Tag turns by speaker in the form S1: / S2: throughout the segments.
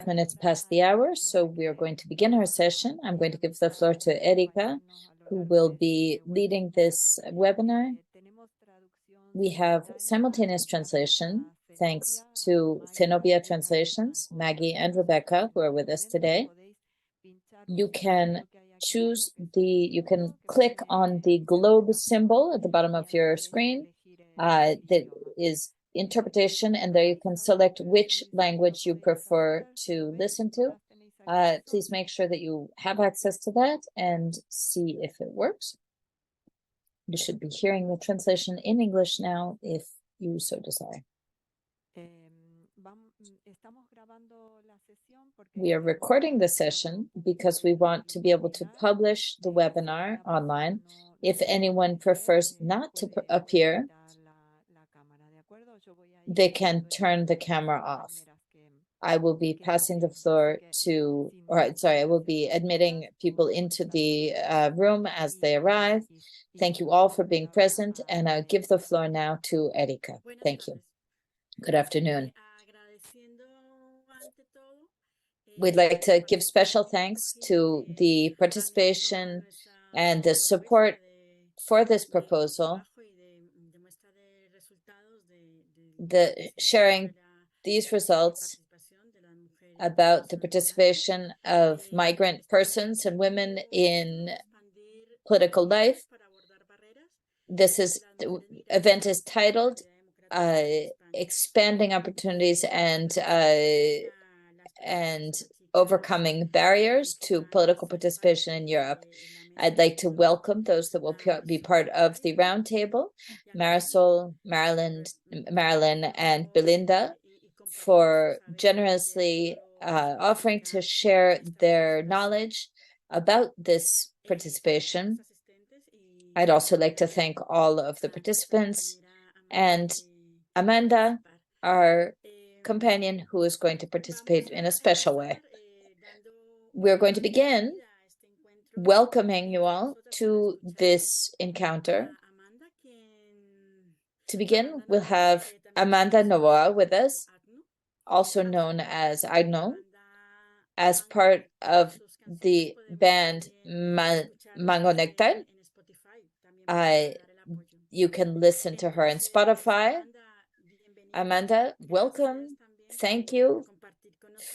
S1: minutes past the hour, so we are going to begin our session. I'm going to give the floor to Erika, who will be leading this webinar. We have simultaneous translation, thanks to Zenobia Translations, Maggie and Rebecca, who are with us today. You can you can click on the globe symbol at the bottom of your screen that is interpretation, and there you can select which language you prefer to listen to. Please make sure that you have access to that and see if it works. You should be hearing the translation in English now if you so desire. We are recording the session because we want to be able to publish the webinar online. If anyone prefers not to appear, they can turn the camera off. I will be passing the floor to, I will be admitting people into the room as they arrive. Thank you all for being present, and I'll give the floor now to Erika. Thank you. Good afternoon. We'd like to give special thanks to the participation and the support for this proposal, sharing these results about the participation of migrant persons and women in political life. The event is titled Expanding Opportunities and Overcoming Barriers to Political Participation in Europe. I'd like to welcome those that will be part of the roundtable, Marisol, Marilyn, and Belinda, for generously offering to share their knowledge about this participation. I'd also like to thank all of the participants and Amanda, our companion, who is going to participate in a special way. We're going to begin welcoming you all to this encounter. To begin, we'll have Amanda Novoa with us, also known as Agno, as part of the band Mango Nectar. You can listen to her on Spotify. Amanda, welcome. Thank you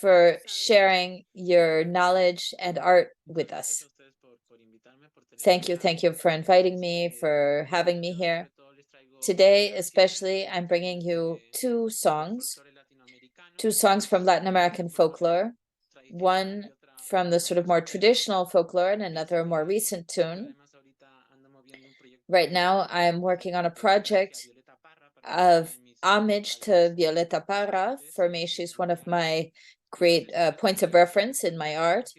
S1: for sharing your knowledge and art with us. Thank you for inviting me, for having me here. Today, especially, I'm bringing you two songs from Latin American folklore, one from the sort of more traditional folklore and another more recent tune. Right now, I'm working on a project of homage to Violeta Parra. For me, she's one of my great points of reference in my art.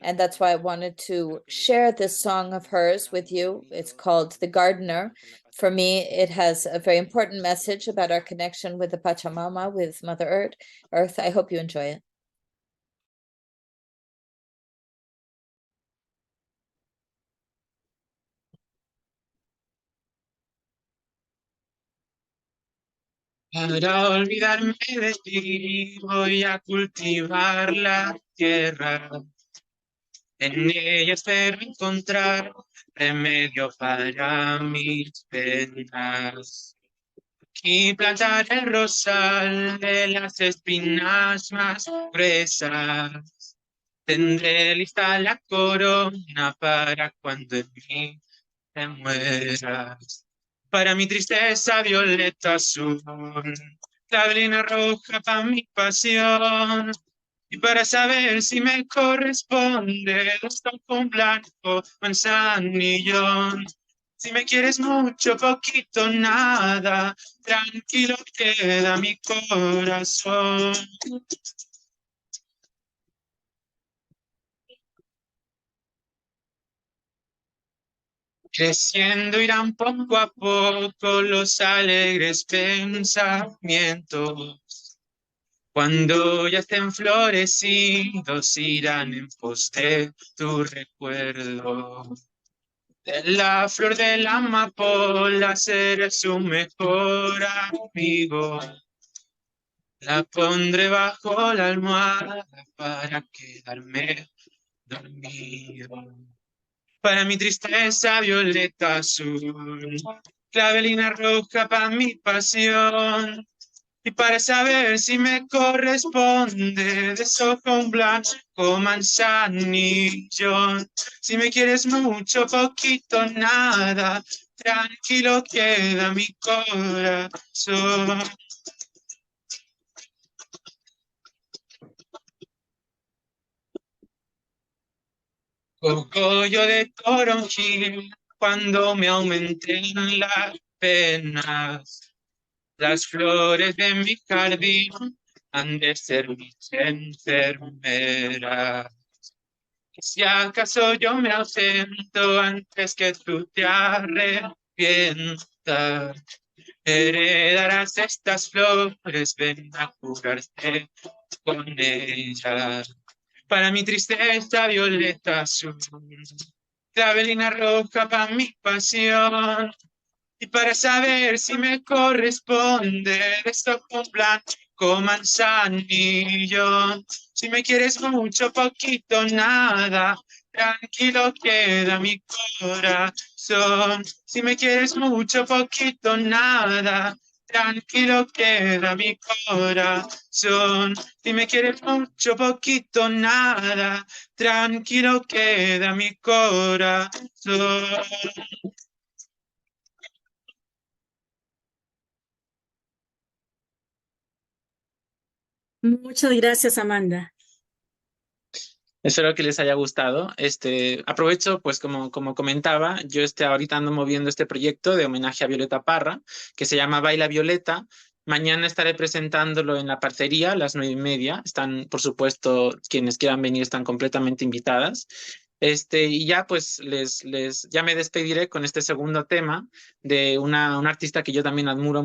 S1: And that's why I wanted to share this song of hers with you. It's called The Gardener. For me, it has a very important message about our connection with the Pachamama, with Mother Earth. I hope you enjoy it.
S2: Para olvidarme de ti, voy a cultivar la tierra. En ella espero encontrar remedio para mis penas. Y plantar el rosal de las espinas más gruesas. Tendré lista la corona para cuando en mí te mueras. Para mi tristeza violeta azul, tablina roja para mi pasión. Y para saber si me corresponde, con blanco, manzanillón. Si me quieres mucho, poquito, nada, tranquilo queda mi corazón. Creciendo irán poco a poco los alegres pensamientos. Cuando ya estén florecidos irán en pos de tu recuerdo. De la flor de la amapola seré su mejor amigo. La pondré bajo la almohada para quedarme dormido. Para mi tristeza, violeta azul. Clavelina roja para mi pasión. Y para saber si me corresponde, deshojo un blanco manzanillo. Si me quieres mucho, poquito, nada, tranquilo queda mi corazón. Cogollo de toronjil, cuando me aumenten las penas. Las flores de mi jardín han de ser mis enfermeras. Si acaso yo me ausento antes que tú te arrepientas, heredarás estas flores, ven a curarte con ellas. Para mi tristeza, violeta azul, clavelina roja para mi pasión. Y para saber si me corresponde, esto con blanco manzanillo. Si me quieres mucho, poquito, nada, tranquilo queda mi corazón. Si me quieres mucho, poquito, nada, tranquilo queda mi corazón. Si me quieres mucho, poquito, nada, tranquilo queda mi corazón.
S3: Muchas gracias, Amanda.
S2: Espero que les haya gustado. Aprovecho, pues como comentaba, yo ahorita ando moviendo este proyecto de homenaje a Violeta Parra, que se llama Baila Violeta. Mañana estaré presentándolo en la parcería a las 9:30. Están, por supuesto, quienes quieran venir están completamente invitadas. Y ya pues ya me despediré con este segundo tema de una artista que yo también admiro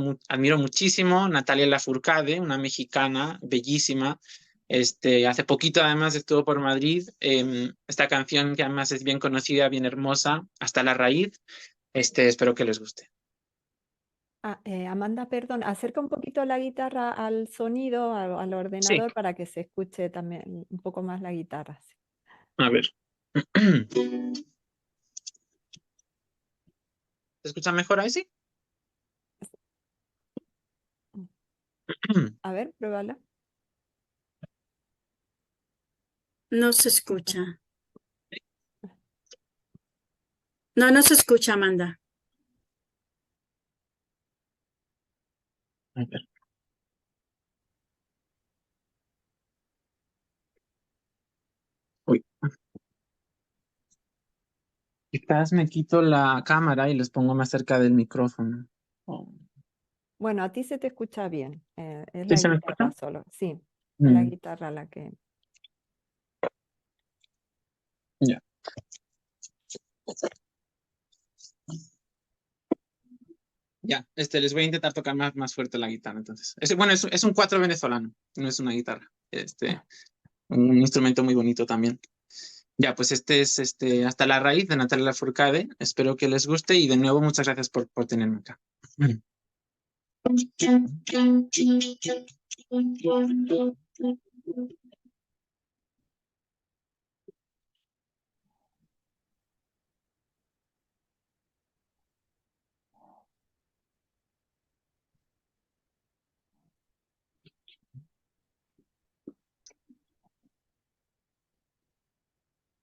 S2: muchísimo, Natalia Lafourcade, una mexicana bellísima. Hace poquito además estuvo por Madrid, esta canción que además es bien conocida, bien hermosa, Hasta la raíz. Espero que les guste.
S4: Amanda, perdón, acerca un poquito la guitarra al sonido, al
S2: Sí,
S4: ordenador, para que se escuche también un poco más la guitarra. Sí.
S2: a ver. ¿Se escucha mejor ahí? Sí.
S4: A ver, pruébala.
S3: No se escucha. No se escucha, Amanda.
S2: A ver. Uy. Quizás me quito la cámara y les pongo más cerca del micrófono. Oh.
S4: Bueno, a ti se te escucha bien. Es
S2: ¿Sí
S4: la
S2: se me escucha?
S4: guitarra solo. Sí, es la
S2: Mm,
S4: guitarra la que...
S2: ya. Ya, les voy a intentar tocar más fuerte la guitarra, entonces. Bueno, es un cuatro venezolano, no es una guitarra. Un instrumento muy bonito también. Ya, pues este es Hasta la raíz de Natalia Lafourcade. Espero que les guste y de nuevo muchas gracias por tenerme acá.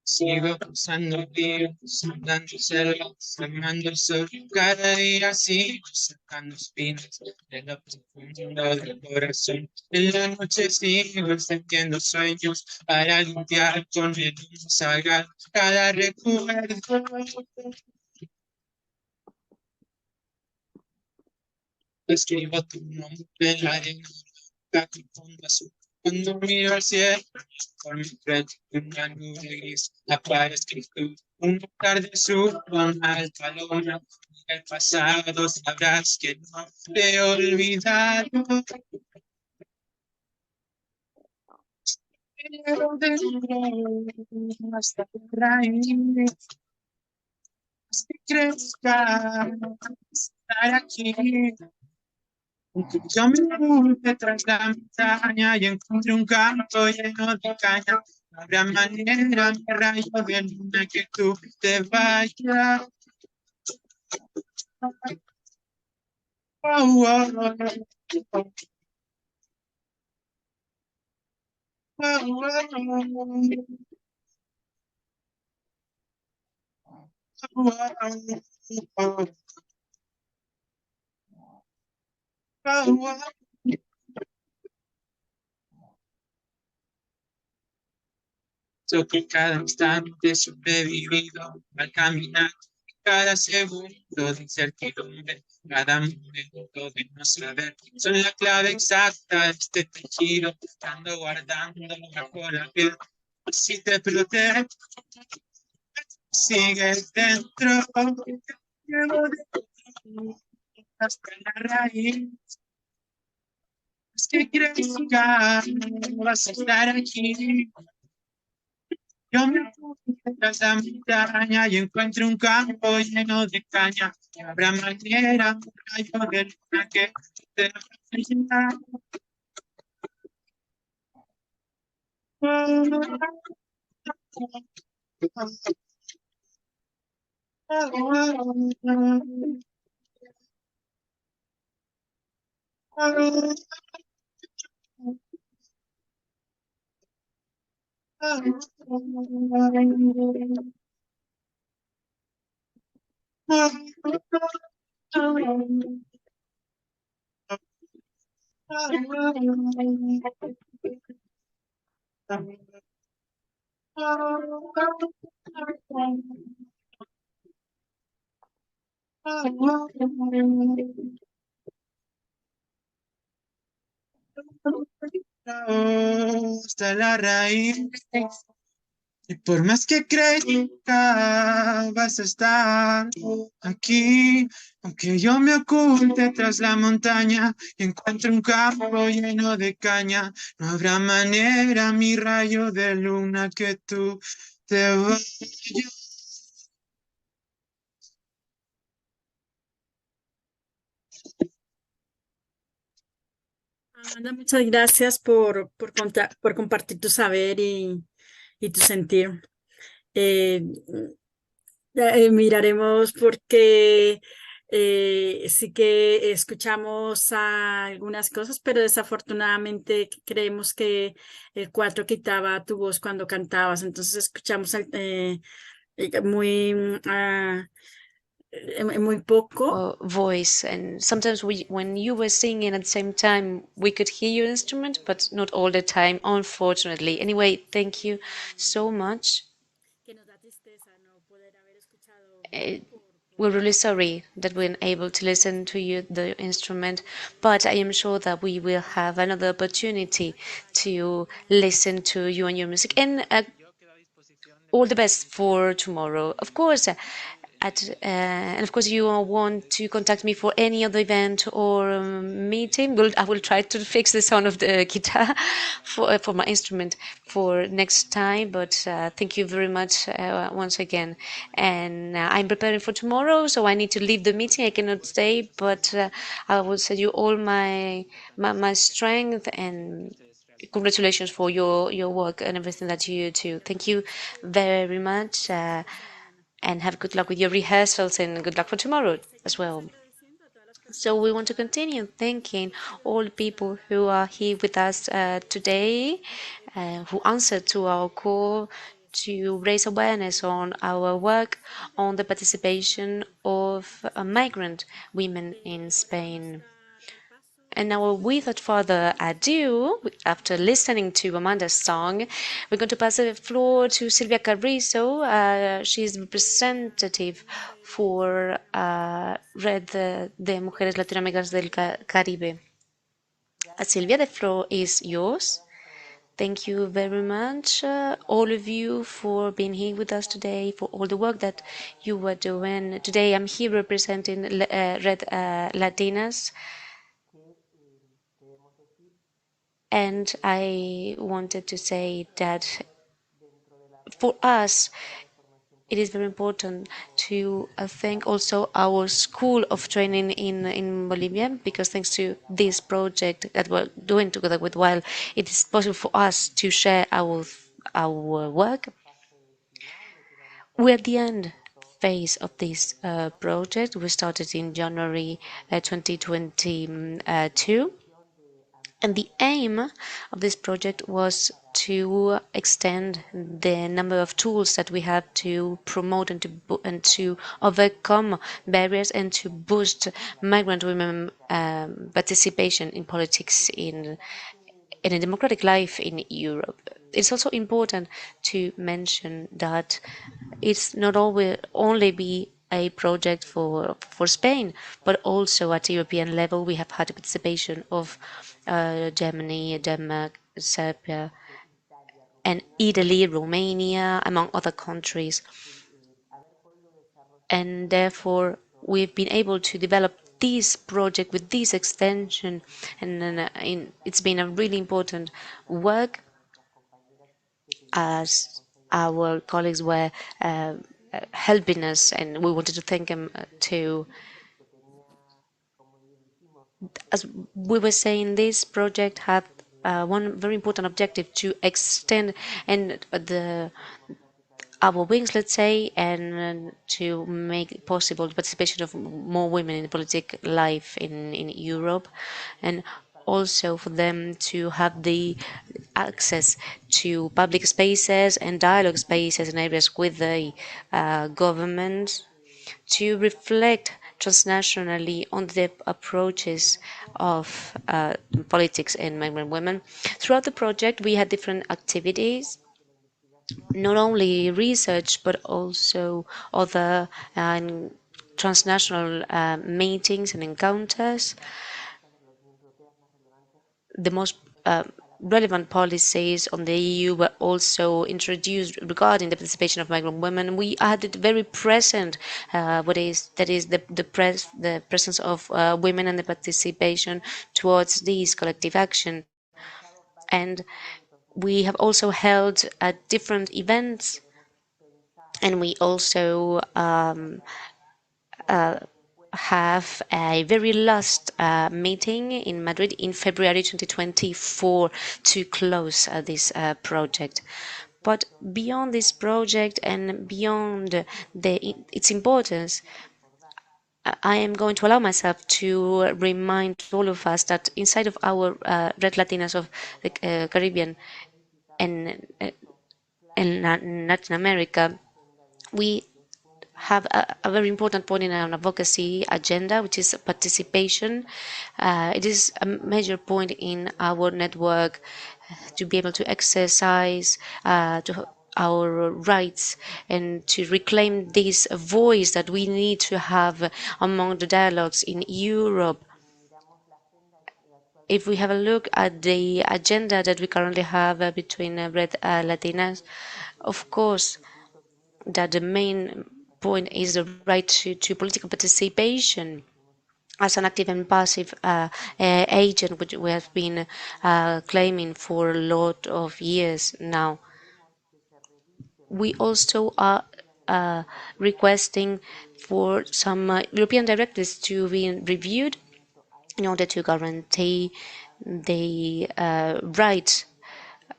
S2: Sigo cruzando ríos, andando selvas, amando el sol. Cada día sigo sacando espinas de la profundidad del corazón. En la noche sigo encendiendo sueños para limpiar con el humo sagrado cada recuerdo. Escribo tu nombre en la arena, la profunda azul. Cuando miro al cielo, por mi frente una nube gris, aparezco tú. Una tarde azul con alta luna. El pasado sabrás que no te he olvidado. Pero de nuevo hasta la raíz, hasta que crezca, estar aquí. Yo me puse tras la montaña y encontré un campo lleno de caña. No habrá manera, mi rayo de luna, que tú te vayas. Oh, oh, oh, yo que cada instante he sobrevivido al caminar, cada segundo de incertidumbre, cada momento de no saber, son la clave exacta de este giro, estando guardando bajo la piel. Si te protege, sigues dentro, llevo dentro hasta la raíz. Es que crezca, vas a estar aquí. Yo me fui tras la montaña y encuentro un campo lleno de caña. No habrá manera, un rayo de luna que te vaya. Hasta la raíz. Y por más que crezca, vas a estar aquí. Aunque yo me oculte tras la montaña y encuentre un campo lleno de caña, no habrá manera, mi rayo de luna, que tú te vayas.
S3: Amanda, muchas gracias por compartir tu saber y tu sentir. Eh, Miraremos porque sí que escuchamos algunas cosas, pero desafortunadamente creemos que el 4 quitaba tu voz cuando cantabas, entonces escuchamos muy, muy poco.
S5: Voice, and sometimes when you were singing at the same time, we could hear your instrument, but not all the time, unfortunately. Anyway, thank you so much. We're really sorry that we're unable to listen to you, the instrument, but I am sure that we will have another opportunity to listen to you and your music. And all the best for tomorrow. Of course, and of course, you want to contact me for any other event or meeting. I will try to fix the sound of the guitar for my instrument for next time. But thank you very much once again. And I'm preparing for tomorrow, so I need to leave the meeting. I cannot stay, but I will send you all my strength, and congratulations for your work and everything that you do. Thank you very much. And have good luck with your rehearsals and good luck for tomorrow as well. So we want to continue thanking all the people who are here with us today, who answered to our call to raise awareness on our work on the participation of migrant women in Spain. And now, without further ado, after listening to Amanda's song, we're going to pass the floor to Silvia Carrizo. She's representative for Red de Mujeres Latinoamericanas del Caribe. Silvia, the floor is yours. Thank you very much, all of you, for being here with us today, for all the work that you were doing. Today, I'm here representing Red Latinas. And I wanted to say that for us, it is very important to thank also our school of training in Bolivia, because thanks to this project that we're doing together with WILE, it is possible for us to share our work. We're at the end phase of this project. We started in January 2022. And the aim of this project was to extend the number of tools that we have to promote and to overcome barriers and to boost migrant women participation in politics in a democratic life in Europe. It's also important to mention that it's not always only be a project for Spain, but also at European level we have had the participation of Germany, Denmark, Serbia, and Italy, Romania, among other countries. And therefore, we've been able to develop this project with this extension, and it's been a really important work, as our colleagues were helping us, and we wanted to thank them too. As we were saying, this project had one very important objective: to extend and our wings, let's say, and to make possible the participation of more women in the political life in Europe, and also for them to have the access to public spaces and dialogue spaces and areas with the government, to reflect transnationally on the approaches of politics and migrant women. Throughout the project, we had different activities, not only research, but also other transnational meetings and encounters. The most relevant policies on the EU were also introduced regarding the participation of migrant women. We added very present the presence of women and the participation towards these collective action. And we have also held different events, and we also have a very last meeting in Madrid in February 2024 to close this project. But beyond this project and beyond its importance, I am going to allow myself to remind all of us that inside of our Red Latinas of the Caribbean and Latin America, we have a very important point in our advocacy agenda, which is participation. It is a major point in our network to be able to exercise our rights and to reclaim this voice that we need to have among the dialogues in Europe. If we have a look at the agenda that we currently have between Red Latinas, of course, that the main point is the right to political participation as an active and passive agent, which we have been claiming for a lot of years now. We also are requesting for some European directives to be reviewed in order to guarantee the right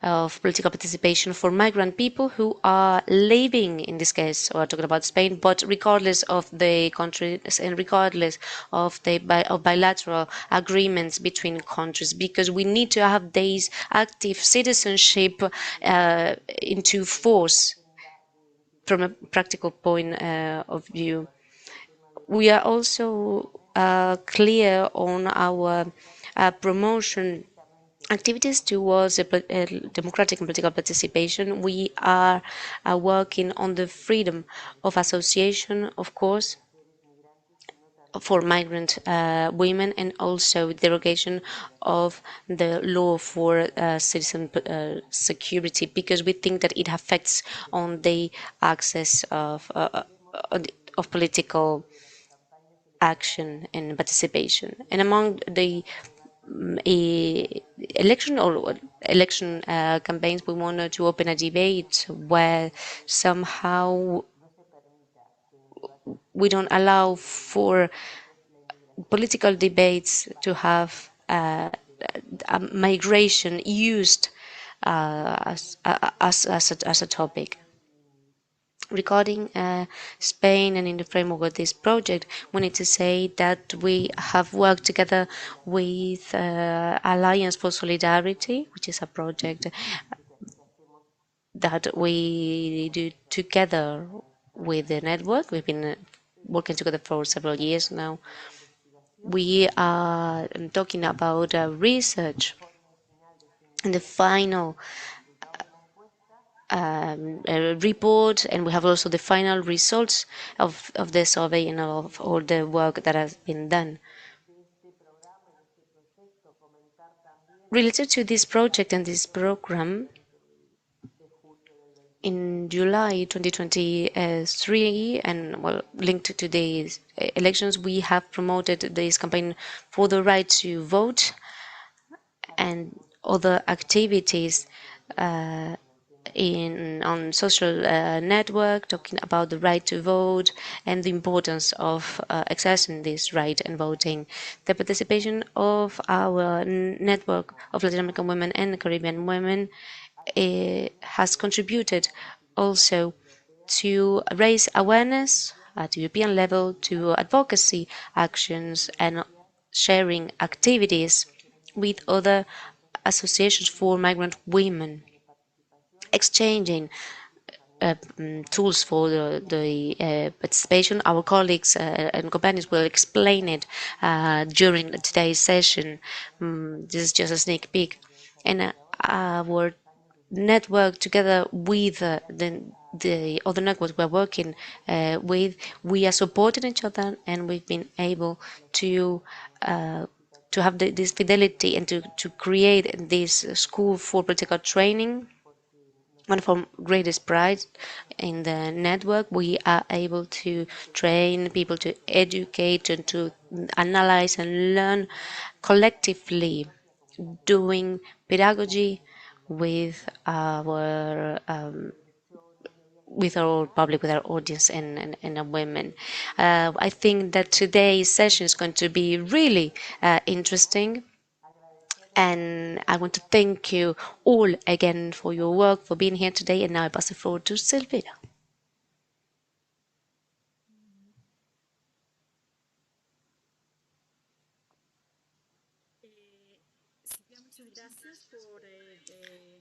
S5: of political participation for migrant people who are living, in this case, we're talking about Spain, but regardless of the countries and regardless of the bilateral agreements between countries, because we need to have this active citizenship into force from a practical point of view. We are also clear on our promotion activities towards democratic and political participation. We are working on the freedom of association, of course, for migrant women, and also derogation of the law for citizen security, because we think that it affects on the access of political action and participation. And among the election campaigns, we wanted to open a debate where somehow we don't allow for political debates to have migration used as a topic. Regarding Spain and in the framework of this project, we need to say that we have worked together with Alliance for Solidarity, which is a project that we do together with the network. We've been working together for several years now. We are talking about research and the final report, and we have also the final results of the survey and of all the work that has been done. Related to this project and this program, in July 2023, and well, linked to the elections, we have promoted this campaign for the right to vote and other activities on social network, talking about the right to vote and the importance of accessing this right and voting. The participation of our network of Latin American women and Caribbean women has contributed also to raise awareness at European level, to advocacy actions and sharing activities with other associations for migrant women, exchanging tools for the participation. Our colleagues and companions will explain it during today's session. This is just a sneak peek. And our network, together with the other networks we're working with, we are supporting each other, and we've been able to have this fidelity and to create this school for political training. One of our greatest pride in the network, we are able to train people, to educate and to analyze and learn collectively, doing pedagogy with our public, with our audience and our women. I think that today's session is going to be really interesting. And I want to thank you all again for your work, for being here today. And now I pass the floor to Silvia.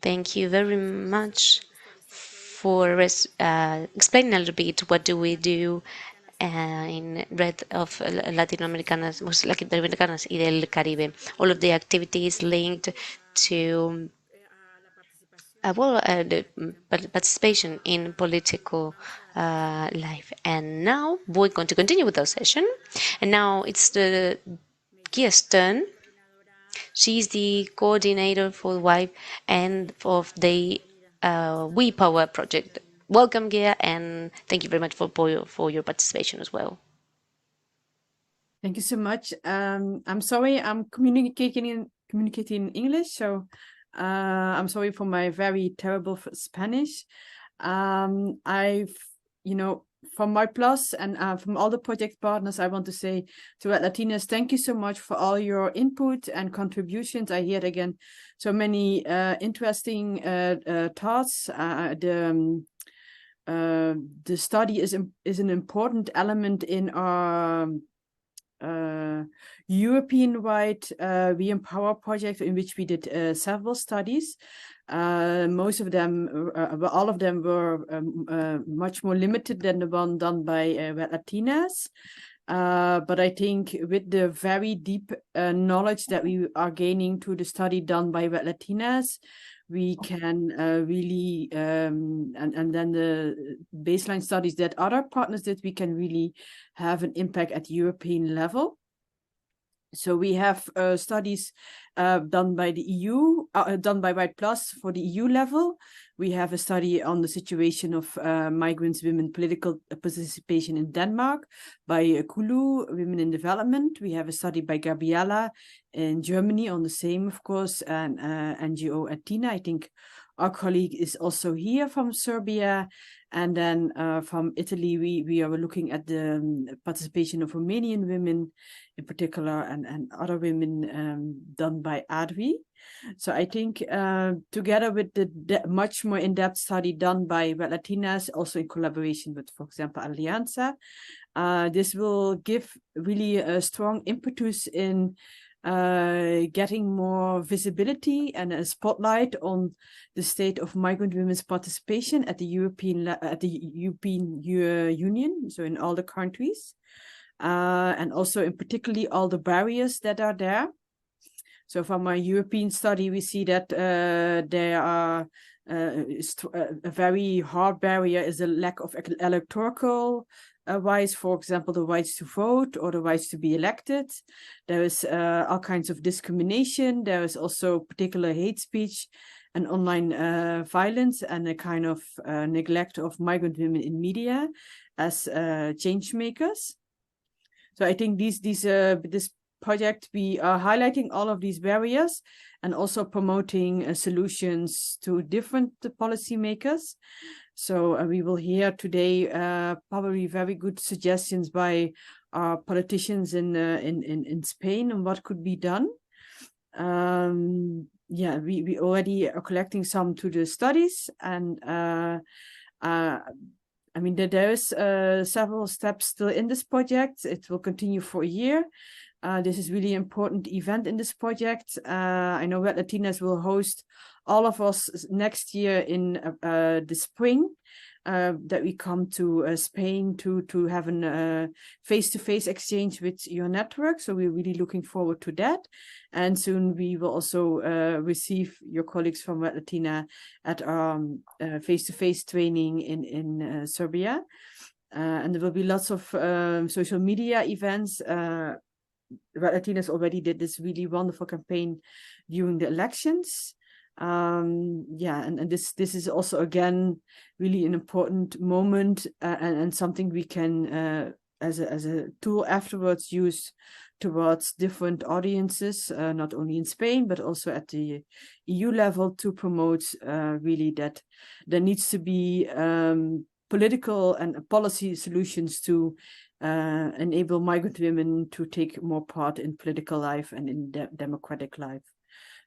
S5: Thank you very much for explaining a little bit what do we do in Red of Latinoamericanas, Latinoamericanas y del Caribe. All of the activities linked to the participation in political life. And now we're going to continue with our session. And now it's the guest's turn. She's the coordinator for the WIPE and of the We Power project. Welcome, Gia, and thank you very much for your participation as well.
S3: Thank you so much. I'm sorry, I'm communicating in English, so I'm sorry for my very terrible Spanish. From my plus and from all the project partners, I want to say to Red Latinas, thank you so much for all your input and contributions. I heard again so many interesting thoughts. The study is an important element in our European-wide We Empower project, in which we did several studies. Most of them, all of them were much more limited than the one done by Red Latinas. But I think with the very deep knowledge that we are gaining through the study done by Red Latinas, we can really, and then the baseline studies that other partners did, we can really have an impact at European level. So we have studies done by the EU, done by White Plus for the EU level. We have a study on the situation of migrants, women, political participation in Denmark by Kulu, Women in Development. We have a study by Gabriela in Germany on the same, of course, and NGO Athena. I think our colleague is also here from Serbia. And then from Italy, we are looking at the participation of Romanian women in particular, and other women done by Adri. So I think together with the much more in-depth study done by Red Latinas, also in collaboration with, for example, Alianza, this will give really a strong impetus in getting more visibility and a spotlight on the state of migrant women's participation at the European Union, so in all the countries, and also in particularly all the barriers that are there. So from a European study, we see that there are a very hard barrier is a lack of electoral rights, for example, the rights to vote or the rights to be elected. There is all kinds of discrimination. There is also particular hate speech and online violence, and a kind of neglect of migrant women in media as change makers. So I think this project, we are highlighting all of these barriers and also promoting solutions to different policymakers. So we will hear today probably very good suggestions by our politicians in Spain on what could be done. Yeah, we already are collecting some to the studies, and I mean, there is several steps still in this project. It will continue for a year. This is really important event in this project. I know Red Latinas will host all of us next year in the spring, that we come to Spain to have a face-to-face exchange with your network. So we're really looking forward to that. And soon we will also receive your colleagues from Red Latina at our face-to-face training in Serbia. And there will be lots of social media events. Red Latinas already did this really wonderful campaign during the elections. Yeah, and this is also again really an important moment, and something we can as a tool afterwards use towards different audiences, not only in Spain but also at the EU level, to promote really that there needs to be political and policy solutions to enable migrant women to take more part in political life and in democratic life.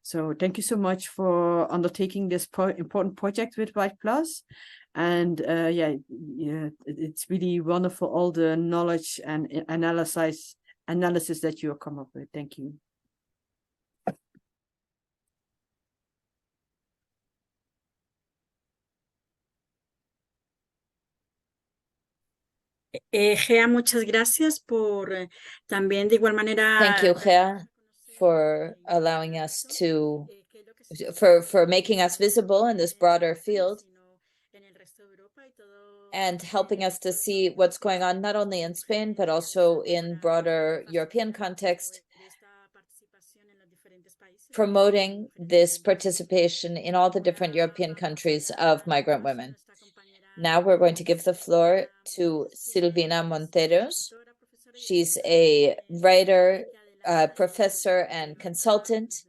S3: So thank you so much for undertaking this important project with White Plus. And yeah, it's really wonderful, all the knowledge and analysis that you have come up with. Thank you.
S6: Gea, muchas gracias por también de igual manera.
S1: Thank you, Gea, for allowing us to, for making us visible in this broader field and helping us to see what's going on not only in Spain but also in broader European context, promoting this participation in all the different European countries of migrant women. Now we're going to give the floor to Silvina Monteros. She's a writer, professor, and consultant,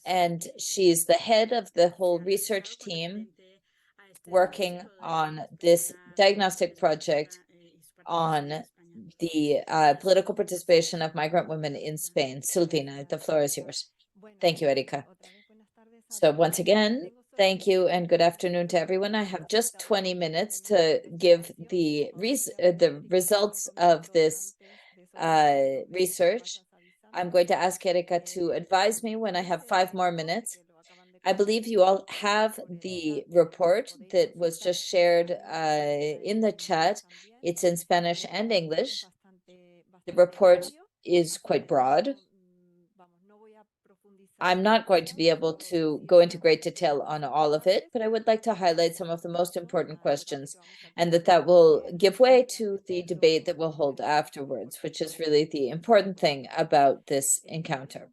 S1: and she's the head of the whole research team working on this diagnostic project on the political participation of migrant women in Spain. Silvina, the floor is yours. Thank you, Erika. So once again, thank you and good afternoon to everyone. I have just 20 minutes to give the results of this research. I'm going to ask Erika to advise me when I have 5 more minutes. I believe you all have the report that was just shared in the chat. It's in Spanish and English. The report is quite broad. I'm not going to be able to go into great detail on all of it, but I would like to highlight some of the most important questions, and that will give way to the debate that we'll hold afterwards, which is really the important thing about this encounter.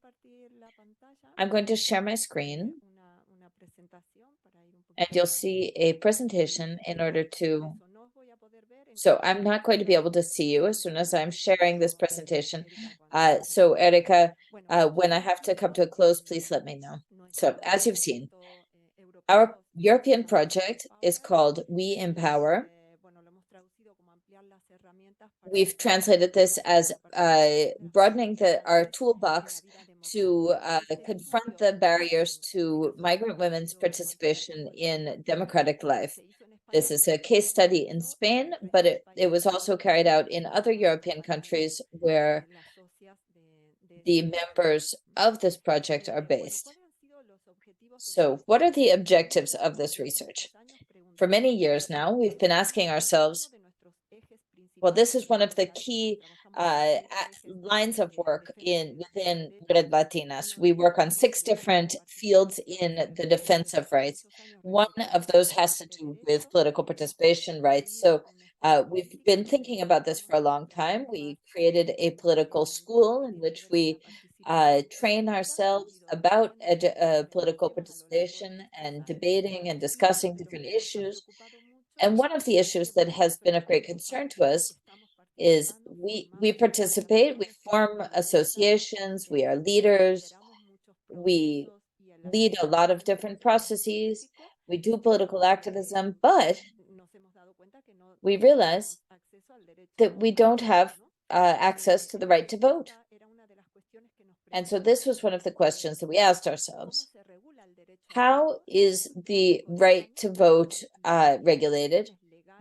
S1: I'm going to share my screen, and you'll see a presentation in order to... So I'm not going to be able to see you as soon as I'm sharing this presentation. So Erika, when I have to come to a close, please let me know. So as you've seen, our European project is called We Empower. We've translated this as broadening our toolbox to confront the barriers to migrant women's participation in democratic life. This is a case study in Spain, but it was also carried out in other European countries where the members of this project are based. So what are the objectives of this research? For many years now, we've been asking ourselves, well, this is one of the key lines of work within Red Latinas. We work on 6 different fields in the defense of rights. One of those has to do with political participation rights. So we've been thinking about this for a long time. We created a political school in which we train ourselves about political participation and debating and discussing different issues. And one of the issues that has been of great concern to us is we participate, we form associations, we are leaders, we lead a lot of different processes, we do political activism, but we realize that we don't have access to the right to vote. And so this was one of the questions that we asked ourselves. How is the right to vote regulated?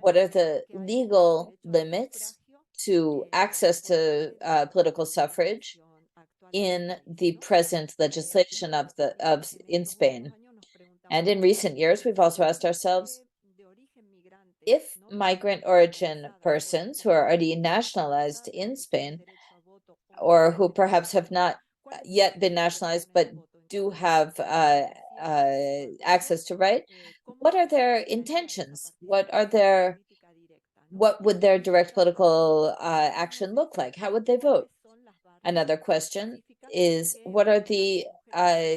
S1: What are the legal limits to access to political suffrage in the present legislation in Spain? And in recent years, we've also asked ourselves, if migrant origin persons who are already nationalized in Spain, or who perhaps have not yet been nationalized but do have access to right, what are their intentions? What would their direct political action look like? How would they vote? Another question is, what are the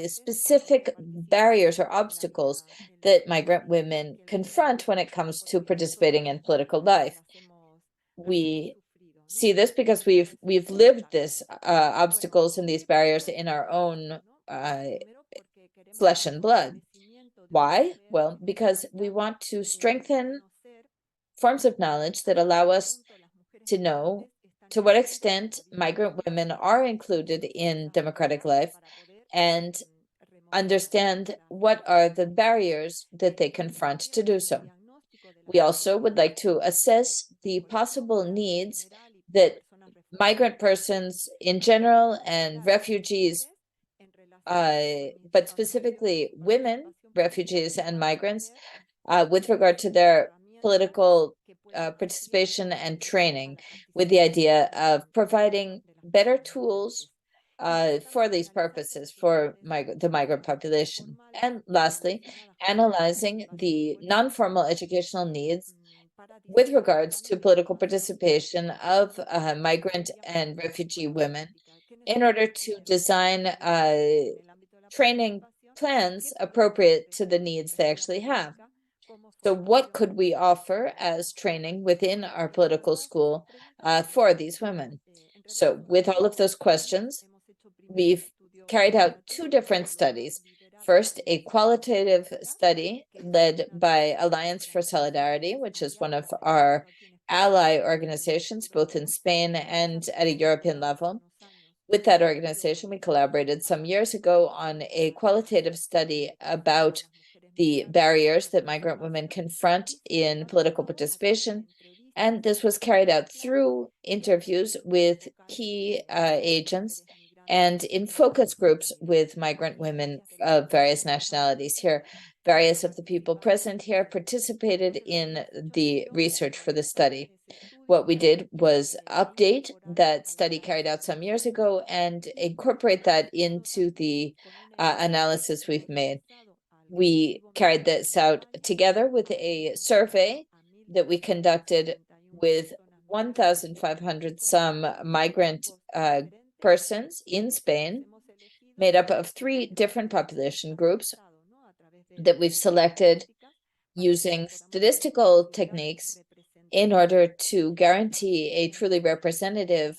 S1: specific barriers or obstacles that migrant women confront when it comes to participating in political life? We see this because we've lived this obstacles and these barriers in our own flesh and blood. Why? Well, because we want to strengthen forms of knowledge that allow us to know to what extent migrant women are included in democratic life and understand what are the barriers that they confront to do so. We also would like to assess the possible needs that migrant persons in general and refugees, but specifically women, refugees and migrants, with regard to their political participation and training, with the idea of providing better tools for these purposes for the migrant population. And lastly, analyzing the non-formal educational needs with regards to political participation of migrant and refugee women in order to design training plans appropriate to the needs they actually have. So what could we offer as training within our political school for these women? So with all of those questions, we've carried out 2 different studies. First, a qualitative study led by Alliance for Solidarity, which is one of our ally organizations, both in Spain and at a European level. With that organization, we collaborated some years ago on a qualitative study about the barriers that migrant women confront in political participation. And this was carried out through interviews with key agents and in focus groups with migrant women of various nationalities. Here, various of the people present here participated in the research for the study. What we did was update that study carried out some years ago and incorporate that into the analysis we've made. We carried this out together with a survey that we conducted with 1,500 some migrant persons in Spain, made up of 3 different population groups that we've selected using statistical techniques in order to guarantee a truly representative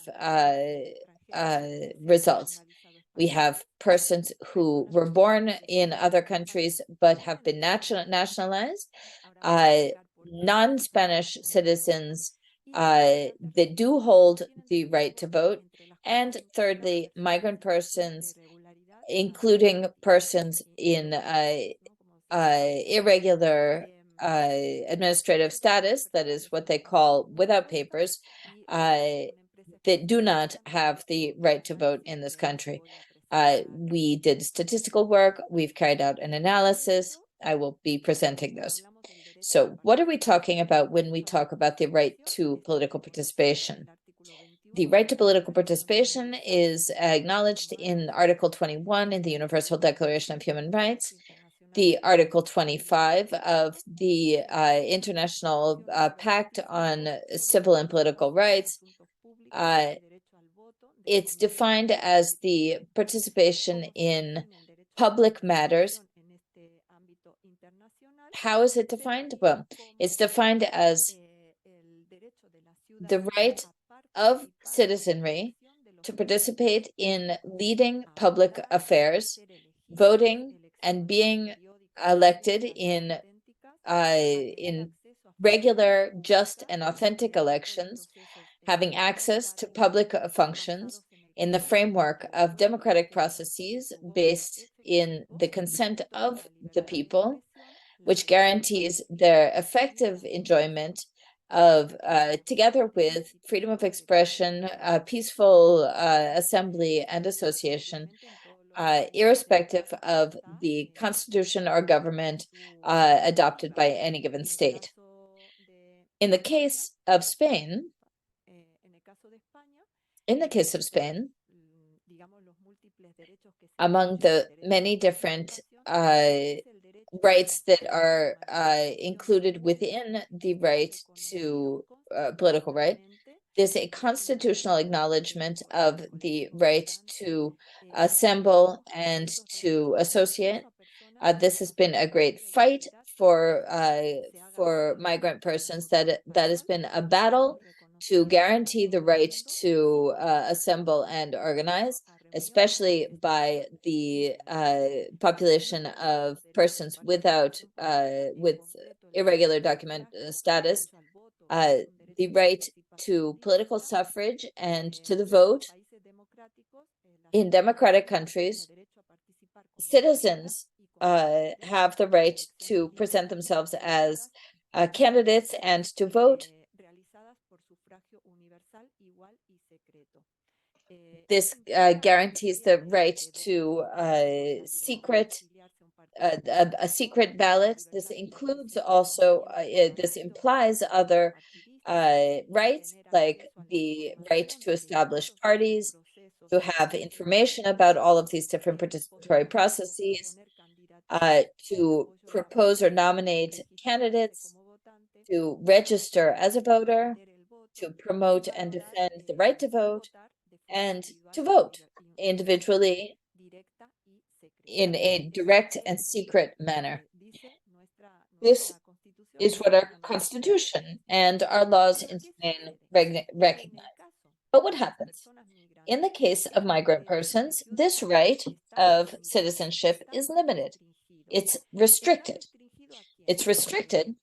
S1: results. We have persons who were born in other countries but have been nationalized, non-Spanish citizens that do hold the right to vote, and thirdly, migrant persons, including persons in irregular administrative status, that is what they call without papers, that do not have the right to vote in this country. We did statistical work, we've carried out an analysis. I will be presenting those. So what are we talking about when we talk about the right to political participation? The right to political participation is acknowledged in Article 21 in the Universal Declaration of Human Rights, the Article 25 of the International Pact on Civil and Political Rights. It's defined as the participation in public matters. How is it defined? Well, it's defined as the right of citizenry to participate in leading public affairs, voting, and being elected in regular, just, and authentic elections, having access to public functions in the framework of democratic processes based in the consent of the people, which guarantees their effective enjoyment of, together with freedom of expression, peaceful assembly and association, irrespective of the constitution or government adopted by any given state. In the case of Spain, among the many different rights that are included within the right to political right, there's a constitutional acknowledgement of the right to assemble and to associate. This has been a great fight for migrant persons. That has been a battle to guarantee the right to assemble and organize, especially by the population of persons with irregular document status, the right to political suffrage and to the vote. In democratic countries, citizens have the right to present themselves as candidates and to vote. This guarantees the right to a secret ballot. This includes also, this implies other rights, like the right to establish parties, to have information about all of these different participatory processes, to propose or nominate candidates, to register as a voter, to promote and defend the right to vote, and to vote individually in a direct and secret manner. This is what our Constitution and our laws in Spain recognize. But what happens? In the case of migrant persons, this right of citizenship is limited. It's restricted. It's restricted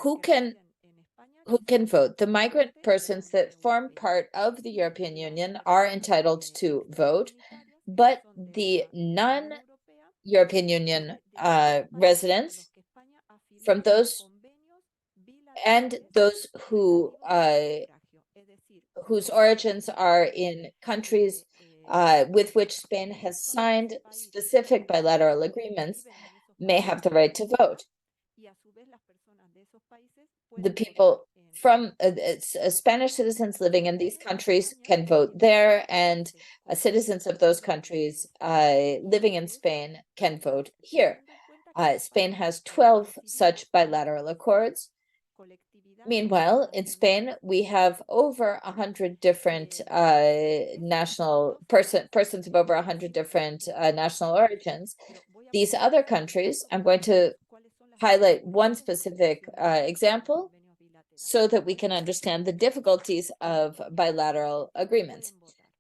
S1: who can vote. The migrant persons that form part of the European Union are entitled to vote, but the non-European Union residents, from those and those who whose origins are in countries with which Spain has signed specific bilateral agreements, may have the right to vote. The people from Spanish citizens living in these countries can vote there, and citizens of those countries living in Spain can vote here. Spain has 12 such bilateral accords. Meanwhile, in Spain, we have over 100 different persons of over 100 different national origins. These other countries, I'm going to highlight one specific example. so that we can understand the difficulties of bilateral agreements.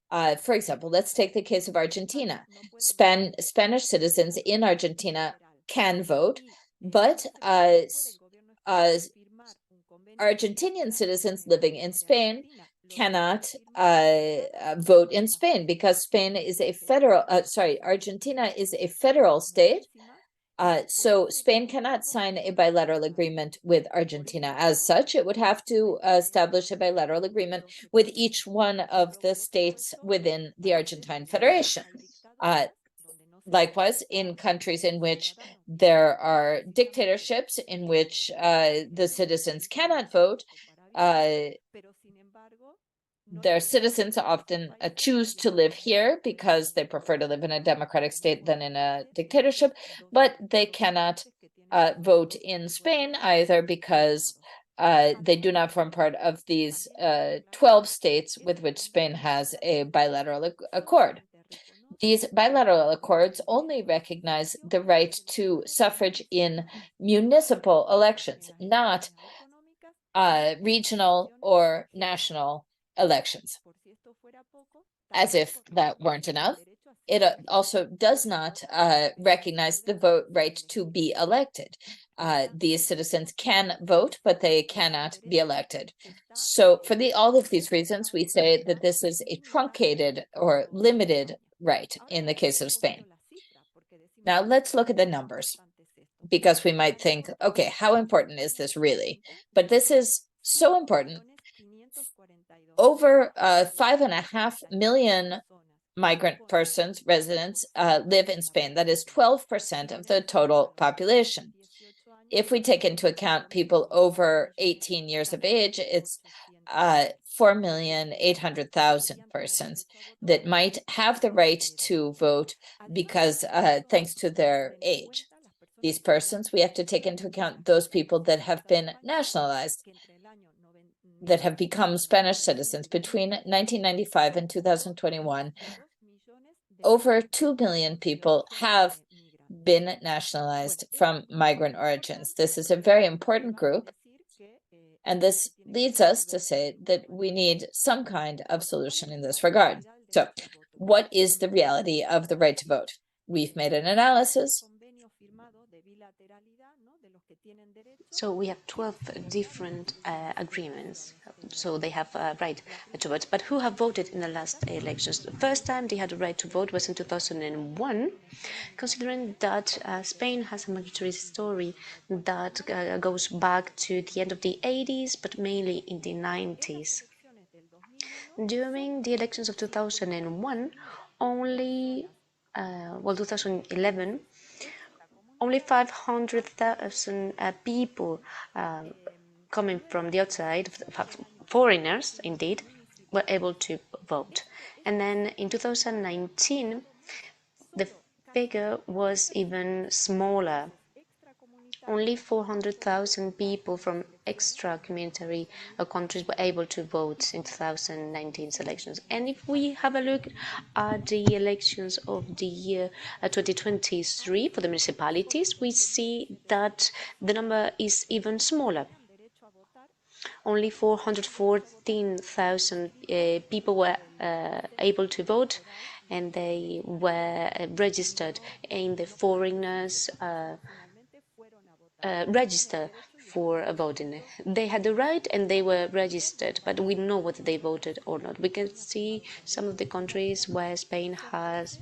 S1: For example, let's take the case of Argentina. Spanish citizens in Argentina can vote, but Argentinian citizens living in Spain cannot vote in Spain because Spain is a federal, Argentina is a federal state. So Spain cannot sign a bilateral agreement with Argentina. As such, it would have to establish a bilateral agreement with each one of the states within the Argentine Federation. Likewise, in countries in which there are dictatorships, in which the citizens cannot vote, their citizens often choose to live here because they prefer to live in a democratic state than in a dictatorship, but they cannot vote in Spain either because they do not form part of these 12 states with which Spain has a bilateral accord. These bilateral accords only recognize the right to suffrage in municipal elections, not regional or national elections. As if that weren't enough, it also does not recognize the right to be elected. These citizens can vote, but they cannot be elected. So for all of these reasons, we say that this is a truncated or limited right in the case of Spain. Now let's look at the numbers, because we might think, okay, how important is this really? But this is so important. Over 5.5 million migrant persons, residents, live in Spain. That is 12% of the total population. If we take into account people over 18 years of age, it's 4,800,000 persons that might have the right to vote because thanks to their age. These persons, we have to take into account those people that have been nationalized, that have become Spanish citizens between 1995 and 2021. Over 2 million people have been nationalized from migrant origins. This is a very important group, and this leads us to say that we need some kind of solution in this regard. So, what is the reality of the right to vote? We've made an analysis.
S5: So we have 12 different agreements. So they have a right to vote. But who have voted in the last elections? The first time they had a right to vote was in 2001, considering that Spain has a migratory story that goes back to the end of the 80s, but mainly in the 90s. During the elections of 2001, only, 2011, only 500,000 people coming from the outside, foreigners indeed, were able to vote. And then in 2019, the figure was even smaller. Only 400,000 people from extra-communitary countries were able to vote in 2019's elections. And if we have a look at the elections of the year 2023 for the municipalities, we see that the number is even smaller. Only 414,000 people were able to vote, and they were registered in the foreigners' register for voting. They had the right and they were registered, but we know whether they voted or not. We can see some of the countries where Spain has,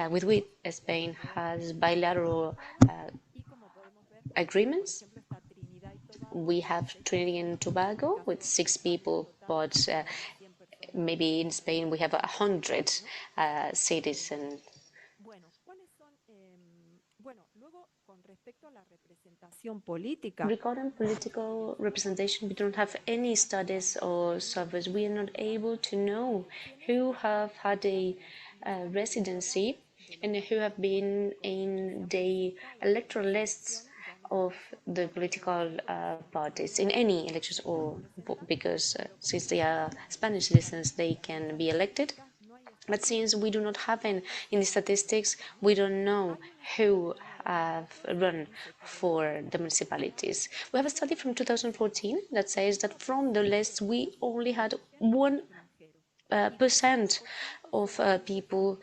S5: with which Spain has bilateral agreements. We have Trinidad and Tobago with 6 people, but maybe in Spain we have 100 citizens. Regarding political representation, we don't have any studies or surveys. We are not able to know who have had a residency and who have been in the electoral lists of the political parties in any elections, or because since they are Spanish citizens, they can be elected. But since we do not have in the statistics, we don't know who have run for the municipalities. We have a study from 2014 that says that from the list we only had 1% of people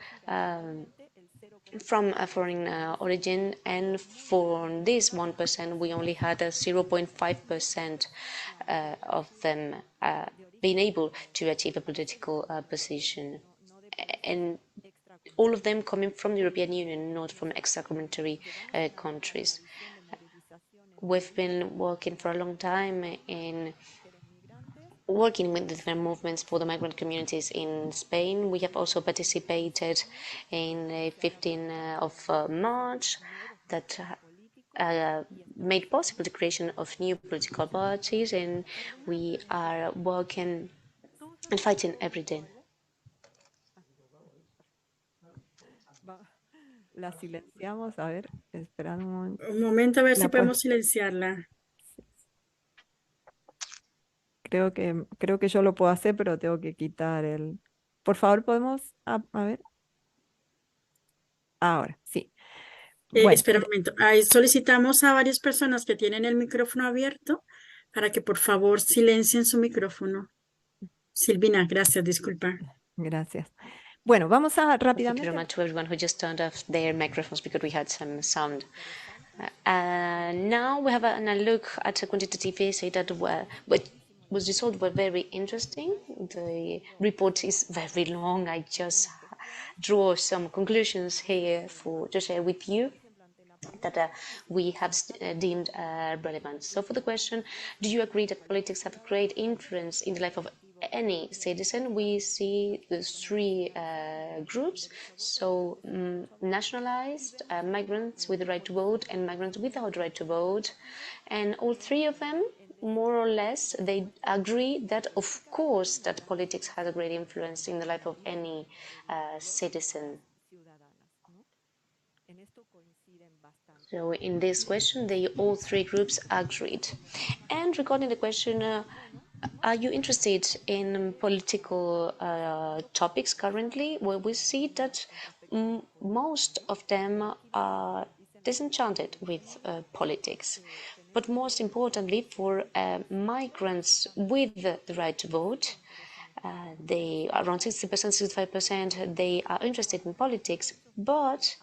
S5: from a foreign origin, and for this 1% we only had a 0.5% of them being able to achieve a political position, and all of them coming from the European Union, not from extra-communitary countries. We've been working for a long time in working with different movements for the migrant communities in Spain. We have also participated in the 15th of March that made possible the creation of new political parties, and we are working and fighting every day.
S4: La silenciamos, a ver, esperad un momento.
S6: Un momento a ver si
S4: La
S6: podemos silenciarla.
S4: Creo que yo lo puedo hacer, pero tengo que quitar el... Por favor, ¿podemos...? A ver. Ahora, sí. Bueno,
S6: Espera un momento. Ahí solicitamos a varias personas que tienen el micrófono abierto para que por favor silencien su micrófono. Silvina, gracias, disculpa.
S4: gracias. Bueno, vamos a
S5: Thank you very
S4: rápidamente...
S5: much to everyone who just turned off their microphones because we had some sound. Now we have a look at a quantitative essay that was result were very interesting. The report is very long. I just draw some conclusions here to share with you that we have deemed relevant. So for the question, do you agree that politics have a great influence in the life of any citizen? We see the three groups, so nationalized, migrants with the right to vote, and migrants without the right to vote. And all three of them, more or less, they agree that, of course, that politics has a great influence in the life of any citizen. So in this question, all three groups agreed. And regarding the question, are you interested in political topics currently? Well, we see that most of them are disenchanted with politics. But most importantly, for migrants with the right to vote, they around 60%, 65%, they are interested in politics, but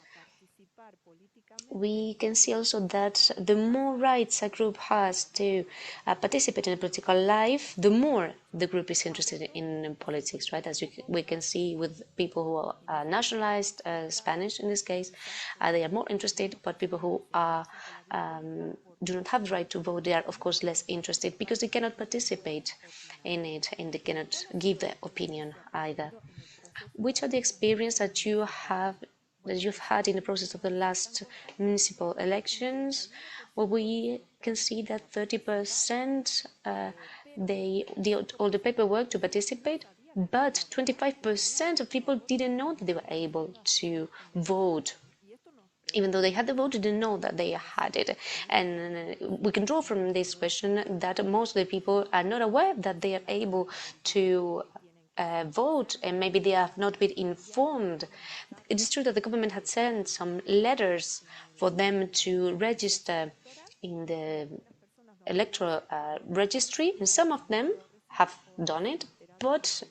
S5: we can see also that the more rights a group has to participate in a political life, the more the group is interested in politics, right? As we can see with people who are nationalized, Spanish in this case, they are more interested, but people who are do not have the right to vote, they are of course less interested because they cannot participate in it and they cannot give their opinion either. Which are the experience that you've had in the process of the last municipal elections? Well, we can see that 30% all the paperwork to participate, but 25% of people didn't know that they were able to vote. Even though they had the vote, they didn't know that they had it. And we can draw from this question that most of the people are not aware that they are able to vote, and maybe they have not been informed. It is true that the government had sent some letters for them to register in the electoral registry, and some of them have done it, but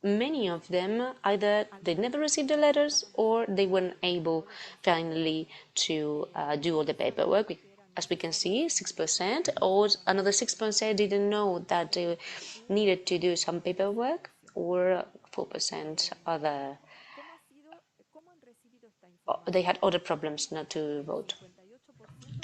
S5: many of them either they never received the letters or they weren't able finally to do all the paperwork. As we can see, 6%, or another 6% didn't know that they needed to do some paperwork, or 4% other, they had other problems not to vote.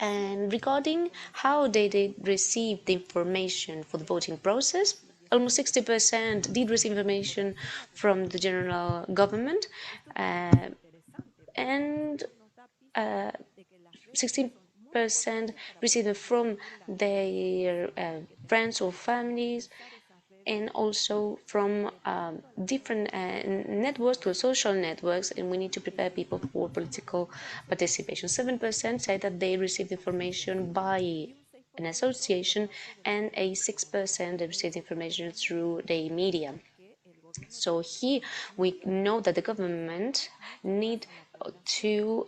S5: And regarding how they did receive the information for the voting process, almost 60% did receive information from the general government, and 16% received it from their friends or families, and also from different networks, to social networks, and we need to prepare people for political participation. 7% say that they received information by an association, and 6% they received information through the media. So here we know that the government need to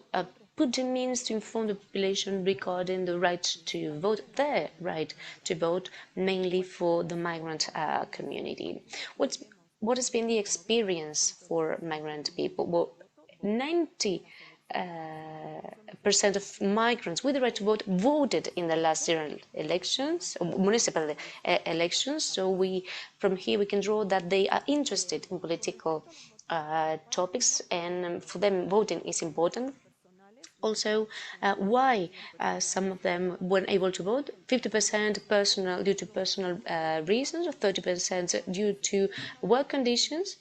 S5: put the means to inform the population regarding the right to vote, their right to vote, mainly for the migrant community. What has been the experience for migrant people? Well, 90% of migrants with the right to vote voted in the last general elections, municipal elections. So from here we can draw that they are interested in political topics, and for them voting is important. Also, why some of them weren't able to vote: 50% personal, due to personal reasons, or 30% due to work conditions.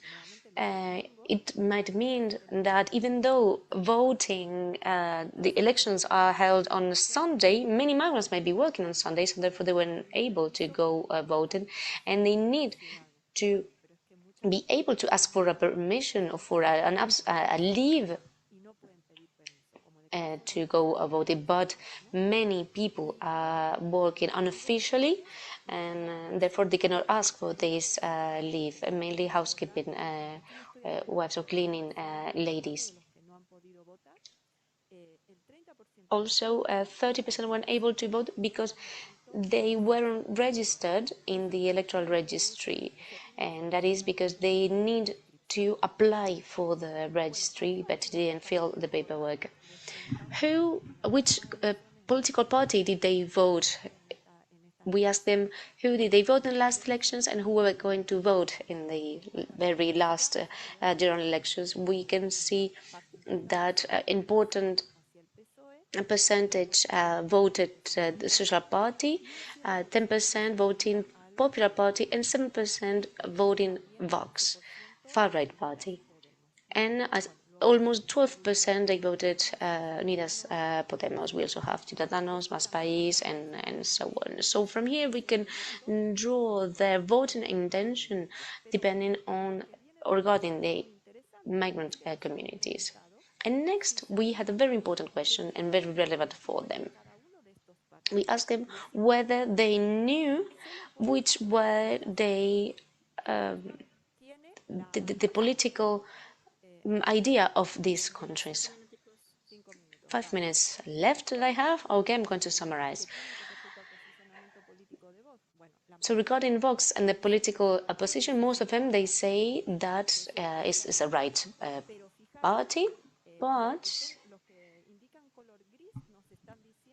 S5: It might mean that even though voting, the elections are held on a Sunday, many migrants might be working on Sundays, and therefore they weren't able to go voting, and they need to be able to ask for a permission or for a leave to go voting. But many people are working unofficially, and therefore they cannot ask for this leave, mainly housekeeping wives or cleaning ladies. Also, 30% weren't able to vote because they weren't registered in the electoral registry, and that is because they need to apply for the registry but didn't fill the paperwork. Which political party did they vote? We asked them who did they vote in the last elections and who were going to vote in the very last general elections. We can see that important percentage voted the Social Party, 10% voting Popular Party, and 7% voting Vox, far-right party. And almost 12% they voted Unidas Podemos. We also have Ciudadanos, Más País, and so on. So from here we can draw their voting intention depending on or regarding the migrant communities. And next, we had a very important question and very relevant for them. We asked them whether they knew which were the political idea of these countries. 5 minutes left that I have. Okay, I'm going to summarize. So regarding Vox and the political opposition, most of them, they say that it's a right party, but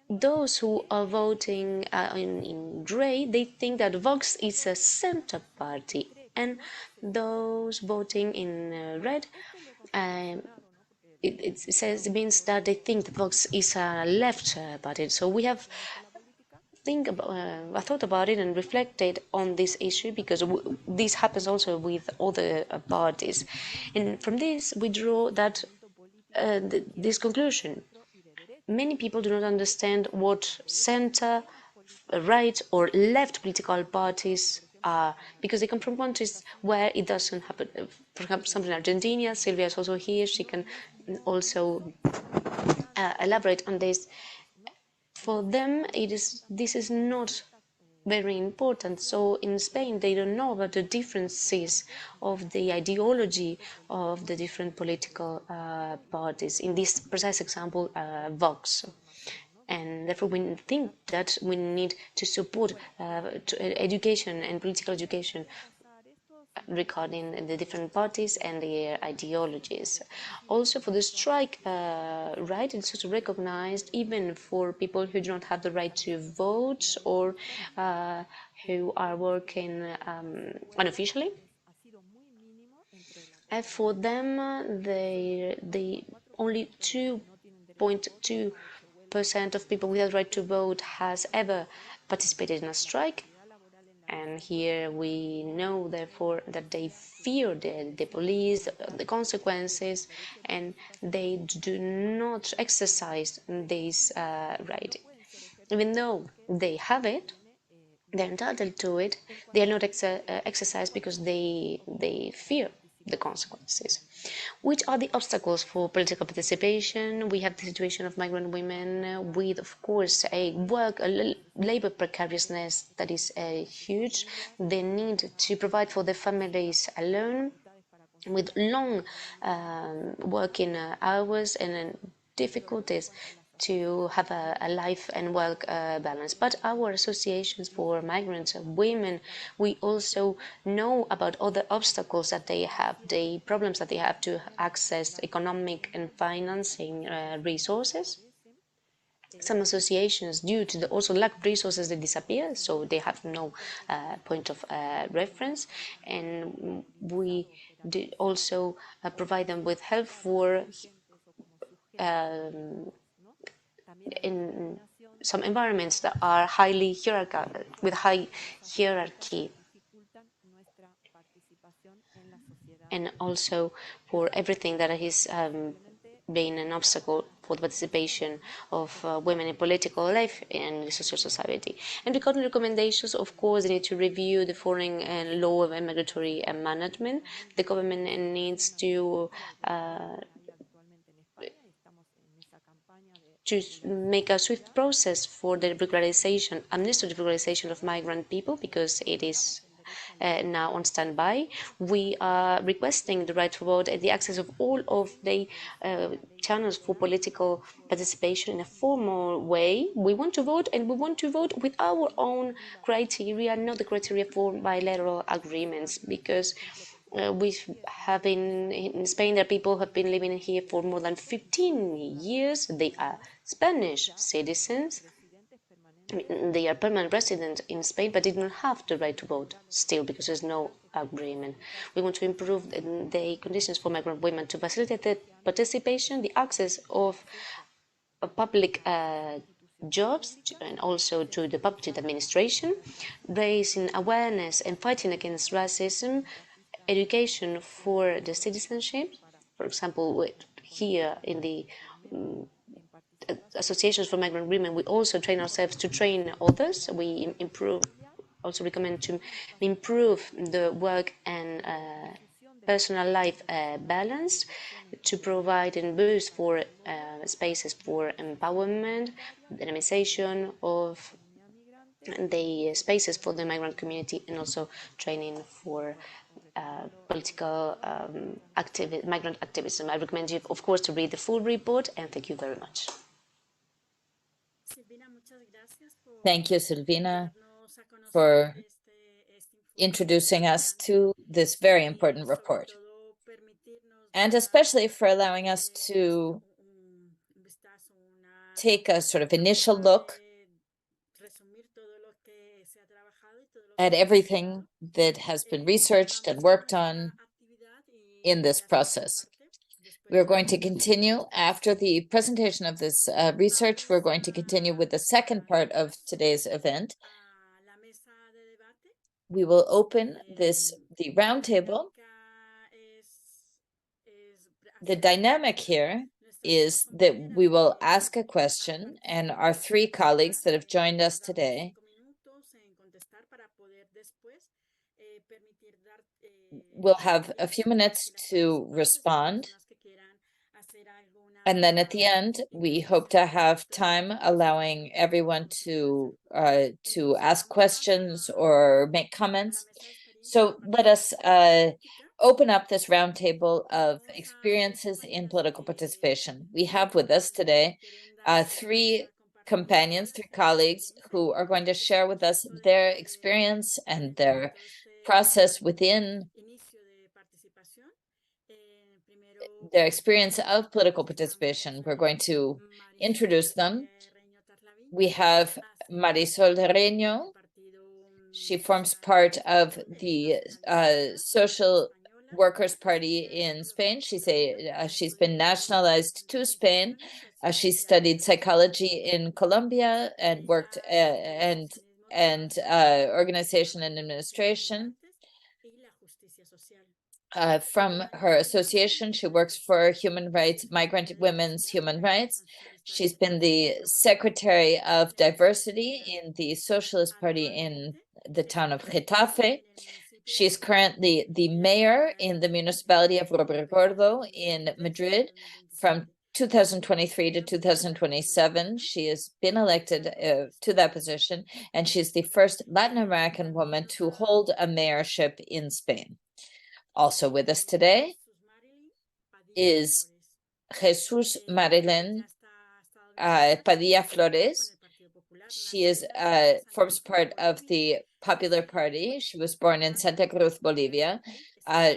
S5: those who are voting in grey, they think that Vox is a center party, and those voting in red, it means that they think that Vox is a left party. So we have thought about it and reflected on this issue, because this happens also with other parties, and from this we draw that this conclusion. Many people do not understand what center, right, or left political parties are, because they come from countries where it doesn't happen. For example, in Argentina, Silvia is also here, she can also elaborate on this. For them, this is not very important. So in Spain, they don't know about the differences of the ideology of the different political parties. In this precise example, Vox. And therefore, we think that we need to support education and political education regarding the different parties and their ideologies. Also, for the strike right, it's also recognized even for people who do not have the right to vote or who are working unofficially. And for them, they only 2.2% of people without right to vote has ever participated in a strike. And here we know, therefore, that they fear the police, the consequences, and they do not exercise this right. Even though they have it, they're entitled to it, they are not exercised because they fear the consequences. Which are the obstacles for political participation? We have the situation of migrant women with, of course, a labor precariousness that is huge. The need to provide for their families alone, with long working hours and difficulties to have a life and work balance. But our associations for migrants and women, we also know about other obstacles that they have, the problems that they have to access economic and financing resources. Some associations, due to the also lack of resources, they disappear, so they have no point of reference. And we also provide them with help for in some environments that are highly hierarchical, with high hierarchy, and also for everything that is being an obstacle for the participation of women in political life and the social society. And regarding recommendations, of course, they need to review the foreign law of migratory management. The government needs to make a swift process for the regularization, administrative regularization of migrant people, because it is now on standby. We are requesting the right to vote and the access of all of the channels for political participation in a formal way. We want to vote, and we want to vote with our own criteria, not the criteria for bilateral agreements, because we have in Spain, there are people who have been living here for more than 15 years. They are Spanish citizens. They are permanent residents in Spain, but they don't have the right to vote still, because there's no agreement. We want to improve the conditions for migrant women to facilitate the participation, the access of public jobs, and also to the public administration, raising awareness and fighting against racism, education for the citizenship. For example, here in the associations for migrant women, we also train ourselves to train others. We also recommend to improve the work and personal life balance, to provide and boost for spaces for empowerment, dynamization of the spaces for the migrant community, and also training for political migrant activism. I recommend you, of course, to read the full report, and thank you very much.
S1: Thank you, Silvina, for introducing us to this very important report, and especially for allowing us to take a sort of initial look at everything that has been researched and worked on in this process. We're going to continue after the presentation of this research. We're going to continue with the second part of today's event. We will open the roundtable. The dynamic here is that we will ask a question, and our three colleagues that have joined us today will have a few minutes to respond. And then at the end, we hope to have time allowing everyone to ask questions or make comments. So let us open up this roundtable of experiences in political participation. We have with us today three companions, three colleagues who are going to share with us their experience and their process within their experience of political participation. We're going to introduce them. We have Marisol Reño. She forms part of the Social Workers Party in Spain. she's been nationalized to Spain. She studied psychology in Colombia and worked and organization and administration. From her association, she works for human rights, migrant women's human rights. She's been the secretary of diversity in the Socialist Party in the town of Getafe. She's currently the mayor in the municipality of Gordo in Madrid from 2023 to 2027. She has been elected to that position, and she's the first Latin American woman to hold a mayorship in Spain. Also with us today is Jesus Marilyn Padilla Flores. She is forms part of the Popular Party. She was born in Santa Cruz, Bolivia.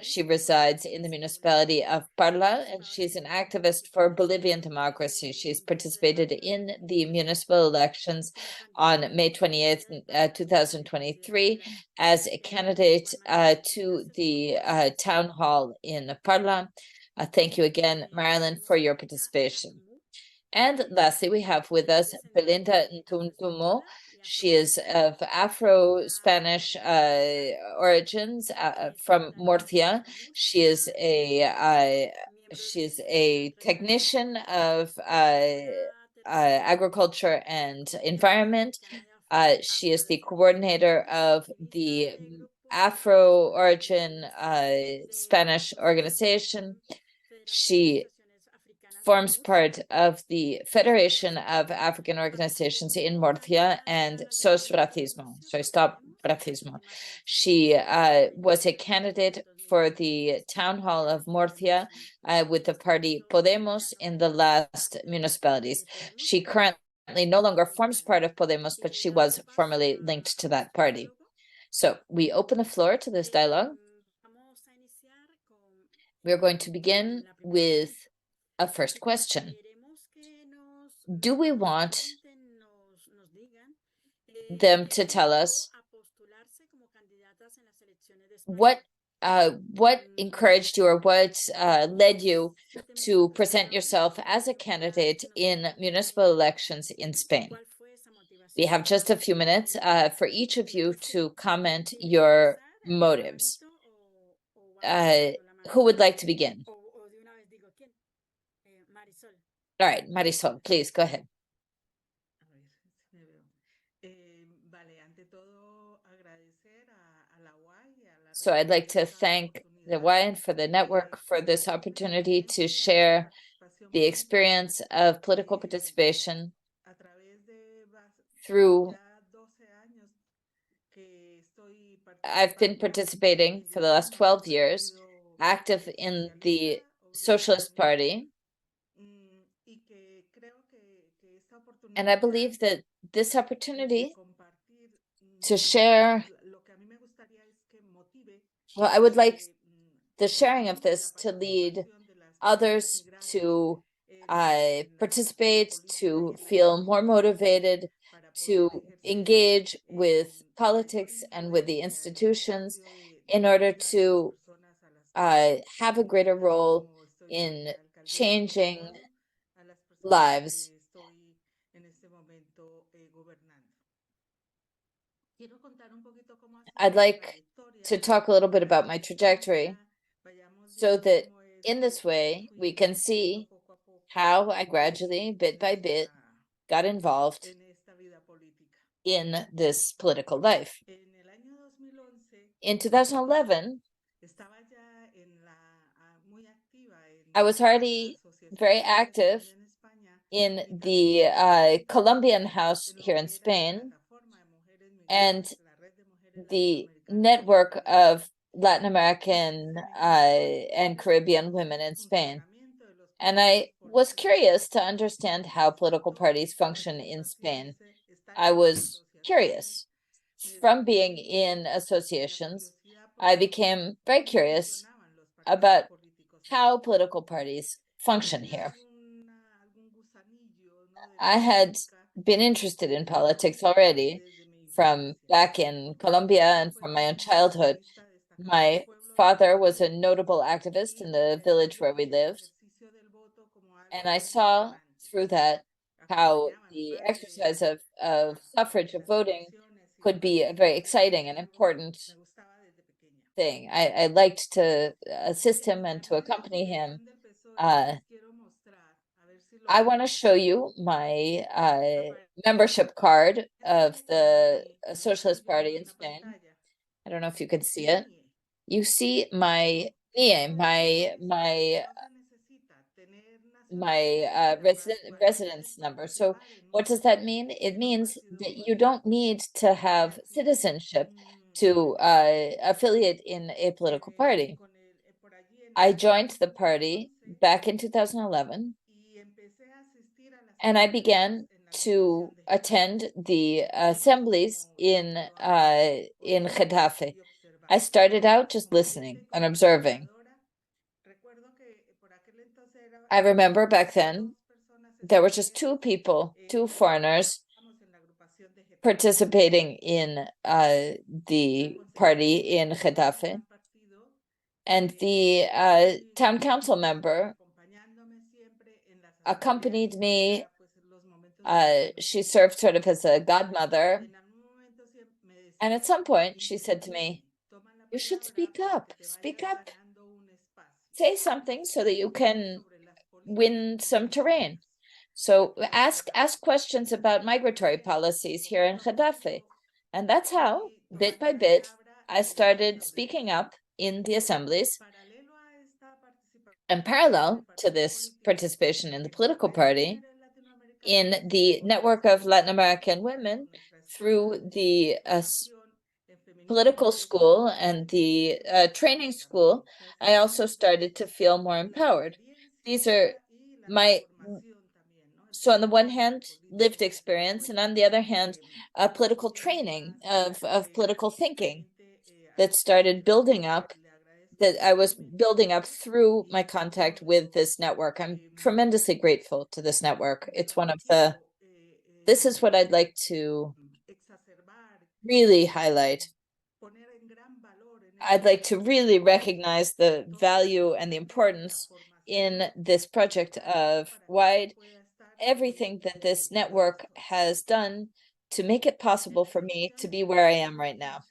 S1: She resides in the municipality of Parla, and she's an activist for Bolivian democracy. She's participated in the municipal elections on May 28th, 2023, as a candidate to the town hall in Parla. Thank you again, Marilyn, for your participation. And lastly, we have with us Belinda Ntuntumo. She is of Afro-Spanish origins from Murcia. She is a technician of agriculture and environment. She is the coordinator of the Afro-origin Spanish organization. She forms part of the Federation of African Organizations in Murcia and SOS Racismo, so Stop Racismo. She was a candidate for the town hall of Murcia with the party Podemos in the last municipalities. She currently no longer forms part of Podemos, but she was formerly linked to that party. So we open the floor to this dialogue. We're going to begin with a first question. Do we want them to tell us what encouraged you or what led you to present yourself as a candidate in municipal elections in Spain? We have just a few minutes for each of you to comment your motives. Who would like to begin? All right, Marisol, please go ahead. So I'd like to thank the Y for the network for this opportunity to share the experience of political participation through. I've been participating for the last 12 years, active in the Socialist Party. And I believe that this opportunity to share, well, I would like the sharing of this to lead others to participate, to feel more motivated, to engage with politics and with the institutions in order to have a greater role in changing lives. I'd like to talk a little bit about my trajectory so that in this way we can see how I gradually, bit by bit, got involved in this political life. In 2011, I was already very active in the Colombian House here in Spain and the network of Latin American and Caribbean women in Spain. And I was curious to understand how political parties function in Spain. I was curious. From being in associations, I became very curious about how political parties function here. I had been interested in politics already from back in Colombia and from my own childhood. My father was a notable activist in the village where we lived, and I saw through that how the exercise of suffrage, of voting, could be a very exciting and important thing. I liked to assist him and to accompany him. I want to show you my membership card of the Socialist Party in Spain. I don't know if you can see it. You see my residence number. So what does that mean? It means that you don't need to have citizenship to affiliate in a political party. I joined the party back in 2011, and I began to attend the assemblies in Getafe. I started out just listening and observing. I remember back then there were just two people, two foreigners participating in the party in Getafe. And the town council member accompanied me. She served sort of as a godmother. And at some point, she said to me, "You should speak up. Speak up. Say something so that you can win some terrain. So ask questions about migratory policies here in Getafe." And that's how, bit by bit, I started speaking up in the assemblies. And parallel to this participation in the political party, in the network of Latin American women, through the political school and the training school, I also started to feel more empowered. These are so on the one hand, lived experience, and on the other hand, political training of political thinking that started building up, that I was building up through my contact with this network. I'm tremendously grateful to this network. It's one of this is what I'd like to really highlight. I'd like to really recognize the value and the importance in this project of everything that this network has done to make it possible for me to be where I am right now.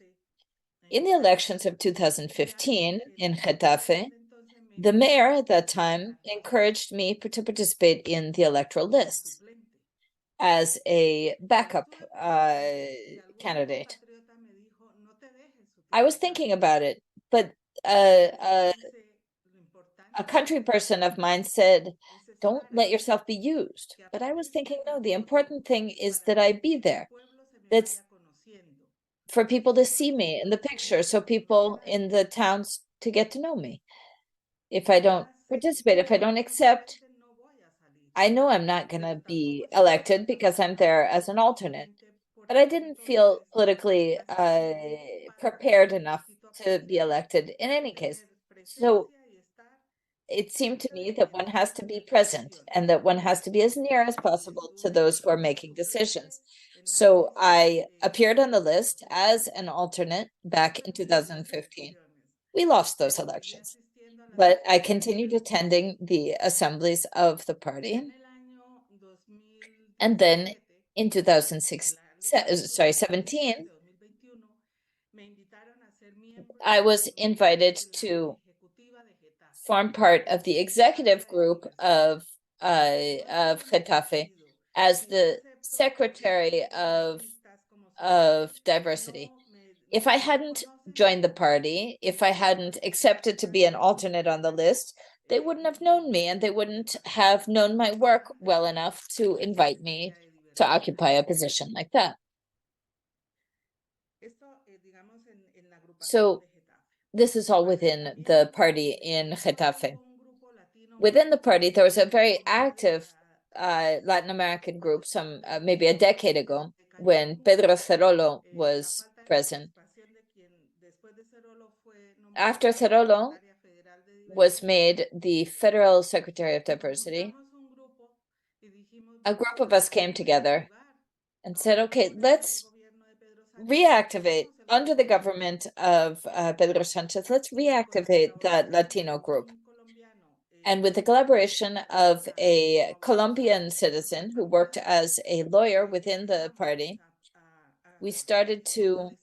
S1: In the elections of 2015 in Getafe, the mayor at that time encouraged me to participate in the electoral lists as a backup candidate. I was thinking about it, but a country person of mine said, "Don't let yourself be used." But I was thinking, no, the important thing is that I be there. That's for people to see me in the picture, so people in the towns to get to know me. If I don't participate, if I don't accept, I know I'm not going to be elected because I'm there as an alternate. But I didn't feel politically prepared enough to be elected in any case. So it seemed to me that one has to be present and that one has to be as near as possible to those who are making decisions. So I appeared on the list as an alternate back in 2015. We lost those elections, but I continued attending the assemblies of the party. And then in 2017, I was invited to form part of the executive group of Getafe as the secretary of diversity. If I hadn't joined the party, if I hadn't accepted to be an alternate on the list, they wouldn't have known me and they wouldn't have known my work well enough to invite me to occupy a position like that. So this is all within the party in Getafe. Within the party, there was a very active Latin American group some maybe a decade ago when Pedro Cerolo was president. After Cerolo was made the Federal Secretary of Diversity, a group of us came together and said, okay, let's reactivate under the government of Pedro Sanchez, let's reactivate the Latino group. And with the collaboration of a Colombian citizen who worked as a lawyer within the party, we started to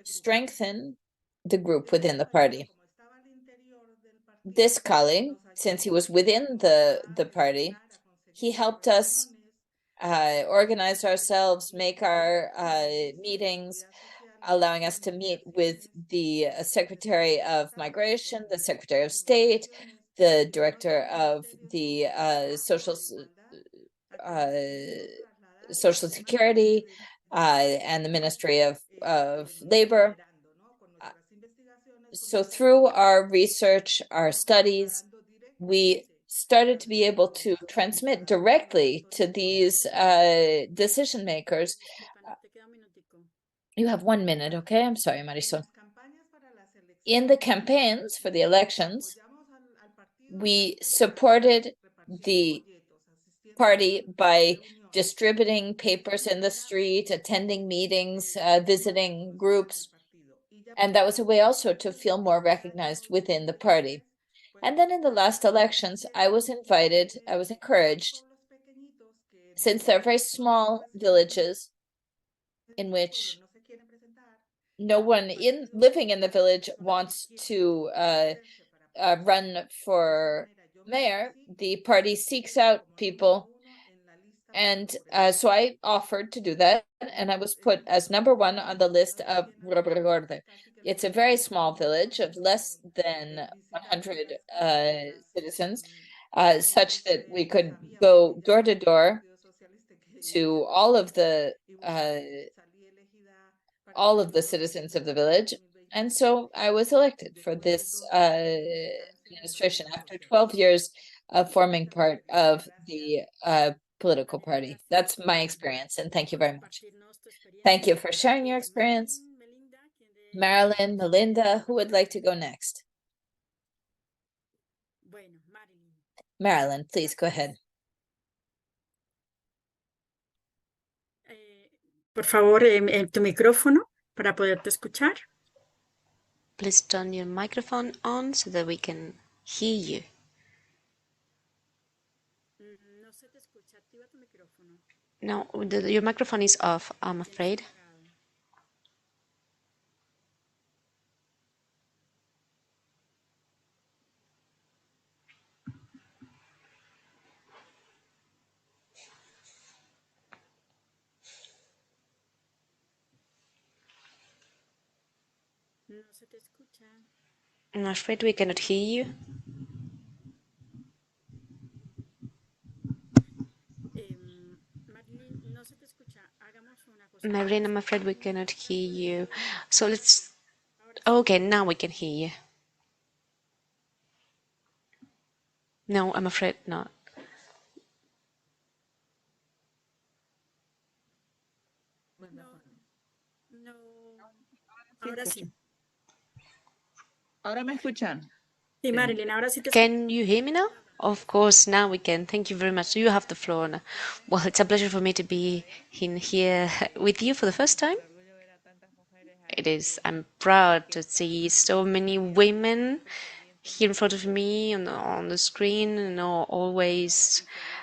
S1: strengthen the group within the party. This colleague, since he was within the party, he helped us organize ourselves, make our meetings, allowing us to meet with the Secretary of Migration, the Secretary of State, the Director of the Social Security, and the Ministry of Labor. so through our research, our studies, we started to be able to transmit directly to these decision makers. You have 1 minute, okay? I'm sorry, Marisol. In the campaigns for the elections, we supported the party by distributing papers in the street, attending meetings, visiting groups. And that was a way also to feel more recognized within the party. And then in the last elections, I was encouraged, since they're very small villages in which no one living in the village wants to run for mayor, the party seeks out people. And so I offered to do that, and I was put as #1 on the list of Reborde. It's a very small village of less than 100 citizens, such that we could go door to door to all of the citizens of the village. And so I was elected for this administration after 12 years of forming part of the political party. That's my experience, and thank you very much. Thank you for sharing your experience. Marilyn, Melinda, who would like to go next? Marilyn, please go ahead.
S6: Por favor, tu micrófono para poderte escuchar.
S5: Please turn your microphone on so that we can hear you. No, your microphone is off, I'm afraid. I'm afraid we cannot hear you. Marilyn, I'm afraid we cannot hear you. So let's... Okay, now we can hear you. No, I'm afraid not.
S6: Ahora sí.
S7: ¿Ahora me escuchan?
S6: Sí, Marilyn, ahora sí te
S5: Can you hear me now? Of course, now we can. Thank you very much. You have the floor now. Well, it's a pleasure for me to be in here with you for the first time. It is. I'm proud to see so many women here in front of me on the screen, always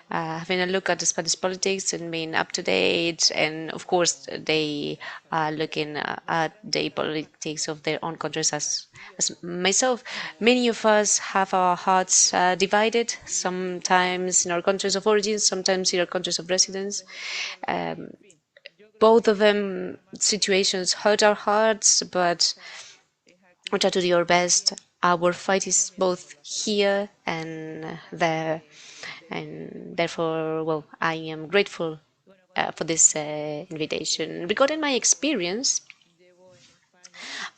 S5: having a look at the Spanish politics and being up to date. And of course, they are looking at the politics of their own countries as myself. Many of us have our hearts divided, sometimes in our countries of origin, sometimes in our countries of residence. Both of them situations hurt our hearts, but we try to do our best. Our fight is both here and there, and therefore, well, I am grateful for this invitation. Regarding my experience,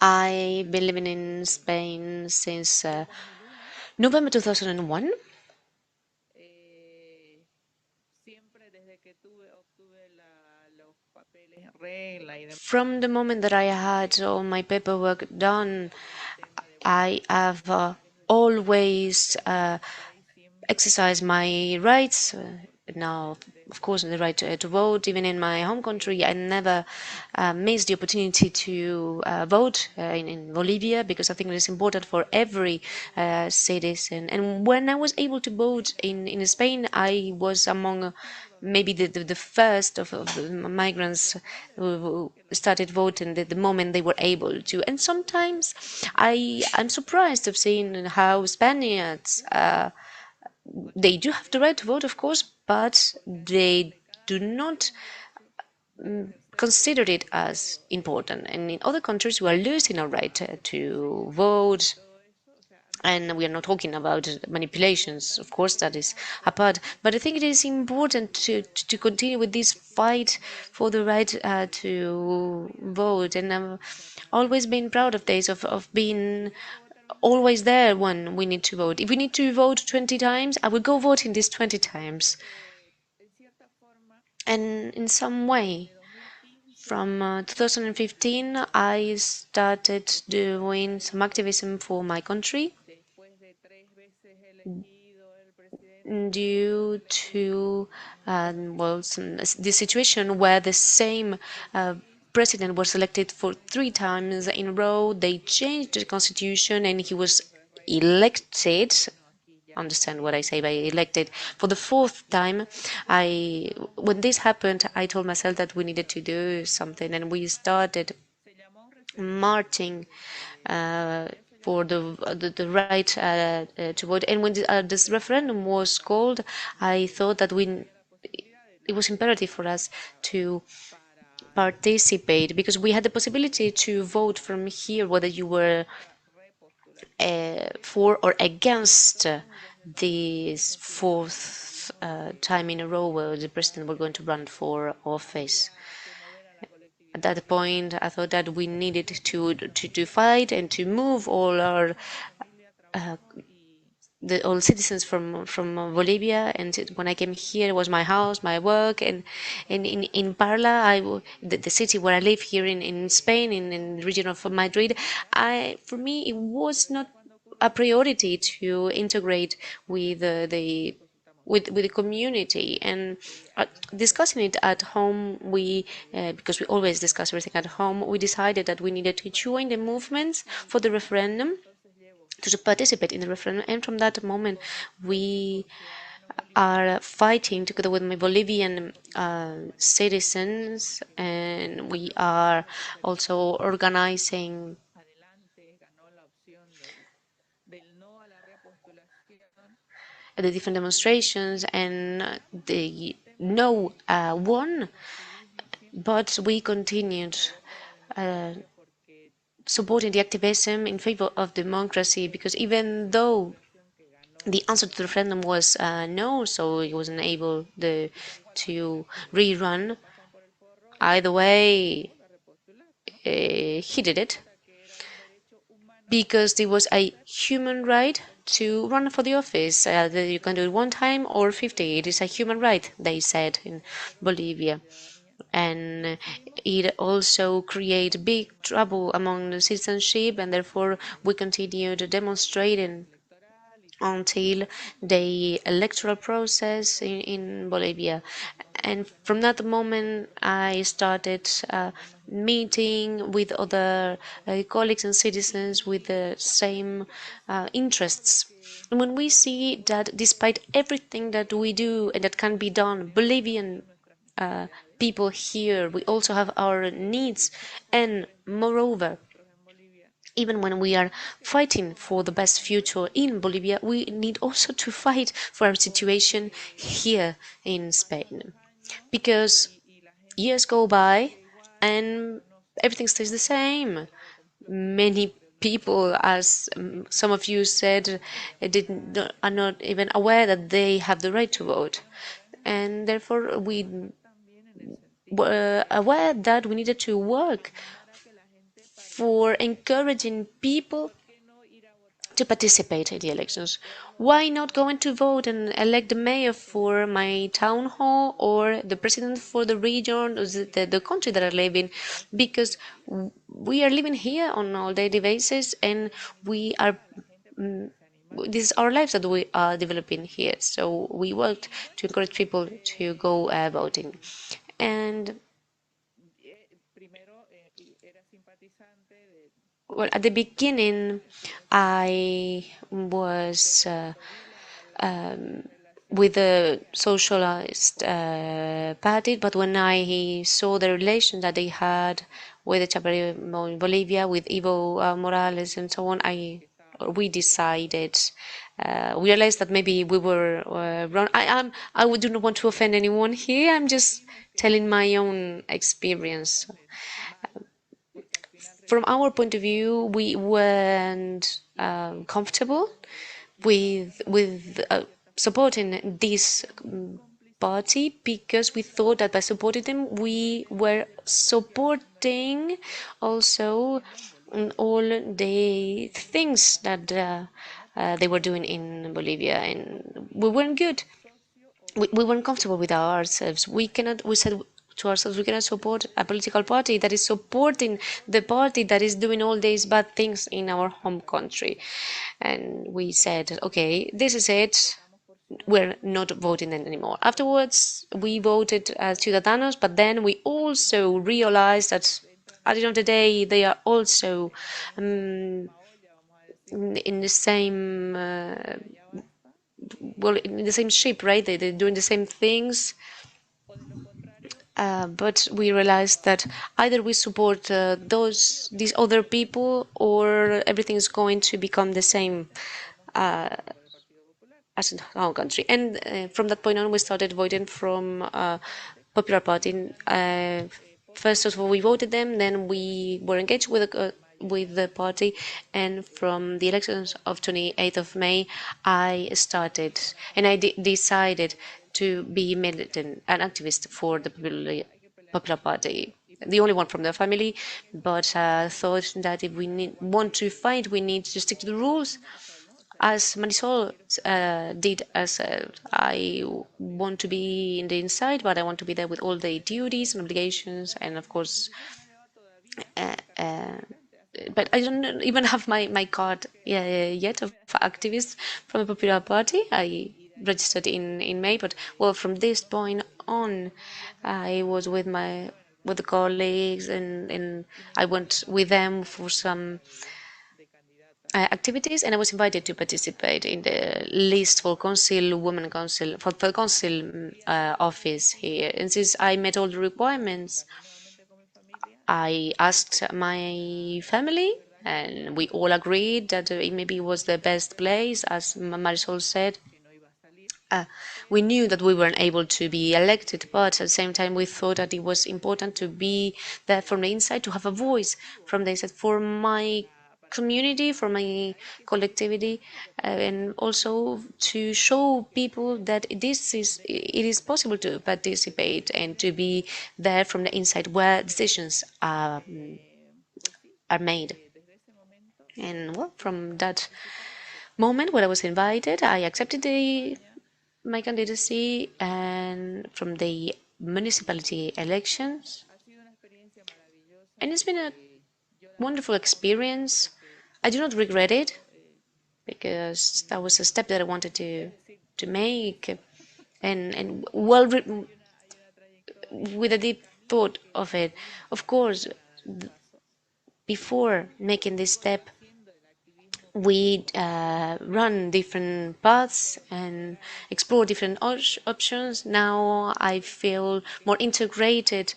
S5: I've been living in Spain since November 2001. From the moment that I had all my paperwork done, I have always exercised my rights. Now, of course, the right to vote, even in my home country, I never missed the opportunity to vote in Bolivia, because I think it is important for every citizen. And when I was able to vote in Spain, I was among maybe the first of the migrants who started voting the moment they were able to. And sometimes I'm surprised of seeing how Spaniards they do have the right to vote, of course, but they do not consider it as important. And in other countries, we are losing our right to vote. And we are not talking about manipulations, of course, that is apart. But I think it is important to continue with this fight for the right to vote. And I've always been proud of this, of being always there when we need to vote. If we need to vote 20 times, I will go voting these 20 times. And in some way, from 2015, I started doing some activism for my country due to the situation where the same president was elected for 3 times in a row. They changed the constitution and he was elected. Understand what I say by elected for the 4th time. When this happened, I told myself that we needed to do something, and we started marching for the right to vote. And when this referendum was called, I thought that it was imperative for us to participate, because we had the possibility to vote from here whether you were for or against this 4th time in a row where the president were going to run for office. At that point, I thought that we needed to fight and to move all our all citizens from Bolivia. And when I came here, it was my house, my work, and in Parla, the city where I live here in Spain, in the region of Madrid. For me, it was not a priority to integrate with the community, and discussing it at home, because we always discuss everything at home, we decided that we needed to join the movements for the referendum, to participate in the referendum. And from that moment, we are fighting together with my Bolivian citizens, and we are also organizing the different demonstrations, and the no won, but we continued supporting the activism in favor of democracy, because even though the answer to the referendum was no, so he wasn't able to rerun, either way, he did it, because there was a human right to run for the office. You can do it 1 time or 50. It is a human right, they said in Bolivia. And it also created big trouble among the citizenship, and therefore we continued demonstrating until the electoral process in Bolivia. And from that moment, I started meeting with other colleagues and citizens with the same interests. And when we see that despite everything that we do and that can be done, Bolivian people here, we also have our needs, and moreover, even when we are fighting for the best future in Bolivia, we need also to fight for our situation here in Spain. Because years go by and everything stays the same. Many people, as some of you said, are not even aware that they have the right to vote. And therefore, we were aware that we needed to work for encouraging people to participate in the elections. Why not going to vote and elect the mayor for my town hall, or the president for the region, or the country that I live in? Because we are living here on all daily basis, and we are this is our lives that we are developing here. So we worked to encourage people to go voting. And well, at the beginning, I was with the socialist party, but when I saw the relation that they had with the Chaparro in Bolivia, with Evo Morales and so on, we decided, we realized that maybe we were wrong. I do not want to offend anyone here. I'm just telling my own experience. From our point of view, we weren't comfortable with supporting this party, because we thought that by supporting them we were supporting also all the things that they were doing in Bolivia, and we weren't good. We weren't comfortable with ourselves. We said to ourselves, we cannot support a political party that is supporting the party that is doing all these bad things in our home country. And we said, okay, this is it. We're not voting anymore. Afterwards, we voted as Ciudadanos, but then we also realized that at the end of the day, they are also in the same in the same ship, right? They're doing the same things. But we realized that either we support these other people, or everything is going to become the same as in our country. And from that point on, we started voting from Popular Party. First of all, we voted them, then we were engaged with the party, and from the elections of 28th of May, I started, and I decided to be militant, an activist for the Popular Party. The only one from the family, but thought that if we want to fight, we need to stick to the rules. As Marisol did, as I want to be in the inside, but I want to be there with all the duties and obligations, and of course, but I don't even have my card yet of activist from the Popular Party. I registered in May, but well, from this point on, I was with the colleagues, and I went with them for some activities, and I was invited to participate in the list for council, women council, for the council office here. And since I met all the requirements, I asked my family, and we all agreed that it maybe was the best place, as Marisol said. We knew that we weren't able to be elected, but at the same time, we thought that it was important to be there from the inside, to have a voice from the inside for my community, for my collectivity, and also to show people that it is possible to participate and to be there from the inside, where decisions are made. And well, from that moment when I was invited, I accepted my candidacy, and from the municipality elections, and it's been a wonderful experience. I do not regret it, because that was a step that I wanted to make, and well, with a deep thought of it. Of course, before making this step, we run different paths and explore different options. Now I feel more integrated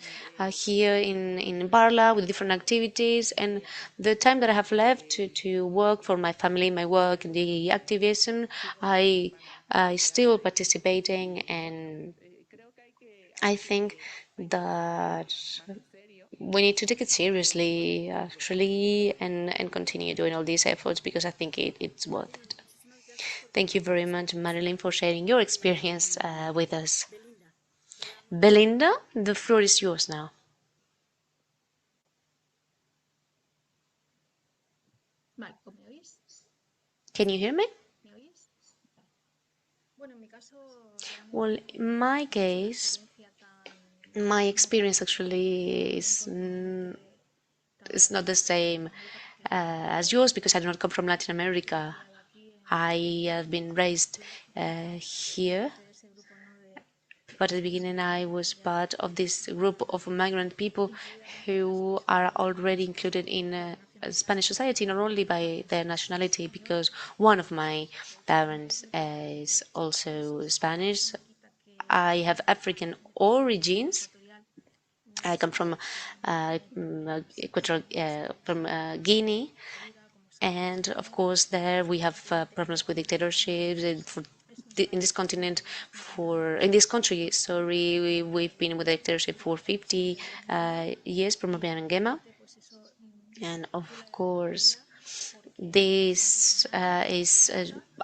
S5: here in Barla with different activities, and the time that I have left to work for my family, my work in the activism, I still participating, and I think that we need to take it seriously, actually, and continue doing all these efforts, because I think it's worth it. Thank you very much, Marilyn, for sharing your experience with us. Belinda, the floor is yours now. Can you hear me? Well, in my case, my experience actually is not the same as yours, because I do not come from Latin America. I have been raised here, but at the beginning I was part of this group of migrant people who are already included in Spanish society, not only by their nationality, because one of my parents is also Spanish. I have African origins. I come from Guinea, and of course there we have problems with dictatorships. In this continent, in this country, sorry, we've been with a dictatorship for 50 years, Primavera and Gema, and of course this is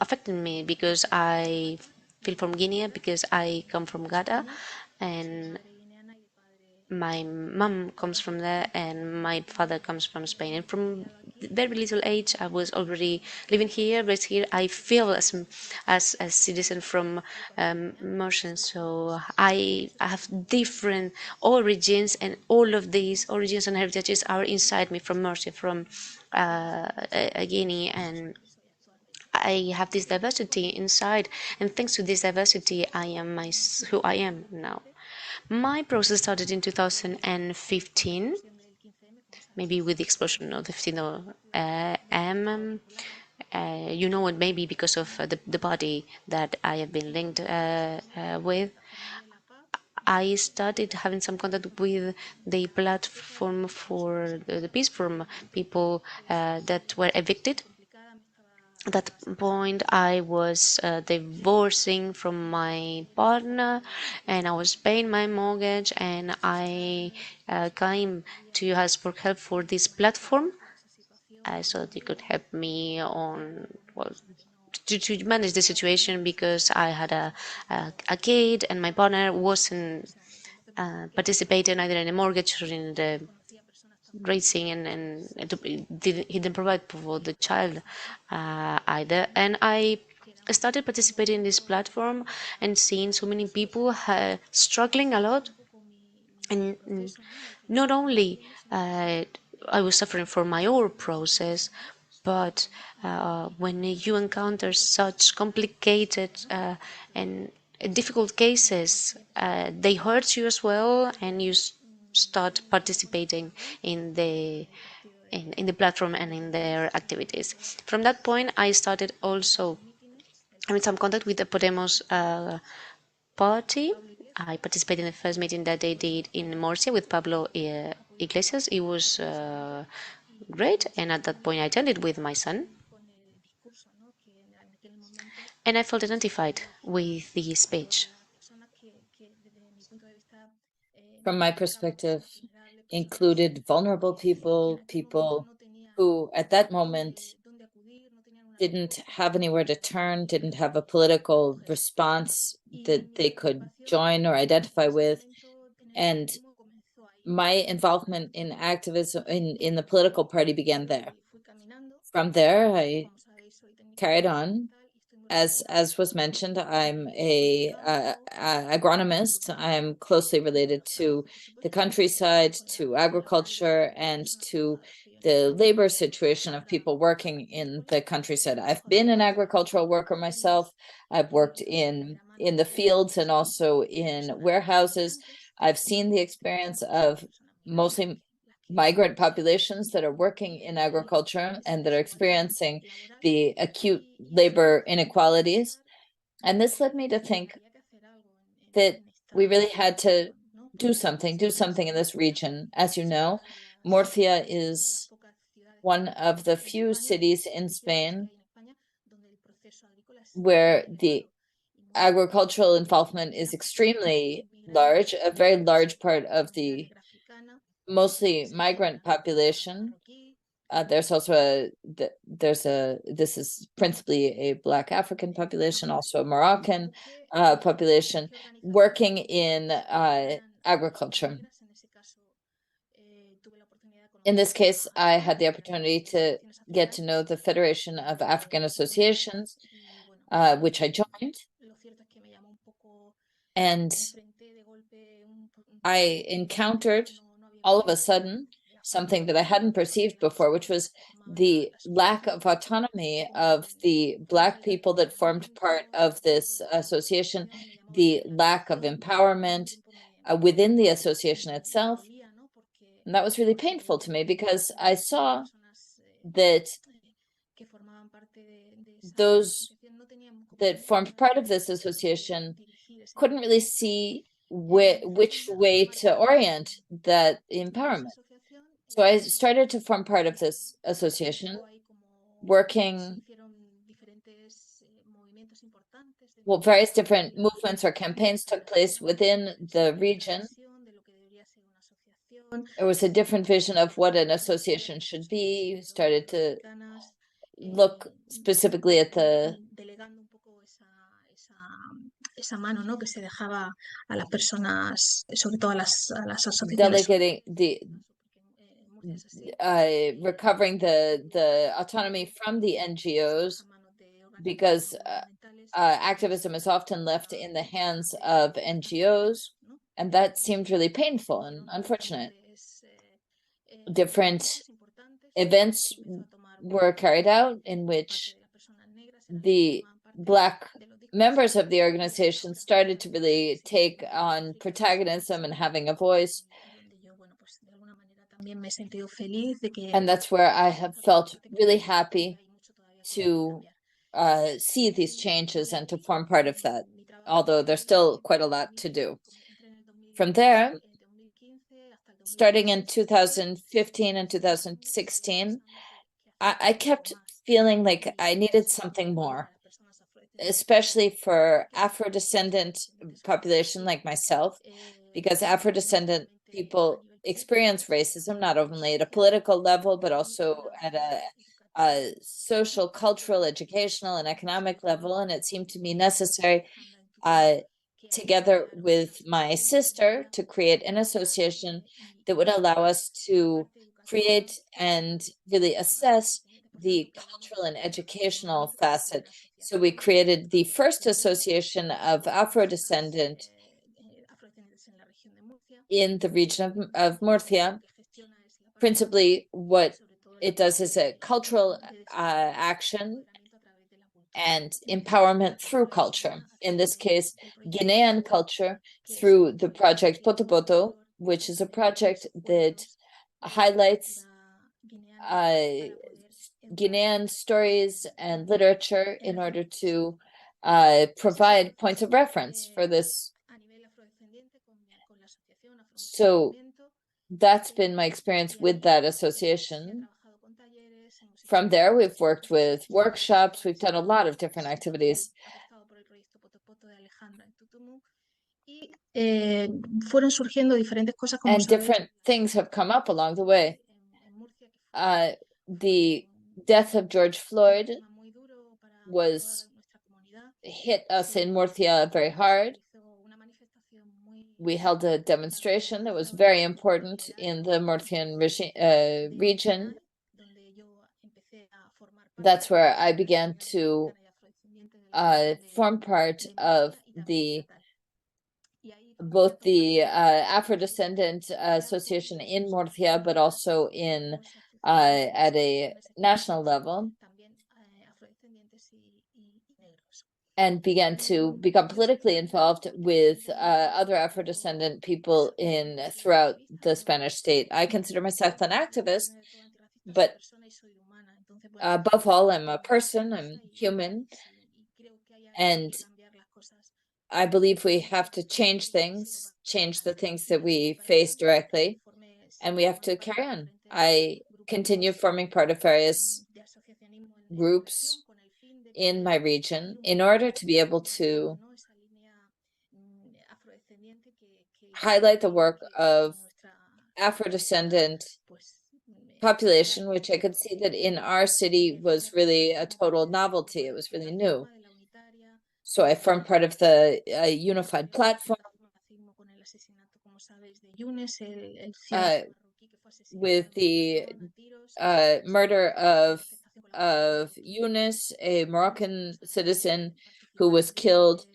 S5: affecting me because I feel from Guinea, because I come from Ghana, and my mom comes from there and my father comes from Spain. And from very little age, I was already living here, raised here. I feel as a citizen from Merchant. So I have different origins, and all of these origins and heritages are inside me from Merchant, from Guinea, and I have this diversity inside, and thanks to this diversity, I am who I am now. My process started in 2015, maybe with the explosion of the 15th M. You know it maybe because of the body that I have been linked with. I started having some contact with the platform for the peace from people that were evicted. At that point, I was divorcing from my partner, and I was paying my mortgage, and I came to ask for help for this platform, so they could help me on, well, to manage the situation, because I had a kid, and my partner wasn't participating either in the mortgage or in the raising, and he didn't provide for the child either. And I started participating in this platform and seeing so many people struggling a lot. And not only I was suffering for my own process, but when you encounter such complicated and difficult cases, they hurt you as well, and you start participating in the platform and in their activities. From that point, I started also having some contact with the Podemos party. I participated in the first meeting that they did in Murcia with Pablo Iglesias. It was great, and at that point I attended with my son, and I felt identified with the speech.
S1: From my perspective, included vulnerable people, people who at that moment didn't have anywhere to turn, didn't have a political response that they could join or identify with. And my involvement in activism in the political party began there. From there, I carried on. As was mentioned, I'm a agronomist. I'm closely related to the countryside, to agriculture, and to the labor situation of people working in the countryside. I've been an agricultural worker myself. I've worked in the fields and also in warehouses. I've seen the experience of mostly migrant populations that are working in agriculture and that are experiencing the acute labor inequalities. And this led me to think that we really had to do something in this region. As you know, Murcia is one of the few cities in Spain where the agricultural involvement is extremely large, a very large part of the mostly migrant population. There's also this is principally a Black African population, also a Moroccan population working in agriculture. In this case, I had the opportunity to get to know the Federation of African Associations, which I joined. And I encountered all of a sudden something that I hadn't perceived before, which was the lack of autonomy of the Black people that formed part of this association, the lack of empowerment within the association itself. And that was really painful to me, because I saw that those that formed part of this association couldn't really see which way to orient that empowerment. So I started to form part of this association, working, well, various different movements or campaigns took place within the region. There was a different vision of what an association should be. Started to look specifically at the
S7: esa mano, ¿no? Que se dejaba a las personas, sobre todo a las asociaciones.
S1: delegating recovering the autonomy from the NGOs, because activism is often left in the hands of NGOs, and that seemed really painful and unfortunate. Different events were carried out in which the Black members of the organization started to really take on protagonism and having a voice. And that's where I have felt really happy to see these changes and to form part of that, although there's still quite a lot to do. From there, starting in 2015 and 2016, I kept feeling like I needed something more, especially for Afro-descendant population like myself, because Afro-descendant people experience racism, not only at a political level, but also at a social, cultural, educational, and economic level. And it seemed to me necessary, together with my sister, to create an association that would allow us to create and really assess the cultural and educational facet. So we created the first association of Afro-descendant in the region of Murcia. Principally, what it does is a cultural action and empowerment through culture. In this case, Guinean culture through the project Poto Poto, which is a project that highlights Guinean stories and literature in order to provide points of reference for this. So that's been my experience with that association. From there, we've worked with workshops, we've done a lot of different activities.
S7: Fueron surgiendo diferentes cosas, como
S1: and different things have come up along the way. The death of George Floyd was hit us in Murcia very hard. We held a demonstration that was very important in the Murcian region. That's where I began to form part of both the Afro-descendant association in Murcia, but also in at a national level, and began to become politically involved with other Afro-descendant people throughout the Spanish state. I consider myself an activist, but above all, I'm a person, I'm human, and I believe we have to change things, change the things that we face directly, and we have to carry on. I continue forming part of various groups in my region in order to be able to highlight the work of Afro-descendant population, which I could see that in our city was really a total novelty. It was really new. So I formed part of the unified platform with the murder of Yunus, a Moroccan citizen who was killed.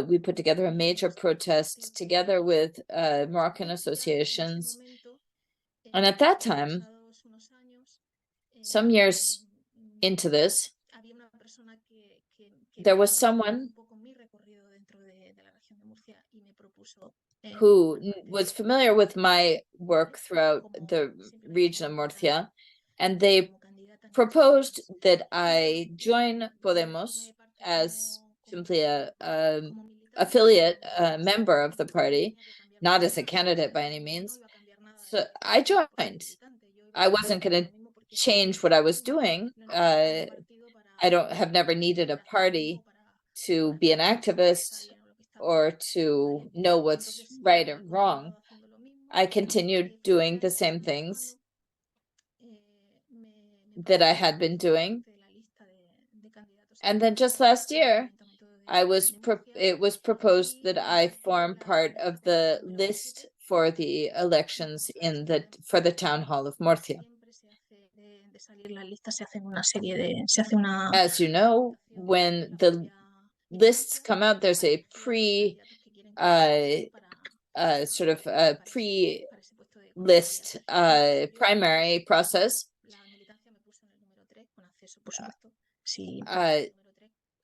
S1: We put together a major protest together with Moroccan associations. And at that time, some years into this, there was someone who was familiar with my work throughout the region of Murcia, and they proposed that I join Podemos as simply a affiliate, member of the party, not as a candidate by any means. So I joined. I wasn't going to change what I was doing. I have never needed a party to be an activist or to know what's right or wrong. I continued doing the same things that I had been doing. And then just last year, it was proposed that I form part of the list for the elections for the town hall of Murcia. As you know, when the lists come out, there's a pre-list primary process.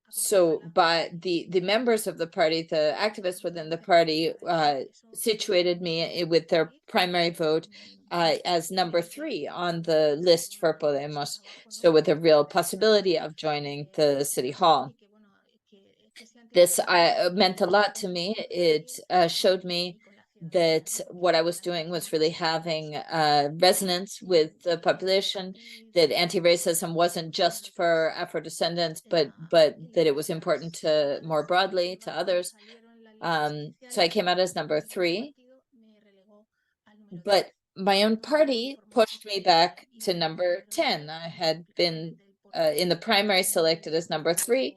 S1: So by the members of the party, the activists within the party, situated me with their primary vote as number 3 on the list for Podemos, so with a real possibility of joining the city hall. This meant a lot to me. It showed me that what I was doing was really having resonance with the population, that anti-racism wasn't just for Afro-descendants, but that it was important to more broadly to others. So I came out as number 3, but my own party pushed me back to number 10. I had been in the primary selected as number 3,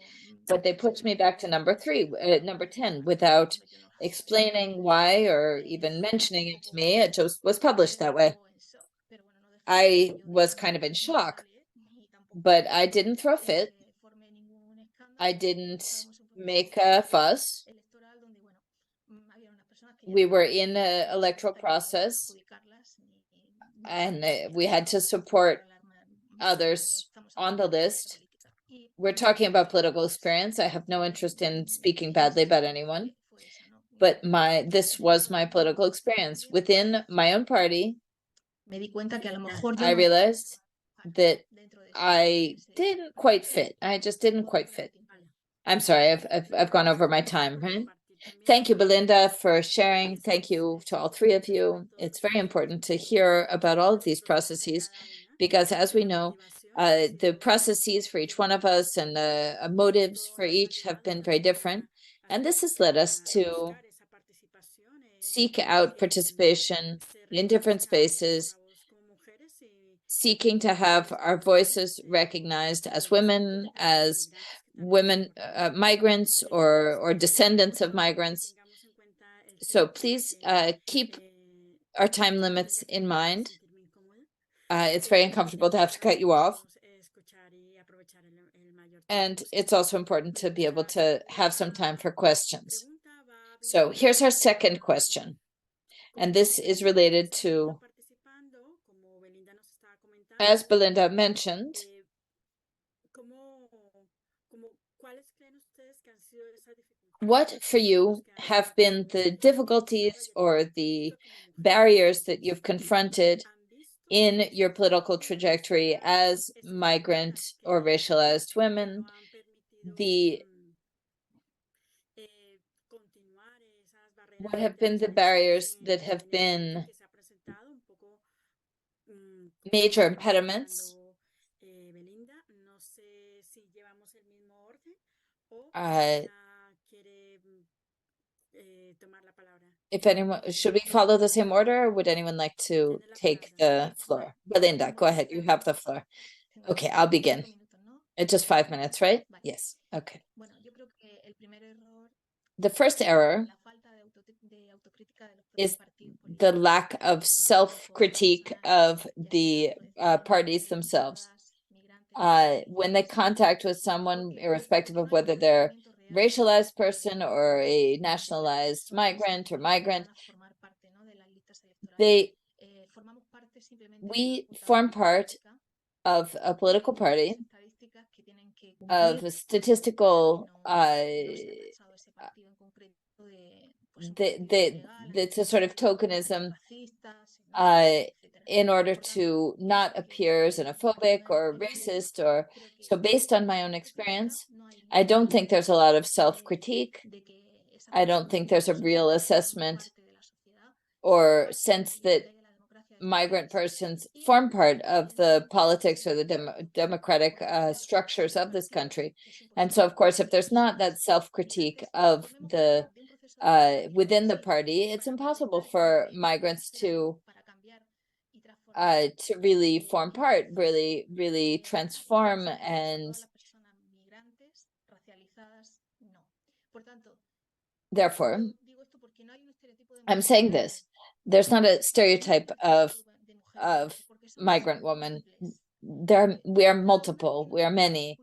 S1: but they pushed me back to number 10 without explaining why or even mentioning it to me. It just was published that way. I was kind of in shock, but I didn't throw a fit. I didn't make a fuss. We were in an electoral process, and we had to support others on the list. We're talking about political experience. I have no interest in speaking badly about anyone, but this was my political experience within my own party. I realized that I didn't quite fit. I just didn't quite fit. I'm sorry, I've gone over my time, right? Thank you, Belinda, for sharing. Thank you to all 3 of you. It's very important to hear about all of these processes, because as we know, the processes for each one of us and the motives for each have been very different. And this has led us to seek out participation in different spaces, seeking to have our voices recognized as women, migrants or descendants of migrants. So please keep our time limits in mind. It's very uncomfortable to have to cut you off. And it's also important to be able to have some time for questions. So here's our second question. And this is related to, as Belinda mentioned, what for you have been the difficulties or the barriers that you've confronted in your political trajectory as migrant or racialized women? What have been the barriers that have been major impediments? If anyone, should we follow the same order, or would anyone like to take the floor? Belinda, go ahead, you have the floor. Okay, I'll begin. It's just 5 minutes, right? Yes, okay. The first error is the lack of self-critique of the parties themselves. When they contact with someone, irrespective of whether they're racialized person or a nationalized migrant, we form part of a political party, of a statistical it's a sort of tokenism in order to not appear xenophobic or racist. So based on my own experience, I don't think there's a lot of self-critique. I don't think there's a real assessment or sense that migrant persons form part of the politics or the democratic structures of this country. And so, of course, if there's not that self-critique of the within the party, it's impossible for migrants to really form part, really transform and Therefore, I'm saying this. There's not a stereotype of migrant woman. We are multiple. We are many.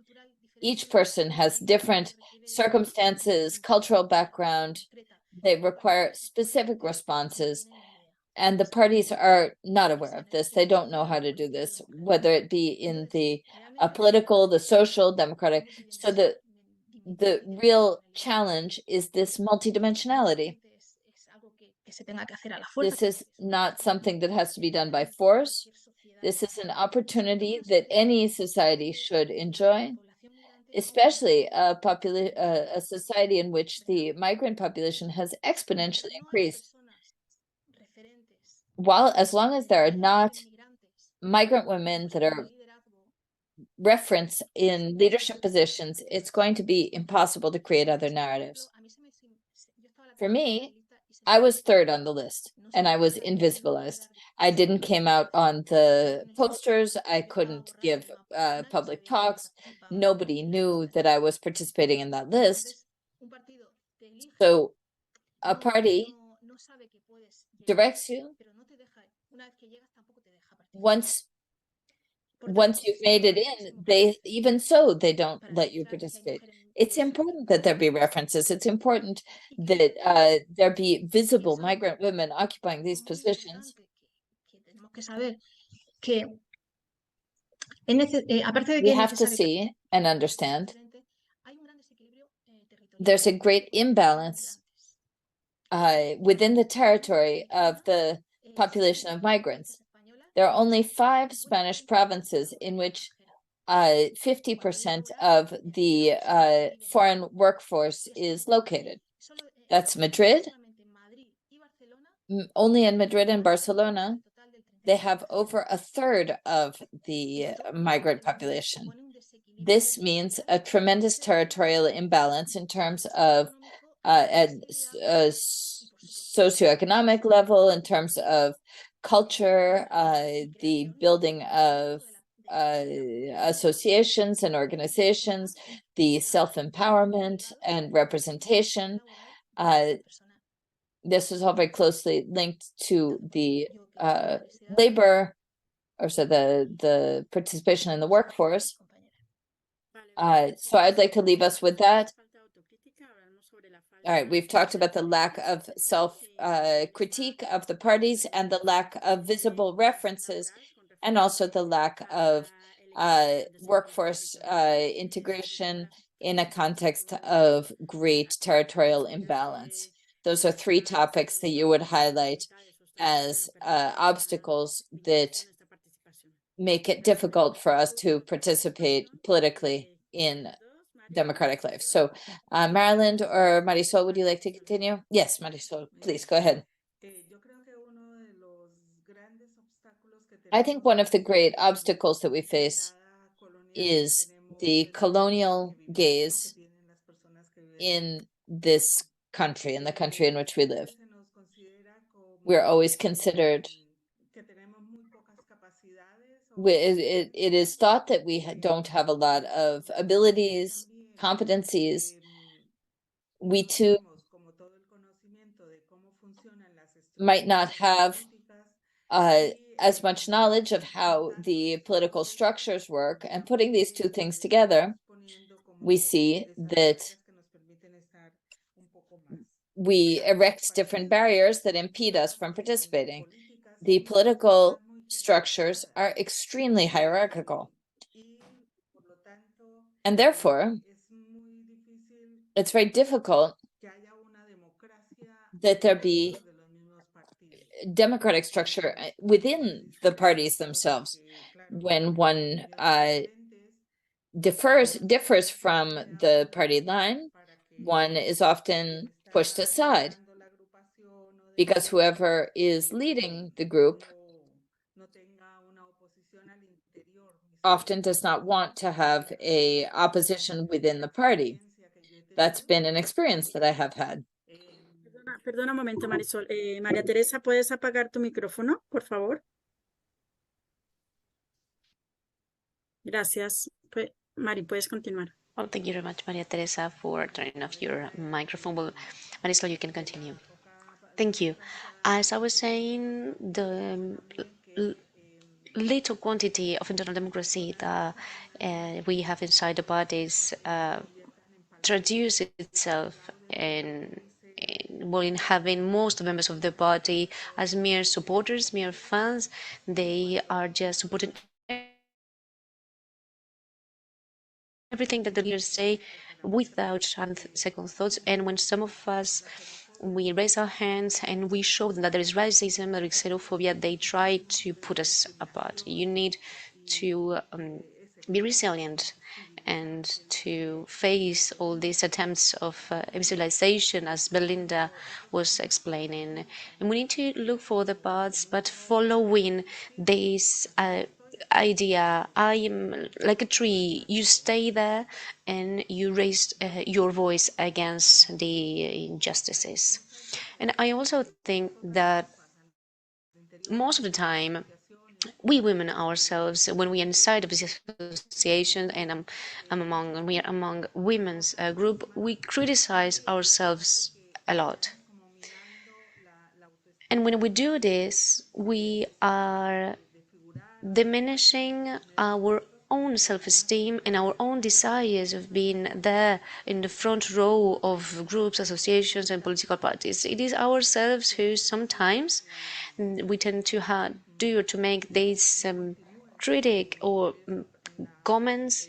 S1: Each person has different circumstances, cultural background. They require specific responses. And the parties are not aware of this. They don't know how to do this, whether it be in the political, the social, democratic. So the real challenge is this multidimensionality. This is not something that has to be done by force. This is an opportunity that any society should enjoy, especially a society in which the migrant population has exponentially increased. As long as there are not migrant women that are referenced in leadership positions, it's going to be impossible to create other narratives. For me, I was third on the list and I was invisibilized. I didn't came out on the posters. I couldn't give public talks. Nobody knew that I was participating in that list. So a party directs you. Once you've made it in, they don't let you participate. It's important that there be references. It's important that there be visible migrant women occupying these positions. We have to see and understand there's a great imbalance within the territory of the population of migrants. There are only 5 Spanish provinces in which 50% of the foreign workforce is located. That's Madrid. Only in Madrid and Barcelona, they have over a third of the migrant population. This means a tremendous territorial imbalance in terms of at a socioeconomic level, in terms of culture, the building of associations and organizations, the self-empowerment and representation. This is all very closely linked to the labor, or so the participation in the workforce. So I'd like to leave us with that. All right, we've talked about the lack of critique of the parties and the lack of visible references, and also the lack of workforce integration in a context of great territorial imbalance. Those are 3 topics that you would highlight as obstacles that make it difficult for us to participate politically in democratic life. So Maryland or Marisol, would you like to continue? Yes, Marisol, please go ahead. I think one of the great obstacles that we face is the colonial gaze in this country, in the country in which we live. We're always considered, it is thought that we don't have a lot of abilities, competencies. We too might not have as much knowledge of how the political structures work, and putting these 2 things together, we see that we erect different barriers that impede us from participating. The political structures are extremely hierarchical, and therefore it's very difficult that there be democratic structure within the parties themselves. When one differs from the party line, one is often pushed aside because whoever is leading the group often does not want to have a opposition within the party. That's been an experience that I have had.
S6: Perdona un momento, Marisol. María Teresa, ¿puedes apagar tu micrófono, por favor? Gracias. Mari, puedes continuar.
S5: Well, thank you very much, Maria Teresa, for turning off your microphone. Well, Marisol, you can continue. Thank you. As I was saying, the little quantity of internal democracy that we have inside the parties traduce itself in having most members of the party as mere supporters, mere fans. They are just supporting everything that the leaders say without second thoughts. And when some of us we raise our hands and we show them that there is racism, there is xenophobia, they try to put us apart. You need to be resilient and to face all these attempts of invisibilization, as Belinda was explaining. And we need to look for the paths, but following this idea, I am like a tree, you stay there and you raise your voice against the injustices. And I also think that most of the time, we women ourselves, when we are inside of this association and we are among women's group, we criticize ourselves a lot. And when we do this, we are diminishing our own self-esteem and our own desires of being there in the front row of groups, associations, and political parties. It is ourselves who sometimes we tend to do or to make these critic or comments,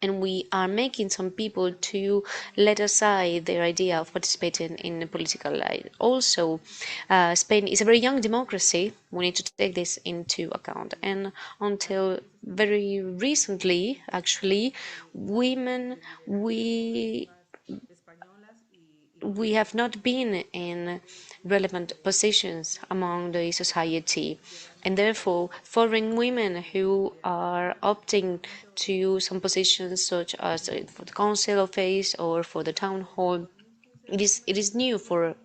S5: and we are making some people to let aside their idea of participating in the political life. Also, Spain is a very young democracy. We need to take this into account. And until very recently, actually, women, we have not been in relevant positions among the society, and therefore foreign women who are opting to some positions such as for the council office or for the town hall, it is new for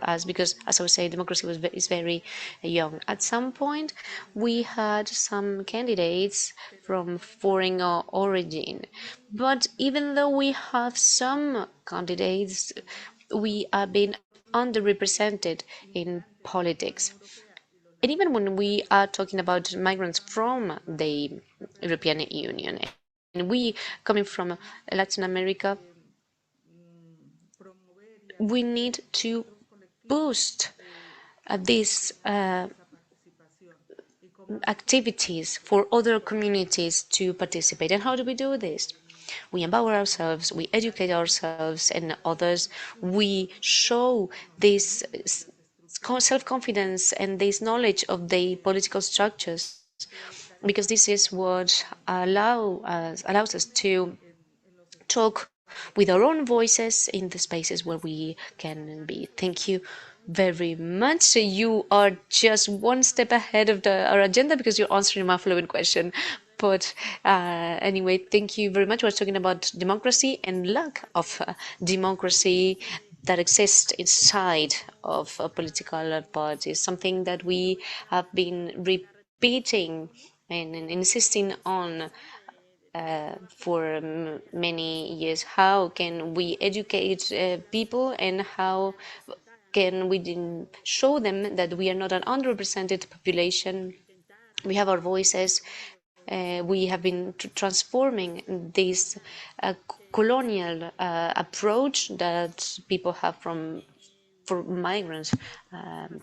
S5: us, because, as I was saying, democracy is very young. At some point, we had some candidates from foreign origin, but even though we have some candidates, we are being underrepresented in politics. And even when we are talking about migrants from the European Union, and we coming from Latin America, we need to boost these activities for other communities to participate. And how do we do this? We empower ourselves, we educate ourselves and others, we show this self-confidence and this knowledge of the political structures, because this is what allows us to talk with our own voices in the spaces where we can be. Thank you very much. You are just one step ahead of our agenda because you're answering my following question. But anyway, thank you very much. We're talking about democracy and lack of democracy that exists inside of political parties, something that we have been repeating and insisting on for many years. How can we educate people, and how can we show them that we are not an underrepresented population? We have our voices. We have been transforming this colonial approach that people have for migrants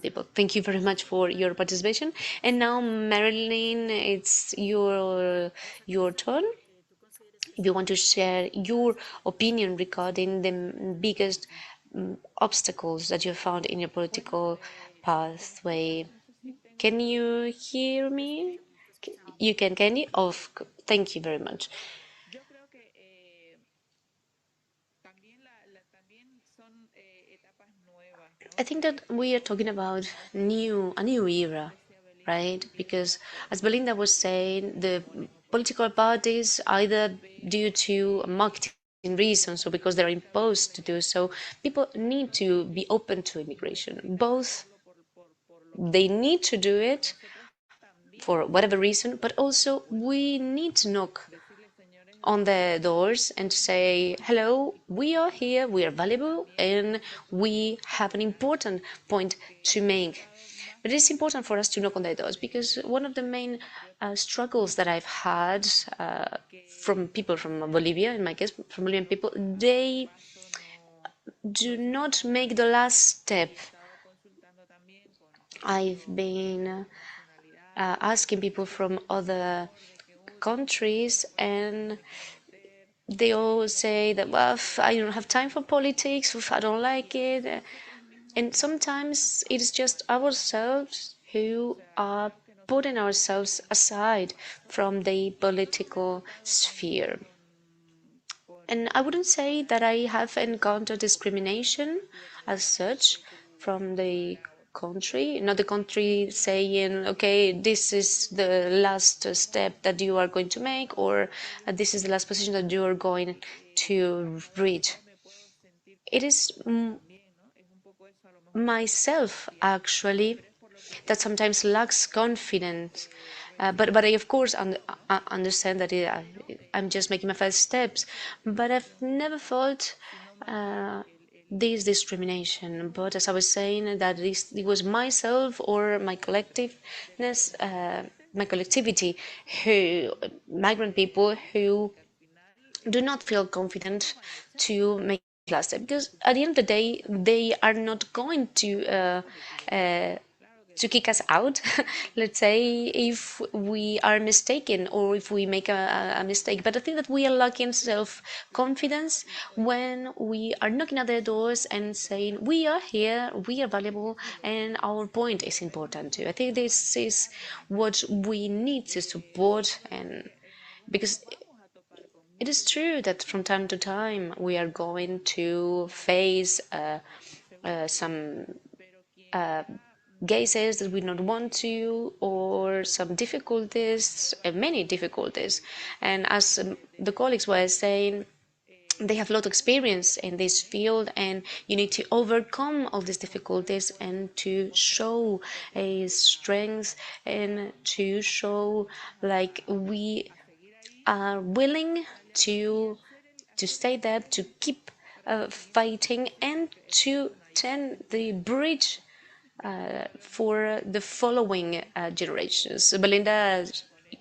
S5: people. Thank you very much for your participation. And now, Marilyn, it's your turn. You want to share your opinion regarding the biggest obstacles that you found in your political pathway. Can you hear me? You can you? Thank you very much. I think that we are talking about a new era, right? Because, as Belinda was saying, the political parties, either due to marketing reasons or because they're imposed to do so, people need to be open to immigration. Both, they need to do it for whatever reason, but also we need to knock on the doors and to say, hello, we are here, we are valuable, and we have an important point to make. But it's important for us to knock on their doors, because one of the main struggles that I've had from people from Bolivia, in my case, from Bolivian people, they do not make the last step. I've been asking people from other countries, and they all say that, well, I don't have time for politics, I don't like it. And sometimes it's just ourselves who are putting ourselves aside from the political sphere. And I wouldn't say that I have encountered discrimination as such from the country, not the country saying, okay, this is the last step that you are going to make, or this is the last position that you are going to reach. It is myself, actually, that sometimes lacks confidence. But I, of course, understand that I'm just making my first steps. But I've never felt this discrimination. But as I was saying, that it was myself or my collectiveness, my collectivity, migrant people who do not feel confident to make last step, because at the end of the day, they are not going to kick us out, let's say, if we are mistaken or if we make a mistake. But I think that we are lacking self-confidence when we are knocking at their doors and saying, we are here, we are valuable, and our point is important too. I think this is what we need to support, and because it is true that from time to time we are going to face some cases that we don't want to, or some difficulties, many difficulties. And as the colleagues were saying, they have a lot of experience in this field, and you need to overcome all these difficulties and to show a strength and to show like we are willing to stay there, to keep fighting, and to turn the bridge for the following generations. Belinda,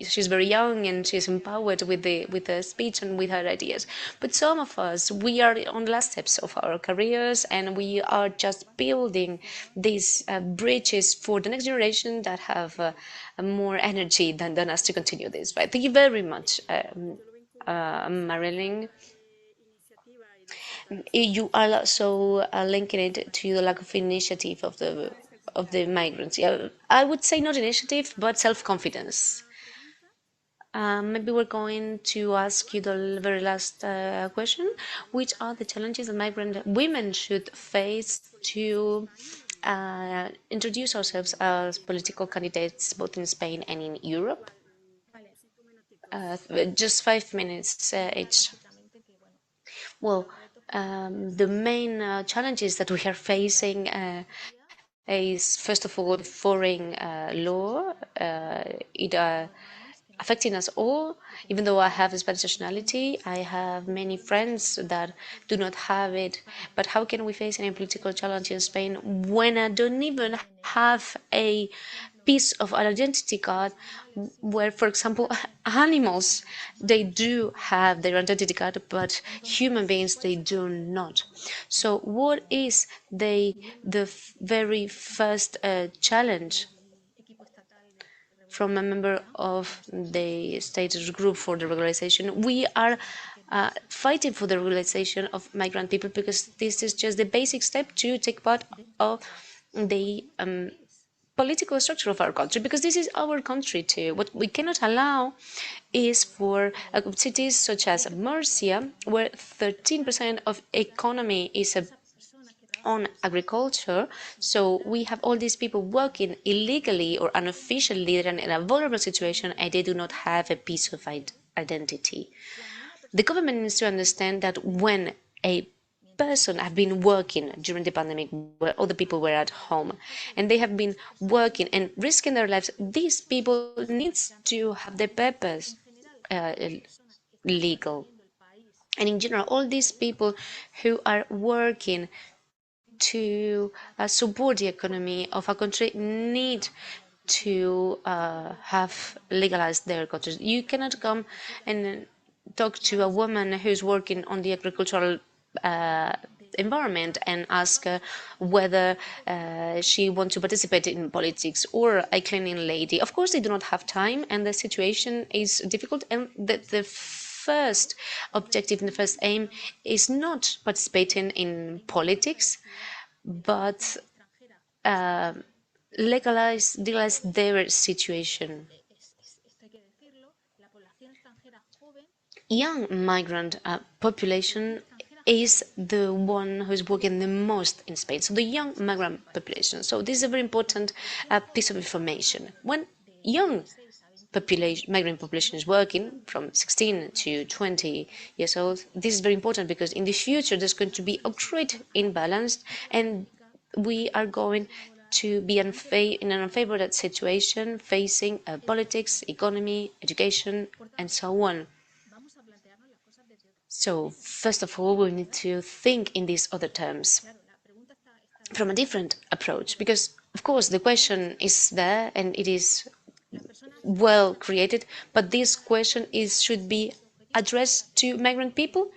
S5: she's very young and she's empowered with the speech and with her ideas. But some of us, we are on the last steps of our careers, and we are just building these bridges for the next generation that have more energy than us to continue this. Right? Thank you very much, Marilyn. You are also linking it to the lack of initiative of the migrants. Yeah, I would say not initiative, but self-confidence. Maybe we're going to ask you the very last question. Which are the challenges that migrant women should face to introduce ourselves as political candidates, both in Spain and in Europe? Just 5 minutes each. Well, the main challenges that we are facing is, first of all, foreign law. It affecting us all. Even though I have a Spanish nationality, I have many friends that do not have it. But how can we face any political challenge in Spain when I don't even have a piece of an identity card, where, for example, animals, they do have their identity card, but human beings, they do not. So what is the very first challenge from a member of the status group for the regularization? We are fighting for the regularization of migrant people, because this is just the basic step to take part of the political structure of our country, because this is our country too. What we cannot allow is for cities such as Murcia, where 13% of economy is on agriculture. So we have all these people working illegally or unofficially in a vulnerable situation, and they do not have a piece of identity. The government needs to understand that when a person have been working during the pandemic, where other people were at home, and they have been working and risking their lives, these people needs to have their purpose legal. And in general, all these people who are working to support the economy of a country need to have legalized their countries. You cannot come and talk to a woman who's working on the agricultural environment and ask her whether she wants to participate in politics, or a cleaning lady. Of course, they do not have time, and the situation is difficult, and the first objective and the first aim is not participating in politics, but legalize their situation. Young migrant population is the one who is working the most in Spain. So the young migrant population. So this is a very important piece of information. When young migrant population is working from 16 to 20 years old, this is very important because in the future there's going to be a great imbalance, and we are going to be in an unfavorable situation facing politics, economy, education, and so on. So first of all, we need to think in these other terms from a different approach, because of course the question is there and it is well created, but this question should be addressed to migrant people.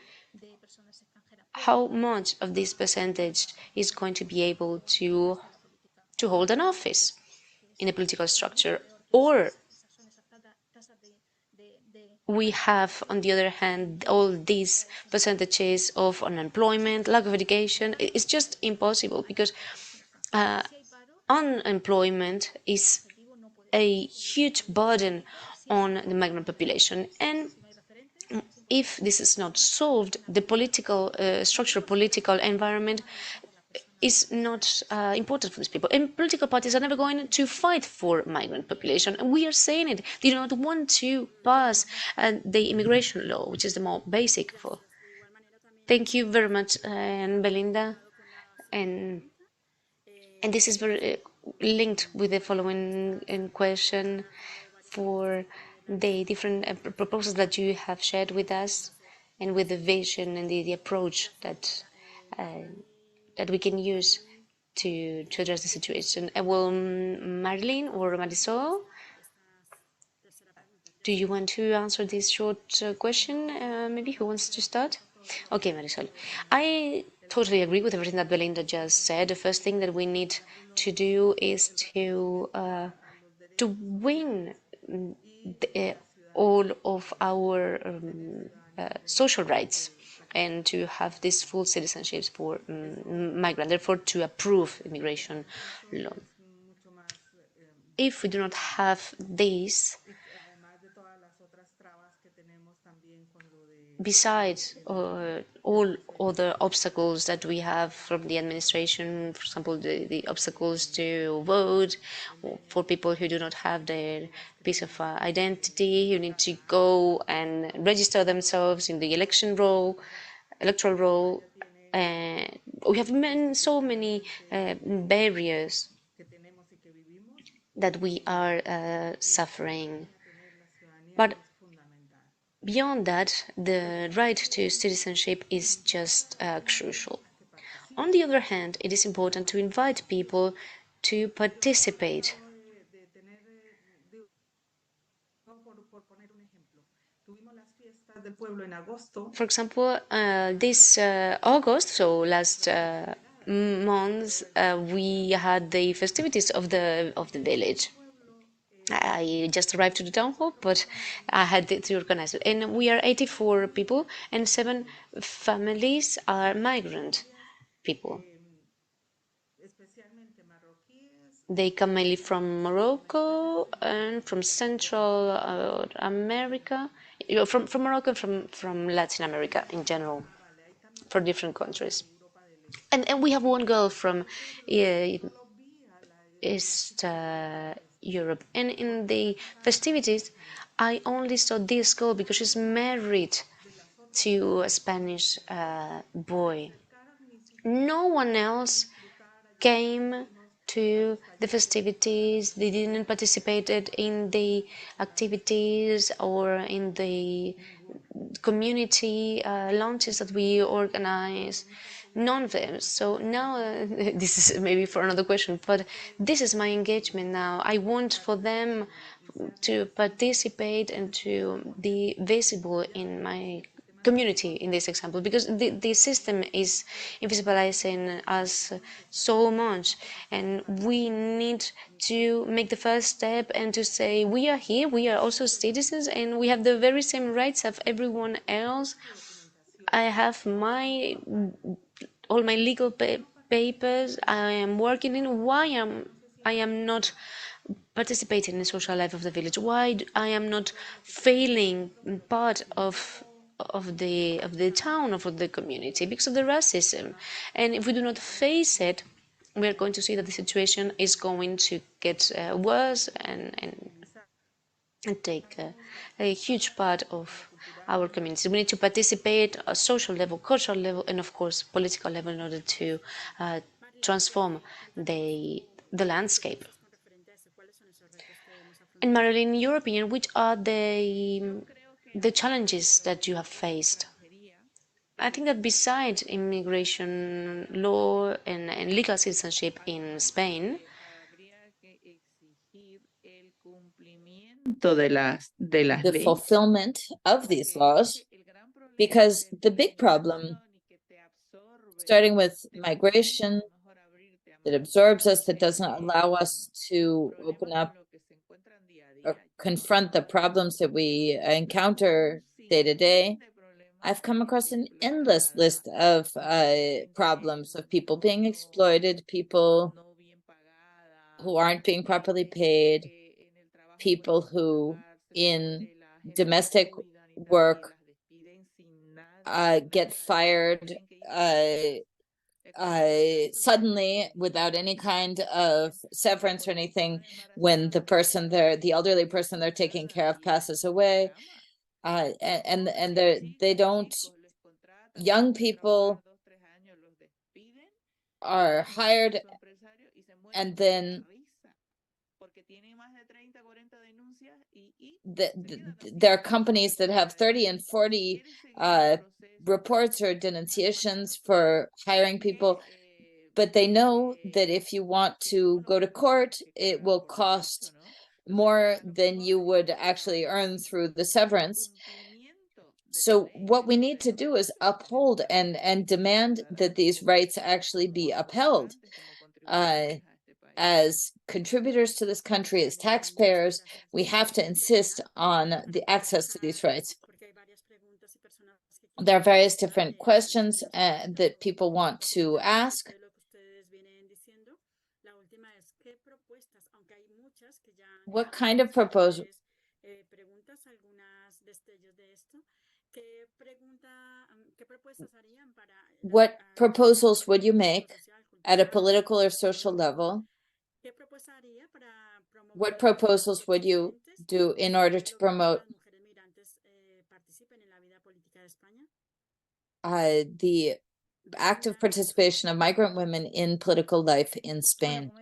S5: How much of this percentage is going to be able to hold an office in a political structure? Or we have, on the other hand, all these percentages of unemployment, lack of education. It's just impossible, because unemployment is a huge burden on the migrant population. And if this is not solved, the political structure, political environment is not important for these people. And political parties are never going to fight for migrant population. And we are saying it. They do not want to pass the immigration law, which is the more basic for. Thank you very much, Belinda. And this is very linked with the following question for the different proposals that you have shared with us, and with the vision and the approach that we can use to address the situation. Will Marilyn or Marisol, do you want to answer this short question? Maybe who wants to start? Okay, Marisol. I totally agree with everything that Belinda just said. The first thing that we need to do is to win all of our social rights, and to have this full citizenship for migrants, therefore to approve immigration law. If we do not have this, besides all other obstacles that we have from the administration, for example, the obstacles to vote, for people who do not have their piece of identity, who need to go and register themselves in the electoral roll. We have so many barriers that we are suffering. But beyond that, the right to citizenship is just crucial. On the other hand, it is important to invite people to participate. For example, this August, so last month, we had the festivities of the village. I just arrived to the town hall, but I had to organize it. And we are 84 people, and 7 families are migrant people. They come mainly from Morocco and from Central America, from Morocco and from Latin America in general, for different countries. And we have one girl from East Europe. And in the festivities, I only saw this girl because she's married to a Spanish boy. No one else came to the festivities. They didn't participate in the activities or in the community launches that we organize, none of them. So now, this is maybe for another question, but this is my engagement now. I want for them to participate and to be visible in my community in this example, because the system is invisibilizing us so much, and we need to make the first step and to say we are here, we are also citizens, and we have the very same rights as everyone else. I have all my legal papers. I am working in. Why I am not participating in the social life of the village? Why I am not feeling part of the town, of the community? Because of the racism. And if we do not face it, we are going to see that the situation is going to get worse and take a huge part of our community. We need to participate at a social level, cultural level, and of course political level in order to transform the landscape. And Marilyn, in your opinion, which are the challenges that you have faced? I think that besides immigration law and legal citizenship in Spain,
S1: the fulfillment of these laws, because the big problem, starting with migration, that absorbs us, that doesn't allow us to open up or confront the problems that we encounter day to day. I've come across an endless list of problems of people being exploited, people who aren't being properly paid, people who in domestic work get fired suddenly without any kind of severance or anything when the elderly person they're taking care of passes away. And they don't, young people are hired and then there are companies that have 30 and 40 reports or denunciations for hiring people, but they know that if you want to go to court, it will cost more than you would actually earn through the severance. So what we need to do is uphold and demand that these rights actually be upheld. As contributors to this country, as taxpayers, we have to insist on the access to these rights. There are various different questions that people want to ask. What kind of proposal? What proposals would you make at a political or social level? What proposals would you do in order to promote the active participation of migrant women in political life in Spain?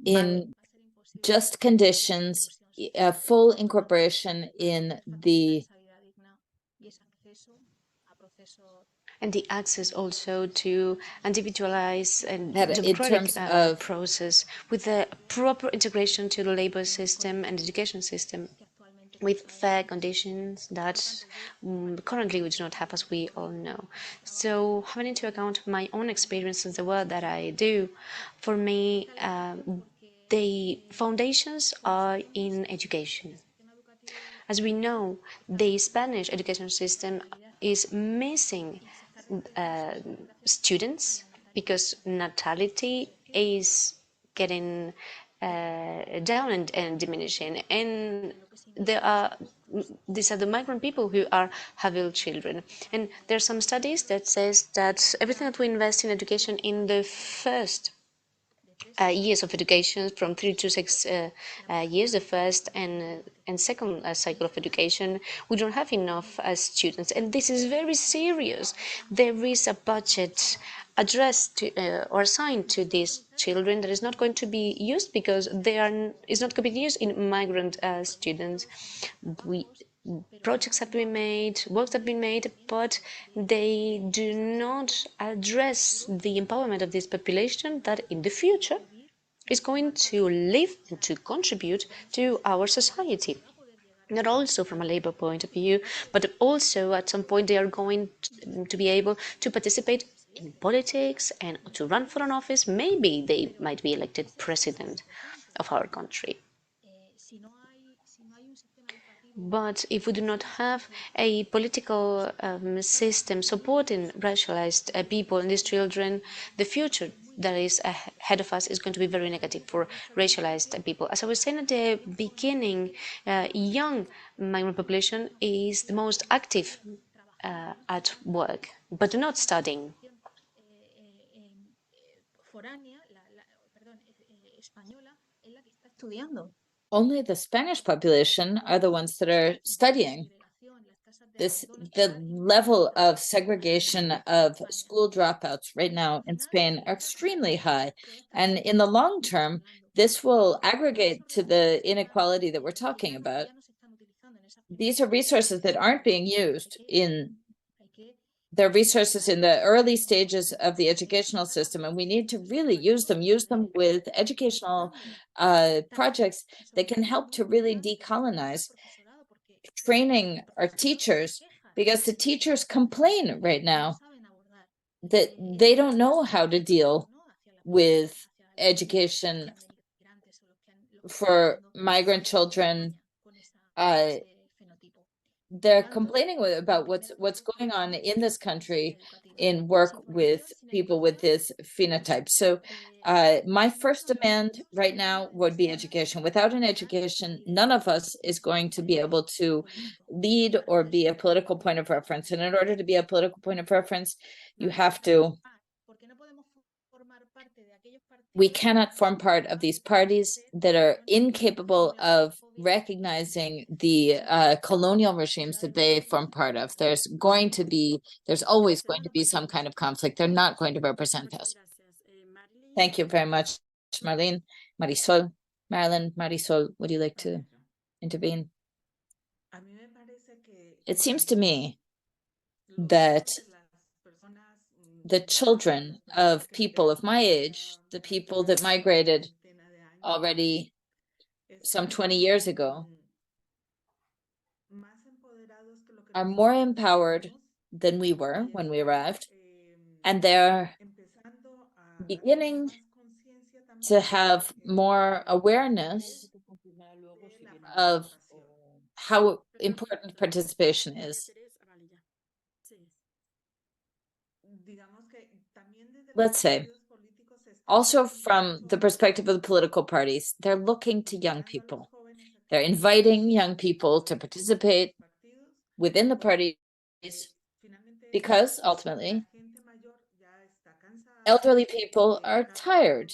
S1: In just conditions, full incorporation in the
S5: and the access also to individualized and
S1: in
S5: democratic
S1: terms of
S5: process, with the proper integration to the labor system and education system, with fair conditions that currently we do not have, as we all know. So having into account my own experiences, the work that I do, for me, the foundations are in education. As we know, the Spanish education system is missing students because natality is getting down and diminishing, and these are the migrant people who are having children. And there are some studies that says that everything that we invest in education in the first years of education, from 3 to 6 years, the first and second cycle of education, we don't have enough students, and this is very serious. There is a budget addressed to, or assigned to these children that is not going to be used because is not going to be used in migrant students. Projects have been made, works have been made, but they do not address the empowerment of this population that in the future is going to live and to contribute to our society. Not also from a labor point of view, but also at some point they are going to be able to participate in politics and to run for an office. Maybe they might be elected president of our country. But if we do not have a political system supporting racialized people and these children, the future that is ahead of us is going to be very negative for racialized people. As I was saying at the beginning, young migrant population is the most active at work, but not studying.
S1: Only the Spanish population are the ones that are studying. The level of segregation of school dropouts right now in Spain are extremely high. And in the long term, this will aggregate to the inequality that we're talking about. These are resources that aren't being used in their resources in the early stages of the educational system, and we need to really use them with educational projects that can help to really decolonize, training our teachers, because the teachers complain right now that they don't know how to deal with education for migrant children. They're complaining about what's going on in this country in work with people with this phenotype. So my first demand right now would be education. Without an education, none of us is going to be able to lead or be a political point of reference. And in order to be a political point of reference, you have to we cannot form part of these parties that are incapable of recognizing the colonial regimes that they form part of. There's always going to be some kind of conflict. They're not going to represent us. Thank you very much, Marlene. Marisol, Marilyn, Marisol, would you like to intervene? It seems to me that the children of people of my age, the people that migrated already some 20 years ago, are more empowered than we were when we arrived, and they're beginning to have more awareness of how important participation is. Let's say, also from the perspective of the political parties, they're looking to young people. They're inviting young people to participate within the parties because ultimately elderly people are tired.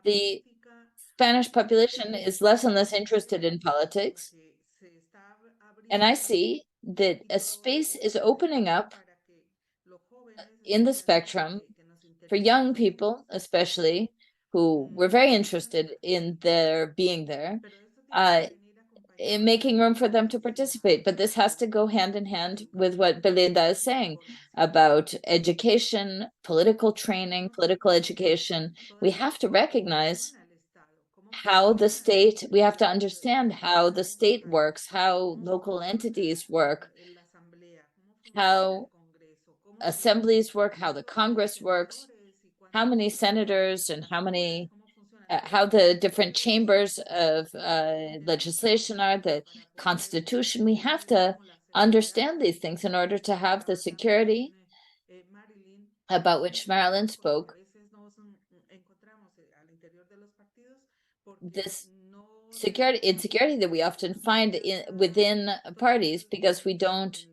S1: The Spanish population is less and less interested in politics. And I see that a space is opening up in the spectrum for young people, especially, who were very interested in their being there, in making room for them to participate. But this has to go hand in hand with what Belinda is saying about education, political training, political education. We have to recognize how the state, we have to understand how the state works, how local entities work, how assemblies work, how the Congress works, how many senators and how the different chambers of legislation are, the Constitution. We have to understand these things in order to have the security about which Marilyn spoke. This insecurity that we often find within parties because we don't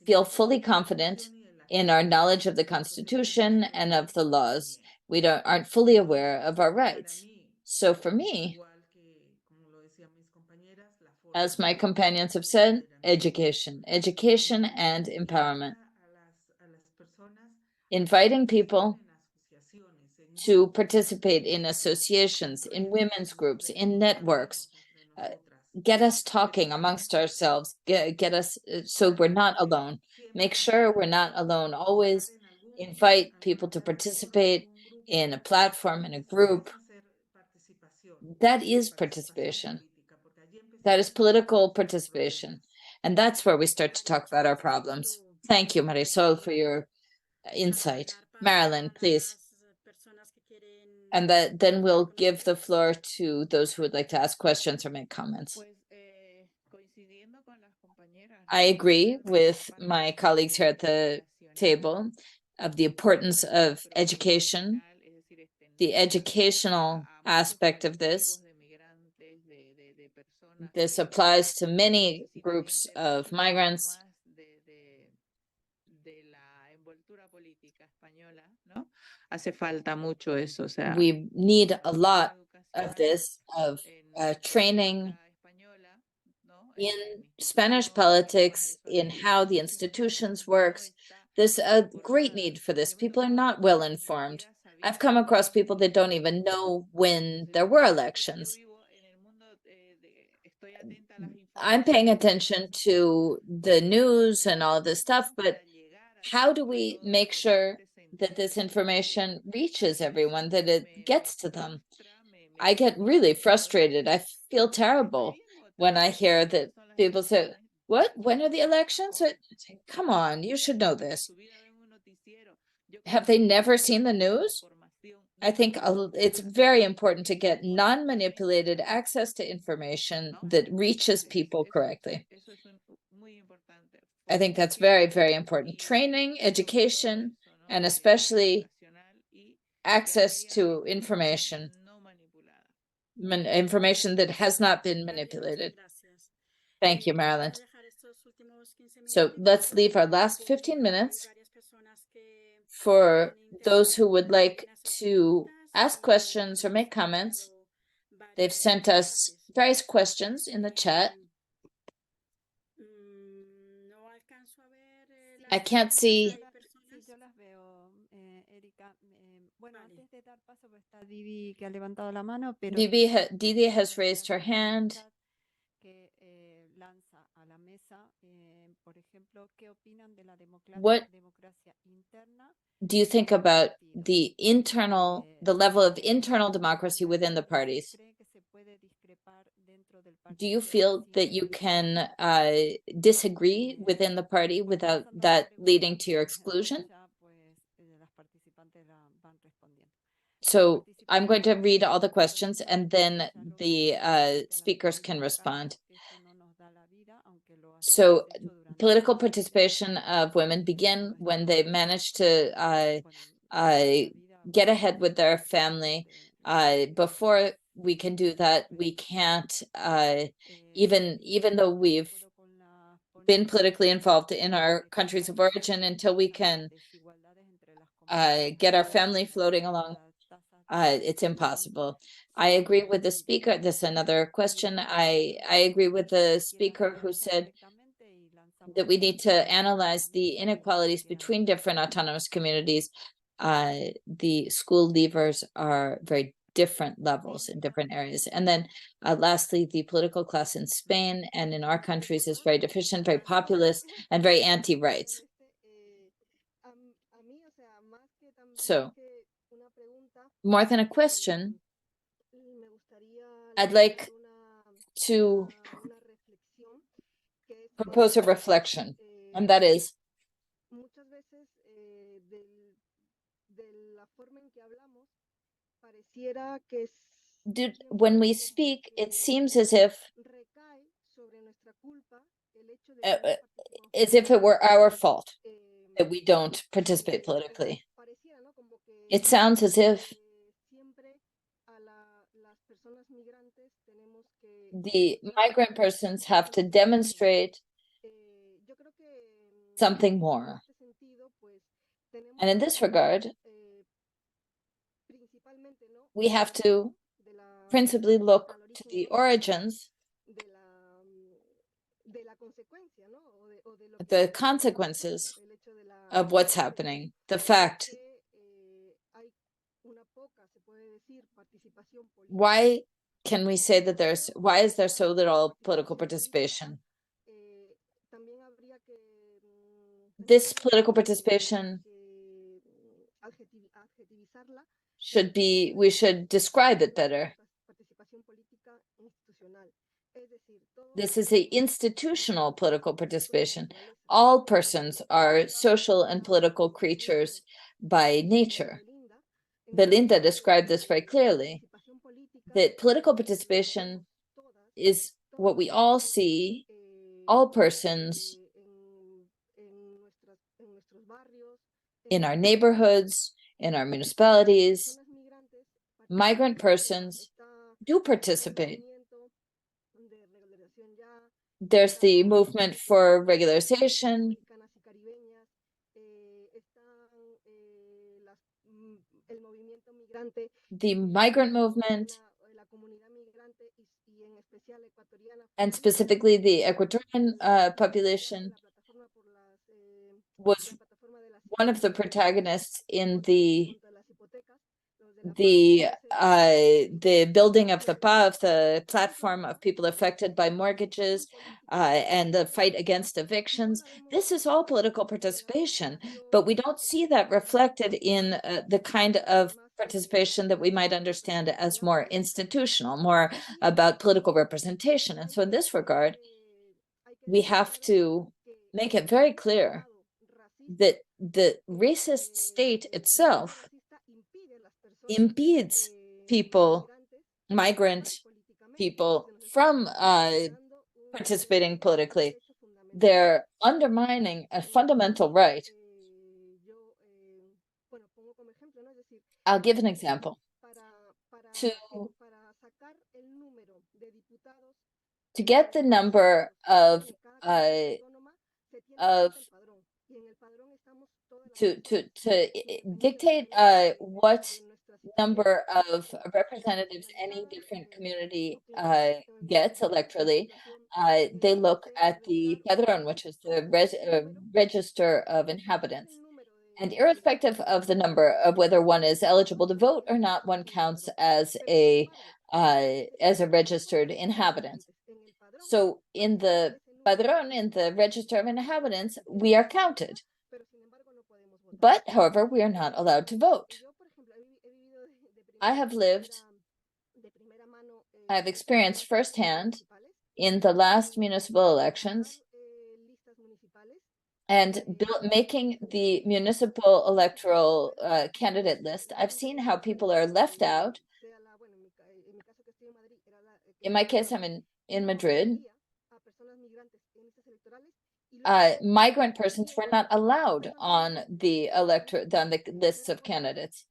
S1: feel fully confident in our knowledge of the Constitution and of the laws. We aren't fully aware of our rights. So for me, as my companions have said, education and empowerment. inviting people to participate in associations, in women's groups, in networks, get us talking amongst ourselves, get us so we're not alone. Make sure we're not alone. Always invite people to participate in a platform, in a group. That is participation. That is political participation. And that's where we start to talk about our problems. Thank you, Marisol, for your insight. Marilyn, please. And then we'll give the floor to those who would like to ask questions or make comments. I agree with my colleagues here at the table of the importance of education, the educational aspect of this. This applies to many groups of migrants. We need a lot of this, of training in Spanish politics, in how the institutions works. There's a great need for this. People are not well informed. I've come across people that don't even know when there were elections. I'm paying attention to the news and all this stuff, but how do we make sure that this information reaches everyone, that it gets to them? I get really frustrated. I feel terrible when I hear that people say, what? When are the elections? Come on, you should know this. Have they never seen the news? I think it's very important to get non-manipulated access to information that reaches people correctly. I think that's very, very important. Training, education, and especially access to information. Information that has not been manipulated. Thank you, Marilyn. So let's leave our last 15 minutes for those who would like to ask questions or make comments. They've sent us various questions in the chat. I can't see. Didi has raised her hand. What do you think about the level of internal democracy within the parties? Do you feel that you can disagree within the party without that leading to your exclusion? So I'm going to read all the questions and then the speakers can respond. So political participation of women begin when they manage to get ahead with their family. Before we can do that, we can't, even though we've been politically involved in our countries of origin, until we can get our family floating along, it's impossible. I agree with the speaker. This is another question. I agree with the speaker who said that we need to analyze the inequalities between different autonomous communities. The school leavers are very different levels in different areas. And then lastly, the political class in Spain and in our countries is very deficient, very populist, and very anti-rights. So, more than a question, I'd like to propose a reflection, and that is, when we speak, it seems as if it were our fault that we don't participate politically. It sounds as if the migrant persons have to demonstrate something more. And in this regard, we have to principally look to the origins, the consequences of what's happening. The fact why can we say that why is there so little political participation? This political participation we should describe it better. This is the institutional political participation. All persons are social and political creatures by nature. Belinda described this very clearly, that political participation is what we all see, all persons in our neighborhoods, in our municipalities. Migrant persons do participate. There's the movement for regularization. The migrant movement, and specifically the Ecuadorian population, was one of the protagonists in the building of the PAV, the platform of people affected by mortgages, and the fight against evictions. This is all political participation, but we don't see that reflected in the kind of participation that we might understand as more institutional, more about political representation. And so in this regard, we have to make it very clear that the racist state itself impedes people, migrant people, from participating politically. They're undermining a fundamental right. I'll give an example. To get the number of to dictate what number of representatives any different community gets electorally, they look at the padrón, which is the register of inhabitants. And irrespective of the number of whether one is eligible to vote or not, one counts as a registered inhabitant. So in the padrón, in the register of inhabitants, we are counted. But, however, we are not allowed to vote. I've experienced firsthand in the last municipal elections and making the municipal electoral candidate list. I've seen how people are left out. In my case, I'm in Madrid. Migrant persons were not allowed on the lists of candidates.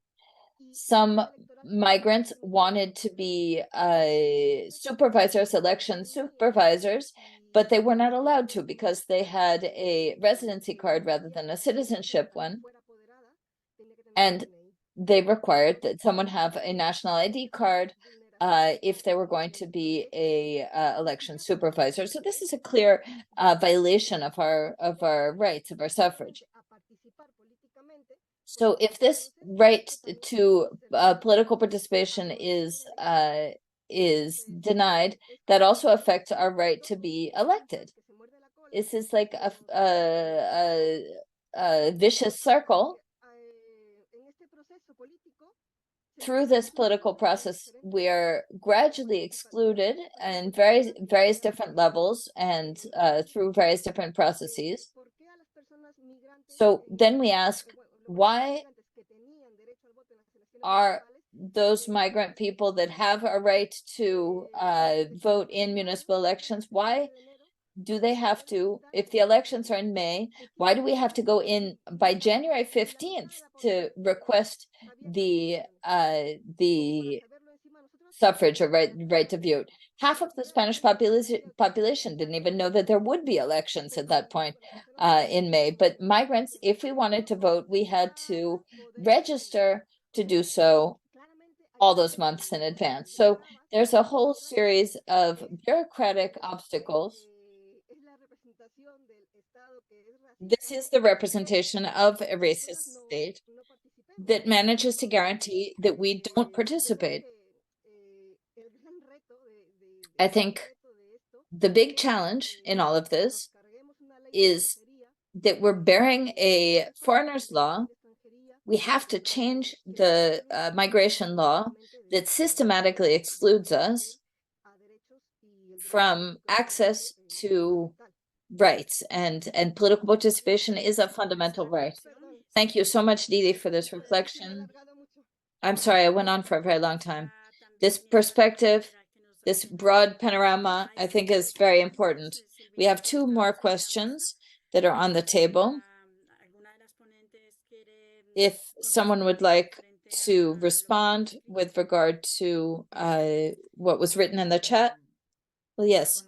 S1: Some migrants wanted to be election supervisors, but they were not allowed to because they had a residency card rather than a citizenship one. And they required that someone have a national ID card if they were going to be a election supervisor. So this is a clear violation of our rights, of our suffrage. So if this right to political participation is denied, that also affects our right to be elected. This is like a vicious circle. Through this political process, we are gradually excluded in various different levels and through various different processes. So then we ask, why are those migrant people that have a right to vote in municipal elections, why do they have to, if the elections are in May, why do we have to go in by January 15th to request the suffrage or right to vote? Half of the Spanish population didn't even know that there would be elections at that point in May. But migrants, if we wanted to vote, we had to register to do so all those months in advance. So there's a whole series of bureaucratic obstacles This is the representation of a racist state that manages to guarantee that we don't participate. I think the big challenge in all of this is that we're bearing a foreigner's law. We have to change the migration law that systematically excludes us from access to rights, and political participation is a fundamental right. Thank you so much, Didi, for this reflection. I'm sorry, I went on for a very long time. This perspective, this broad panorama, I think is very important. We have two more questions that are on the table. If someone would like to respond with regard to what was written in the chat, well, yes.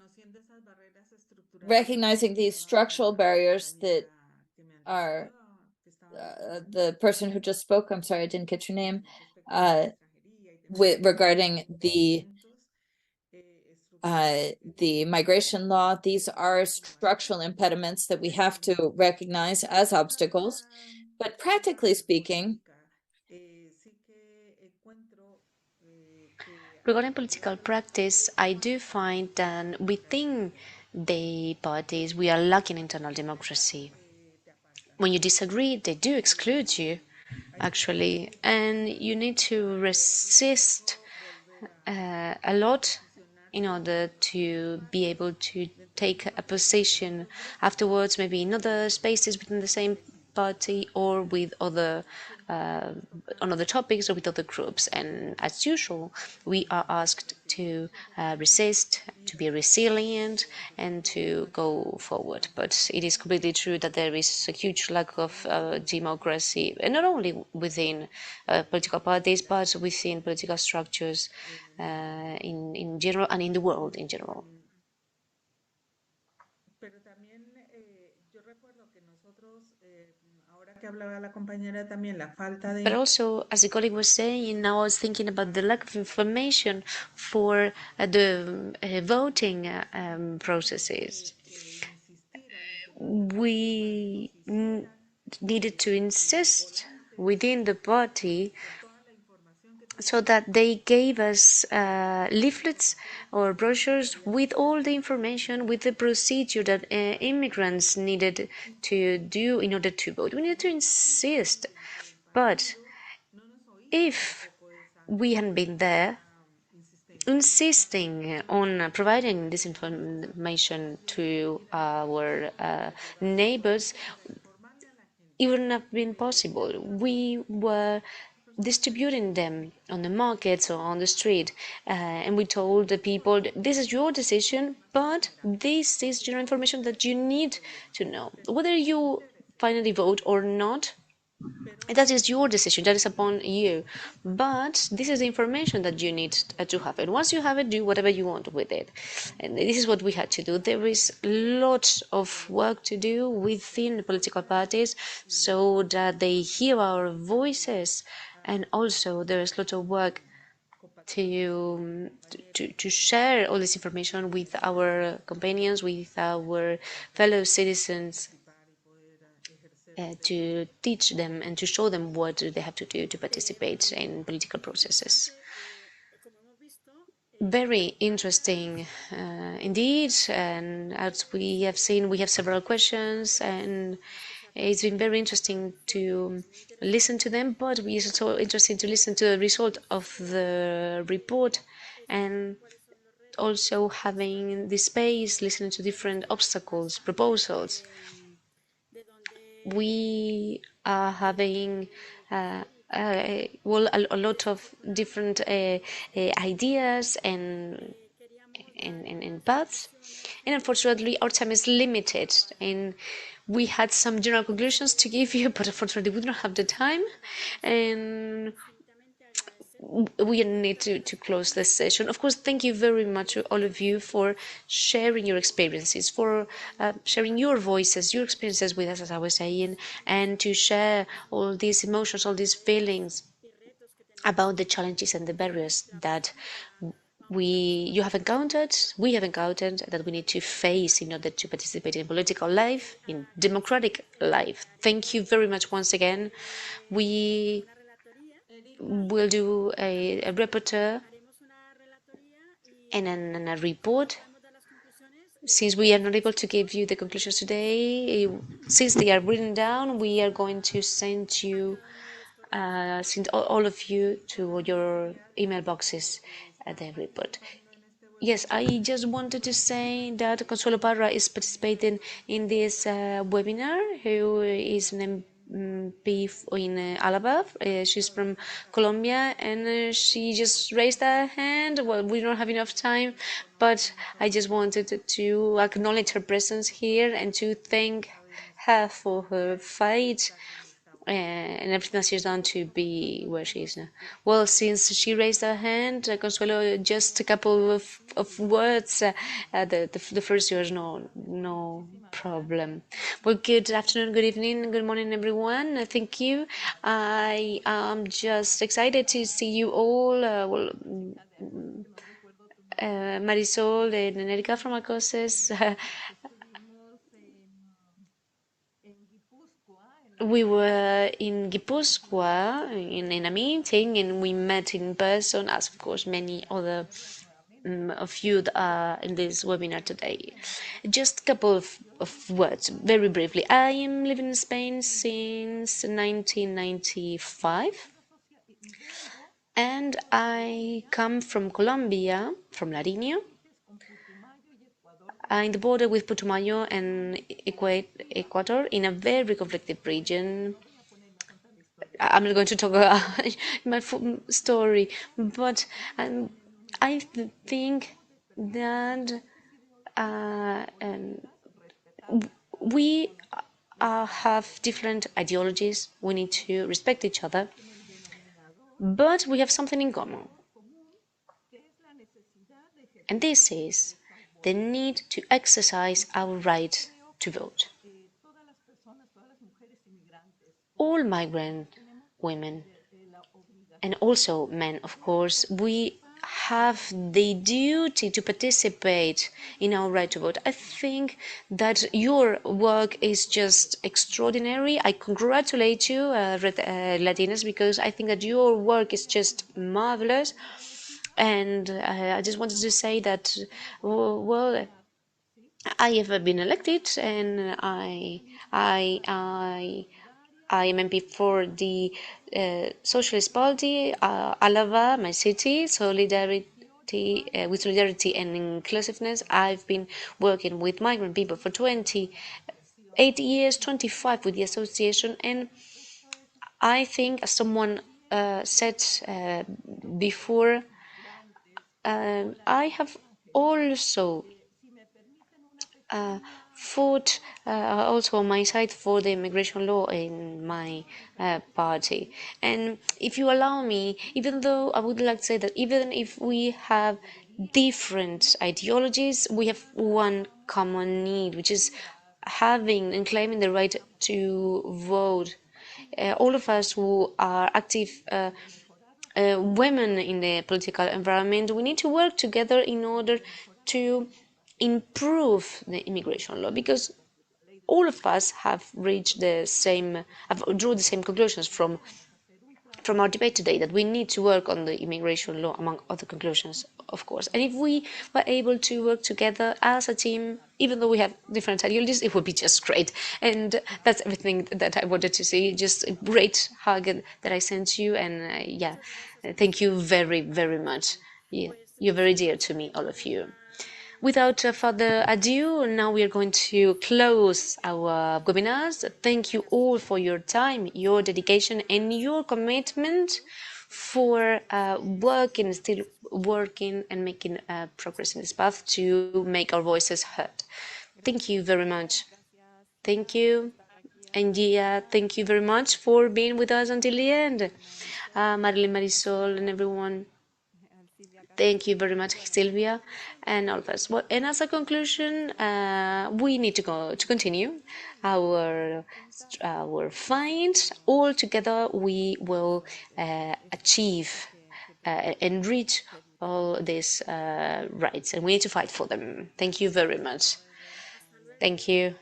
S1: Recognizing these structural barriers that are the person who just spoke, I'm sorry, I didn't get your name, regarding the migration law. These are structural impediments that we have to recognize as obstacles. But practically speaking,
S5: regarding political practice, I do find that within the parties we are lacking internal democracy. When you disagree, they do exclude you, actually, and you need to resist a lot in order to be able to take a position afterwards, maybe in other spaces within the same party or with other on other topics or with other groups. And as usual, we are asked to resist, to be resilient, and to go forward. But it is completely true that there is a huge lack of democracy, and not only within political parties, but within political structures in general and in the world in general. But also, as the colleague was saying, now I was thinking about the lack of information for the voting processes. We needed to insist within the party so that they gave us leaflets or brochures with all the information, with the procedure that immigrants needed to do in order to vote. We needed to insist. But if we hadn't been there, insisting on providing this information to our neighbors, it wouldn't have been possible. We were distributing them on the markets or on the street, and we told the people, this is your decision, but this is general information that you need to know. Whether you finally vote or not, that is your decision, that is upon you, but this is the information that you need to have, and once you have it, do whatever you want with it. And this is what we had to do. There is lots of work to do within the political parties so that they hear our voices, and also there is lots of work to share all this information with our companions, with our fellow citizens, to teach them and to show them what they have to do to participate in political processes. Very interesting indeed, and as we have seen, we have several questions, and it's been very interesting to listen to them, but it's also interesting to listen to the result of the report, and also having the space, listening to different obstacles, proposals. We are having well, a lot of different ideas and paths, and unfortunately our time is limited, and we had some general conclusions to give you, but unfortunately we don't have the time, and we need to close this session. Of course, thank you very much to all of you for sharing your experiences, for sharing your voices, your experiences with us, as I was saying, and to share all these emotions, all these feelings about the challenges and the barriers that we have encountered that we need to face in order to participate in political life, in democratic life. Thank you very much once again. We will do a reporter and a report. Since we are not able to give you the conclusions today, since they are written down, we are going to send you, send all of you to your email boxes the report. Yes, I just wanted to say that Consuelo Parra is participating in this webinar, who is an MP in Alaba. She's from Colombia, and she just raised her hand. Well, we don't have enough time, but I just wanted to acknowledge her presence here and to thank her for her fight and everything that she's done to be where she is now. Well, since she raised her hand, Consuelo, just a couple of words. The first yours, no problem. Well, good afternoon, good evening, good morning, everyone. Thank you. I am just excited to see you all. Marisol and Erika from Acoses. We were in Gipuzkoa in a meeting, and we met in person, as of course many other of you that are in this webinar today. Just a couple of words, very briefly. I am living in Spain since 1995, and I come from Colombia, from Nariño, in the border with Putumayo and Ecuador, in a very conflicted region. I'm not going to talk about my story, but I think that we have different ideologies. We need to respect each other, but we have something in common, and this is the need to exercise our right to vote. All migrant women, and also men, of course, we have the duty to participate in our right to vote. I think that your work is just extraordinary. I congratulate you, Red Latinas, because I think that your work is just marvelous. And I just wanted to say that, well, I have been elected, and I am MP for the Socialist Party, Alava, my city, with solidarity and inclusiveness. I've been working with migrant people for 28 years, 25 with the association, and I think, as someone said before, I have also fought also on my side for the immigration law in my party. And if you allow me, even though I would like to say that even if we have different ideologies, we have one common need, which is having and claiming the right to vote. All of us who are active women in the political environment, we need to work together in order to improve the immigration law, because all of us have drew the same conclusions from our debate today, that we need to work on the immigration law, among other conclusions, of course. And if we were able to work together as a team, even though we have different ideologies, it would be just great. And that's everything that I wanted to say. Just a great hug that I sent you, and yeah, thank you very, very much. Yeah, you're very dear to me, all of you. Without further ado, now we are going to close our webinars. Thank you all for your time, your dedication, and your commitment for still working and making progress in this path to make our voices heard. Thank you very much. Thank you. And yeah, thank you very much for being with us until the end. Marilyn, Marisol, and everyone. Thank you very much, Sylvia, and all of us. Well, and as a conclusion, we need to continue our fight. All together, we will achieve and reach all these rights, and we need to fight for them. Thank you very much. Thank you.